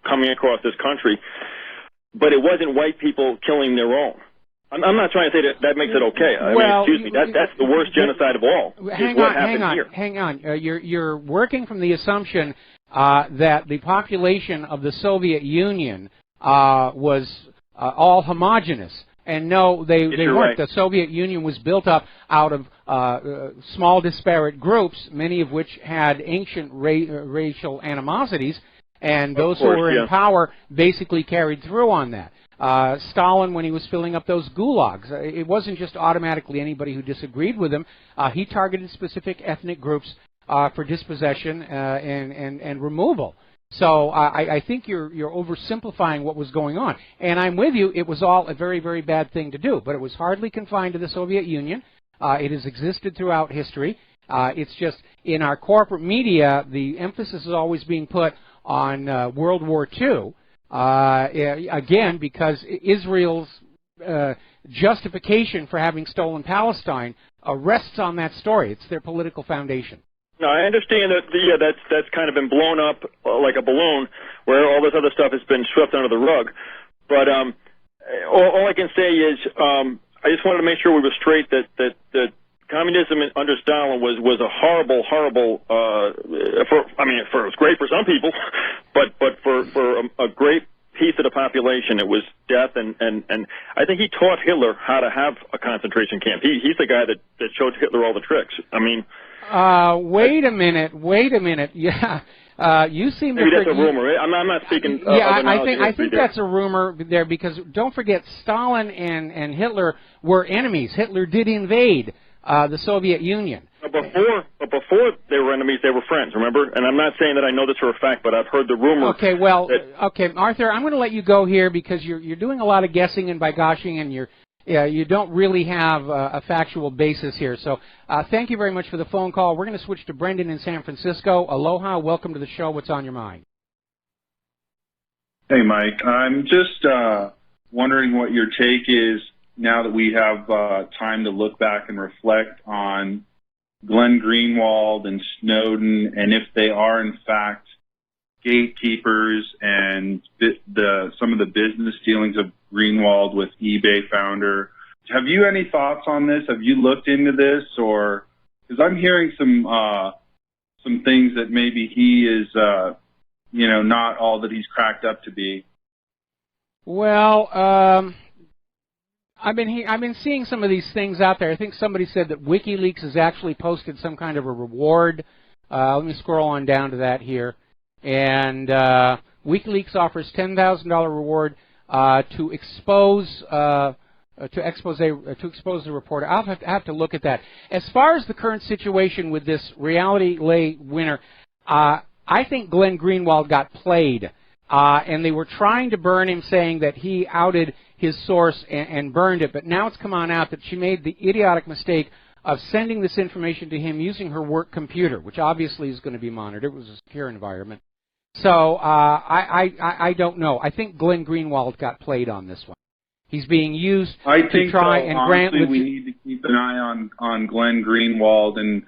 [SPEAKER 9] coming across this country, but it wasn't white people killing their own. I'm not trying to say that makes it okay. Excuse me, that's the worst genocide of all.
[SPEAKER 2] Hang on. You're working from the assumption that the population of the Soviet Union was all homogenous. And no, they weren't.
[SPEAKER 9] Right.
[SPEAKER 2] The Soviet Union was built up out of small disparate groups, many of which had ancient racial animosities, and those who were in power basically carried through on that. Stalin, when he was filling up those gulags, it wasn't just automatically anybody who disagreed with him. He targeted specific ethnic groups for dispossession and removal. So I think you're oversimplifying what was going on. And I'm with you, it was all a very, very bad thing to do. But it was hardly confined to the Soviet Union. It has existed throughout history. It's just in our corporate media, the emphasis is always being put on World War II. Again, because Israel's justification for having stolen Palestine rests on that story. It's their political foundation.
[SPEAKER 9] No, I understand that. That's kind of been blown up like a balloon, where all this other stuff has been swept under the rug. But all I can say is, I just wanted to make sure we were straight that communism under Stalin was a horrible, it was great for some people, but for a great piece of the population, it was death, and I think he taught Hitler how to have a concentration camp. He's the guy that showed Hitler all the tricks. I mean,
[SPEAKER 2] wait a minute. Yeah. You seem
[SPEAKER 9] maybe
[SPEAKER 2] to
[SPEAKER 9] that's a rumor. I'm not speaking.
[SPEAKER 2] I think that's a rumor there, because don't forget, Stalin and Hitler were enemies. Hitler did invade the Soviet Union.
[SPEAKER 9] Before they were enemies, they were friends. Remember? And I'm not saying that I know this for a fact, but I've heard the rumor.
[SPEAKER 2] Okay, well, okay, Arthur, I'm going to let you go here because you're doing a lot of guessing and bygoshing, and you don't really have a factual basis here. So thank you very much for the phone call. We're going to switch to Brendan in San Francisco. Aloha, welcome to the show. What's on your mind?
[SPEAKER 10] Hey, Mike. I'm just wondering what your take is now that we have time to look back and reflect on Glenn Greenwald and Snowden, and if they are in fact gatekeepers and some of the business dealings of Greenwald with eBay founder. Have you any thoughts on this? Have you looked into this, or because I'm hearing some things that maybe he is not all that he's cracked up to be?
[SPEAKER 2] Well, I've been seeing some of these things out there. I think somebody said that WikiLeaks has actually posted some kind of a reward. Let me scroll on down to that here. And WikiLeaks offers $10,000 reward to expose the reporter. I'll have to look at that. As far as the current situation with this reality lay winner, I think Glenn Greenwald got played, and they were trying to burn him, saying that he outed his source and burned it. But now it's come on out that she made the idiotic mistake of sending this information to him using her work computer, which obviously is going to be monitored. It was a secure environment. So I don't know. I think Glenn Greenwald got played on this one. He's being used to try and grant.
[SPEAKER 10] Honestly, we need to keep an eye on Glenn Greenwald, and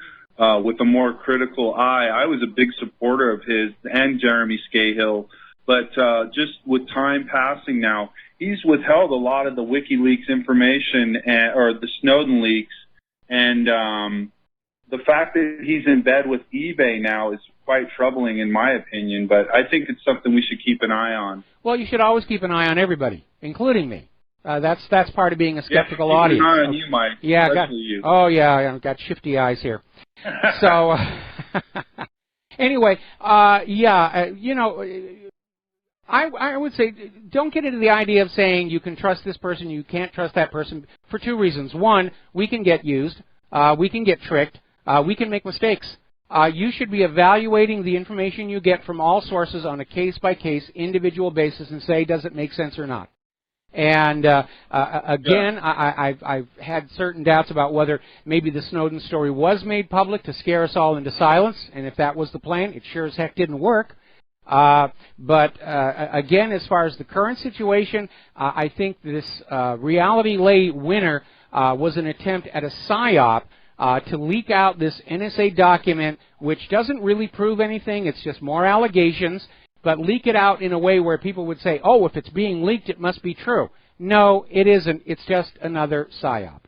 [SPEAKER 10] with a more critical eye. I was a big supporter of his and Jeremy Scahill, but just with time passing now, he's withheld a lot of the WikiLeaks information or the Snowden leaks, and the fact that he's in bed with eBay now is quite troubling in my opinion, but I think it's something we should keep an eye on.
[SPEAKER 2] Well, you should always keep an eye on everybody, including me. That's part of being a skeptical audience.
[SPEAKER 10] Keep an eye on you, Mike.
[SPEAKER 2] Yeah,
[SPEAKER 10] you.
[SPEAKER 2] Oh yeah, I've got shifty eyes here. So anyway, I would say don't get into the idea of saying you can trust this person, you can't trust that person, for two reasons. One, we can get used, we can get tricked, we can make mistakes. You should be evaluating the information you get from all sources on a case-by-case, individual basis and say, does it make sense or not? And again, I've had certain doubts about whether maybe the Snowden story was made public to scare us all into silence, and if that was the plan, it sure as heck didn't work. But again, as far as the current situation, I think this reality lay winner was an attempt at a psyop to leak out this NSA document, which doesn't really prove anything. It's just more allegations, but leak it out in a way where people would say, oh, if it's being leaked, it must be true. No, it isn't. It's just another psyop.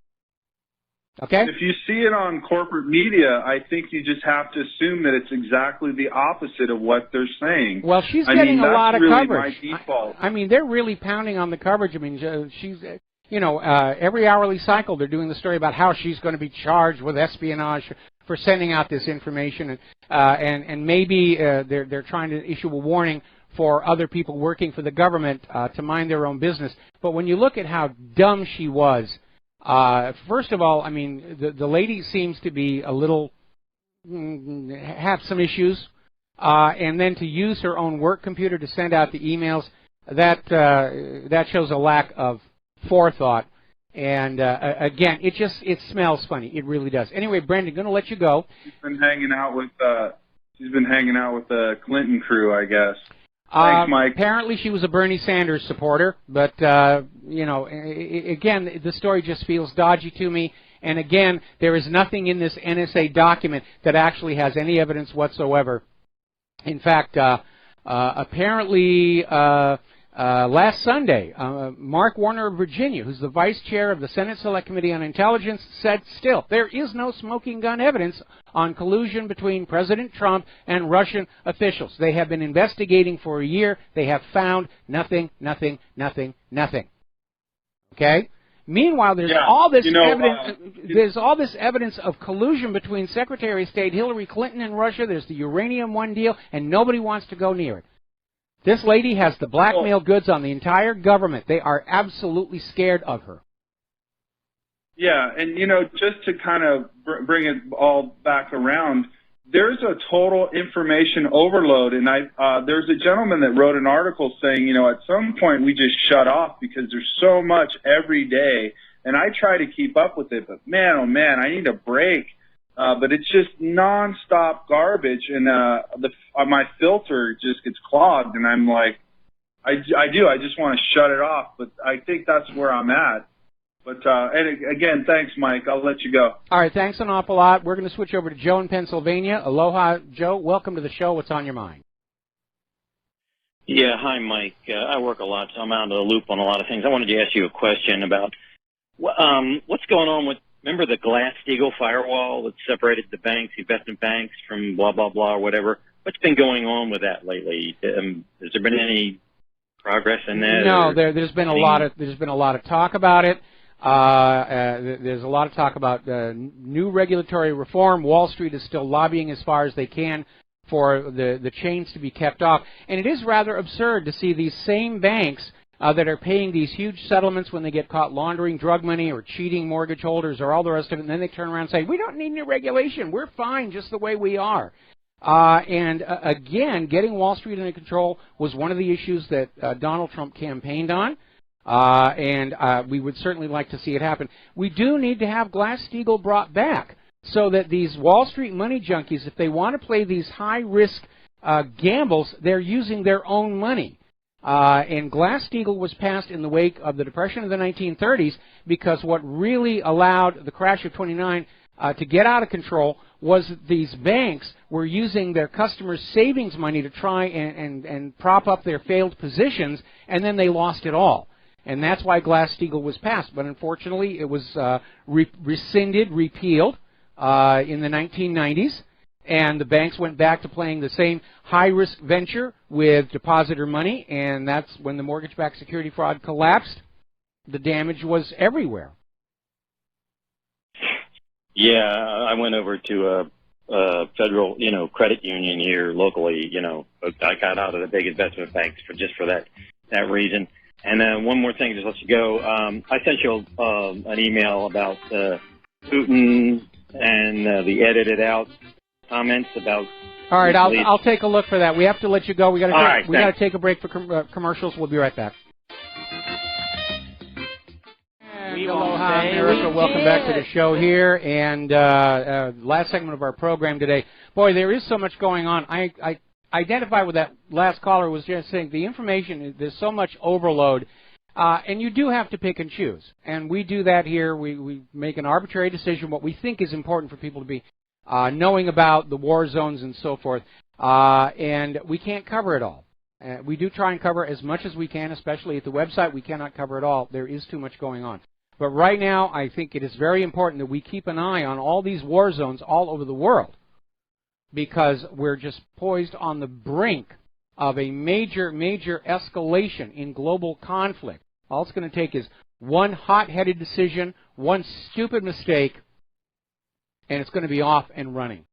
[SPEAKER 2] Okay?
[SPEAKER 10] If you see it on corporate media, I think you just have to assume that it's exactly the opposite of what they're saying.
[SPEAKER 2] Well, she's getting a lot of coverage.
[SPEAKER 10] My default.
[SPEAKER 2] I mean, they're really pounding on the coverage. I mean, she's, every hourly cycle they're doing the story about how she's going to be charged with espionage for sending out this information, and maybe they're trying to issue a warning for other people working for the government to mind their own business. But when you look at how dumb she was, first of all, I mean, the lady seems to be a little, have some issues, and then to use her own work computer to send out the emails, that shows a lack of forethought. And again, it smells funny. It really does. Anyway, Brendan, going to let you go.
[SPEAKER 10] She's been hanging out with the Clinton crew, I guess. Thanks, Mike.
[SPEAKER 2] Apparently, she was a Bernie Sanders supporter, but again, the story just feels dodgy to me. And again, there is nothing in this NSA document that actually has any evidence whatsoever. In fact, apparently, Last Sunday, Mark Warner of Virginia, who's the vice chair of the Senate Select Committee on Intelligence, said still there is no smoking gun evidence on collusion between President Trump and Russian officials. They have been investigating for a year. They have found nothing, nothing, nothing, nothing. Okay? Meanwhile, there's all this evidence. There's all this evidence of collusion between Secretary of State Hillary Clinton and Russia. There's the Uranium One deal, and nobody wants to go near it. This lady has the blackmail goods on the entire government. They are absolutely scared of her.
[SPEAKER 10] Yeah, and, just to kind of bring it all back around, there's a total information overload, and there's a gentleman that wrote an article saying, at some point we just shut off because there's so much every day, and I try to keep up with it, but man, oh man, I need a break. But it's just nonstop garbage, and my filter just gets clogged, and I'm like, I just want to shut it off, but I think that's where I'm at. But and again, thanks, Mike. I'll let you go.
[SPEAKER 2] All right, thanks an awful lot. We're going to switch over to Joe in Pennsylvania. Aloha, Joe. Welcome to the show. What's on your mind?
[SPEAKER 11] Yeah, hi, Mike. I work a lot, so I'm out of the loop on a lot of things. I wanted to ask you a question about what's going on with. Remember the Glass-Steagall firewall that separated the banks, investment banks, from blah blah blah or whatever? What's been going on with that lately? Has there been any progress in that?
[SPEAKER 2] No, there's been a lot of talk about it. There's a lot of talk about new regulatory reform. Wall Street is still lobbying as far as they can for the chains to be kept off, and it is rather absurd to see these same banks that are paying these huge settlements when they get caught laundering drug money or cheating mortgage holders or all the rest of it, and then they turn around and say, we don't need new regulation. We're fine just the way we are. Again, getting Wall Street under control was one of the issues that Donald Trump campaigned on, and we would certainly like to see it happen. We do need to have Glass-Steagall brought back so that these Wall Street money junkies, if they want to play these high-risk gambles, they're using their own money. And Glass-Steagall was passed in the wake of the Depression of the 1930s because what really allowed the crash of '29 to get out of control was that these banks were using their customers' savings money to try and prop up their failed positions, and then they lost it all. And that's why Glass-Steagall was passed. But unfortunately, it was repealed in the 1990s. And the banks went back to playing the same high-risk venture with depositor money, and that's when the mortgage-backed security fraud collapsed. The damage was everywhere.
[SPEAKER 11] Yeah, I went over to a federal, credit union here locally. I got out of the big investment banks for that reason. And one more thing, just let you go. I sent you an email about Putin and the edited out comments about.
[SPEAKER 2] All right, I'll take a look for that. We have to let you go. We got to take a break for commercials. We'll be right back. Aloha, America. Welcome back to the show here. And last segment of our program today. Boy, there is so much going on. I identify with that last caller was just saying the information, there's so much overload. And you do have to pick and choose. And we do that here. We make an arbitrary decision, what we think is important for people to be knowing about the war zones and so forth. And we can't cover it all. We do try and cover as much as we can, especially at the website. We cannot cover it all. There is too much going on. But right now, I think it is very important that we keep an eye on all these war zones all over the world, because we're just poised on the brink of a major, major escalation in global conflict. All it's going to take is one hot-headed decision, one stupid mistake, and it's going to be off and running.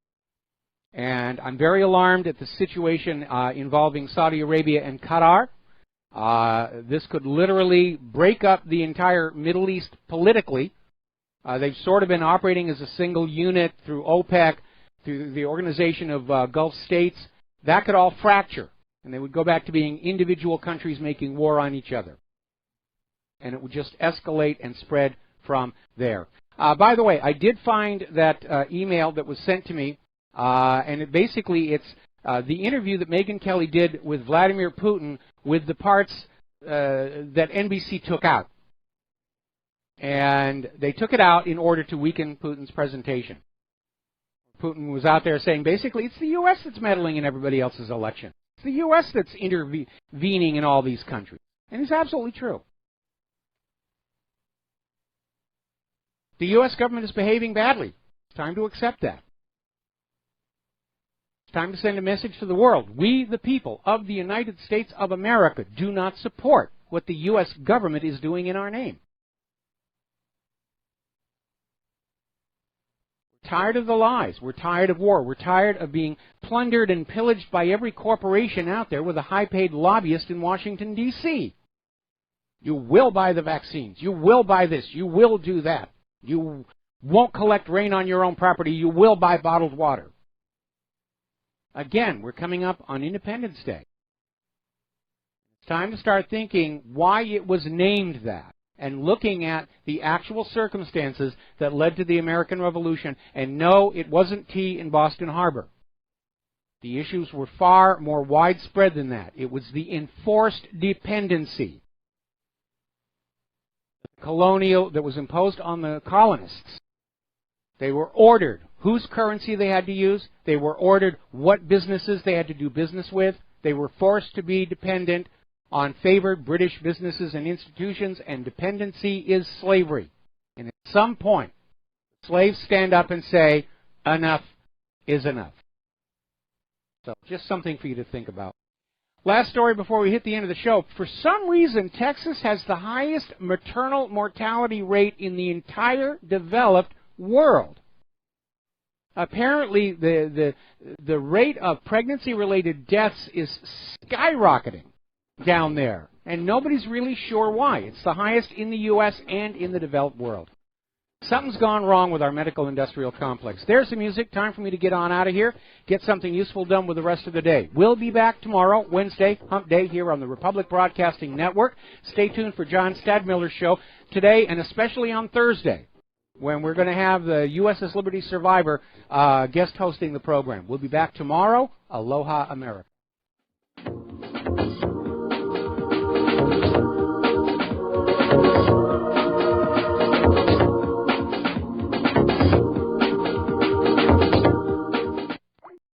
[SPEAKER 2] And I'm very alarmed at the situation involving Saudi Arabia and Qatar. This could literally break up the entire Middle East politically. They've sort of been operating as a single unit through OPEC, through the Organization of Gulf States. That could all fracture, and they would go back to being individual countries making war on each other. And it would just escalate and spread from there. By the way, I did find that email that was sent to me, and it's the interview that Megyn Kelly did with Vladimir Putin with the parts that NBC took out. And they took it out in order to weaken Putin's presentation. Putin was out there saying, basically, it's the U.S. that's meddling in everybody else's election. It's the U.S. that's intervening in all these countries. And it's absolutely true. The U.S. government is behaving badly. It's time to accept that. It's time to send a message to the world. We, the people of the United States of America, do not support what the U.S. government is doing in our name. We're tired of the lies. We're tired of war. We're tired of being plundered and pillaged by every corporation out there with a high-paid lobbyist in Washington, D.C. You will buy the vaccines. You will buy this. You will do that. You won't collect rain on your own property. You will buy bottled water. Again, we're coming up on Independence Day. It's time to start thinking why it was named that and looking at the actual circumstances that led to the American Revolution. And no, it wasn't tea in Boston Harbor. The issues were far more widespread than that. It was the enforced dependency colonial that was imposed on the colonists. They were ordered whose currency they had to use. They were ordered what businesses they had to do business with. They were forced to be dependent on favored British businesses and institutions, and dependency is slavery. And at some point, slaves stand up and say, enough is enough. So just something for you to think about. Last story before we hit the end of the show. For some reason, Texas has the highest maternal mortality rate in the entire developed world. Apparently, the rate of pregnancy-related deaths is skyrocketing down there, and nobody's really sure why. It's the highest in the U.S. and in the developed world. Something's gone wrong with our medical-industrial complex. There's the music. Time for me to get on out of here, get something useful done with the rest of the day. We'll be back tomorrow, Wednesday, Hump Day, here on the Republic Broadcasting Network. Stay tuned for John Stadmiller's show today, and especially on Thursday, when we're going to have the USS Liberty survivor guest hosting the program. We'll be back tomorrow. Aloha, America.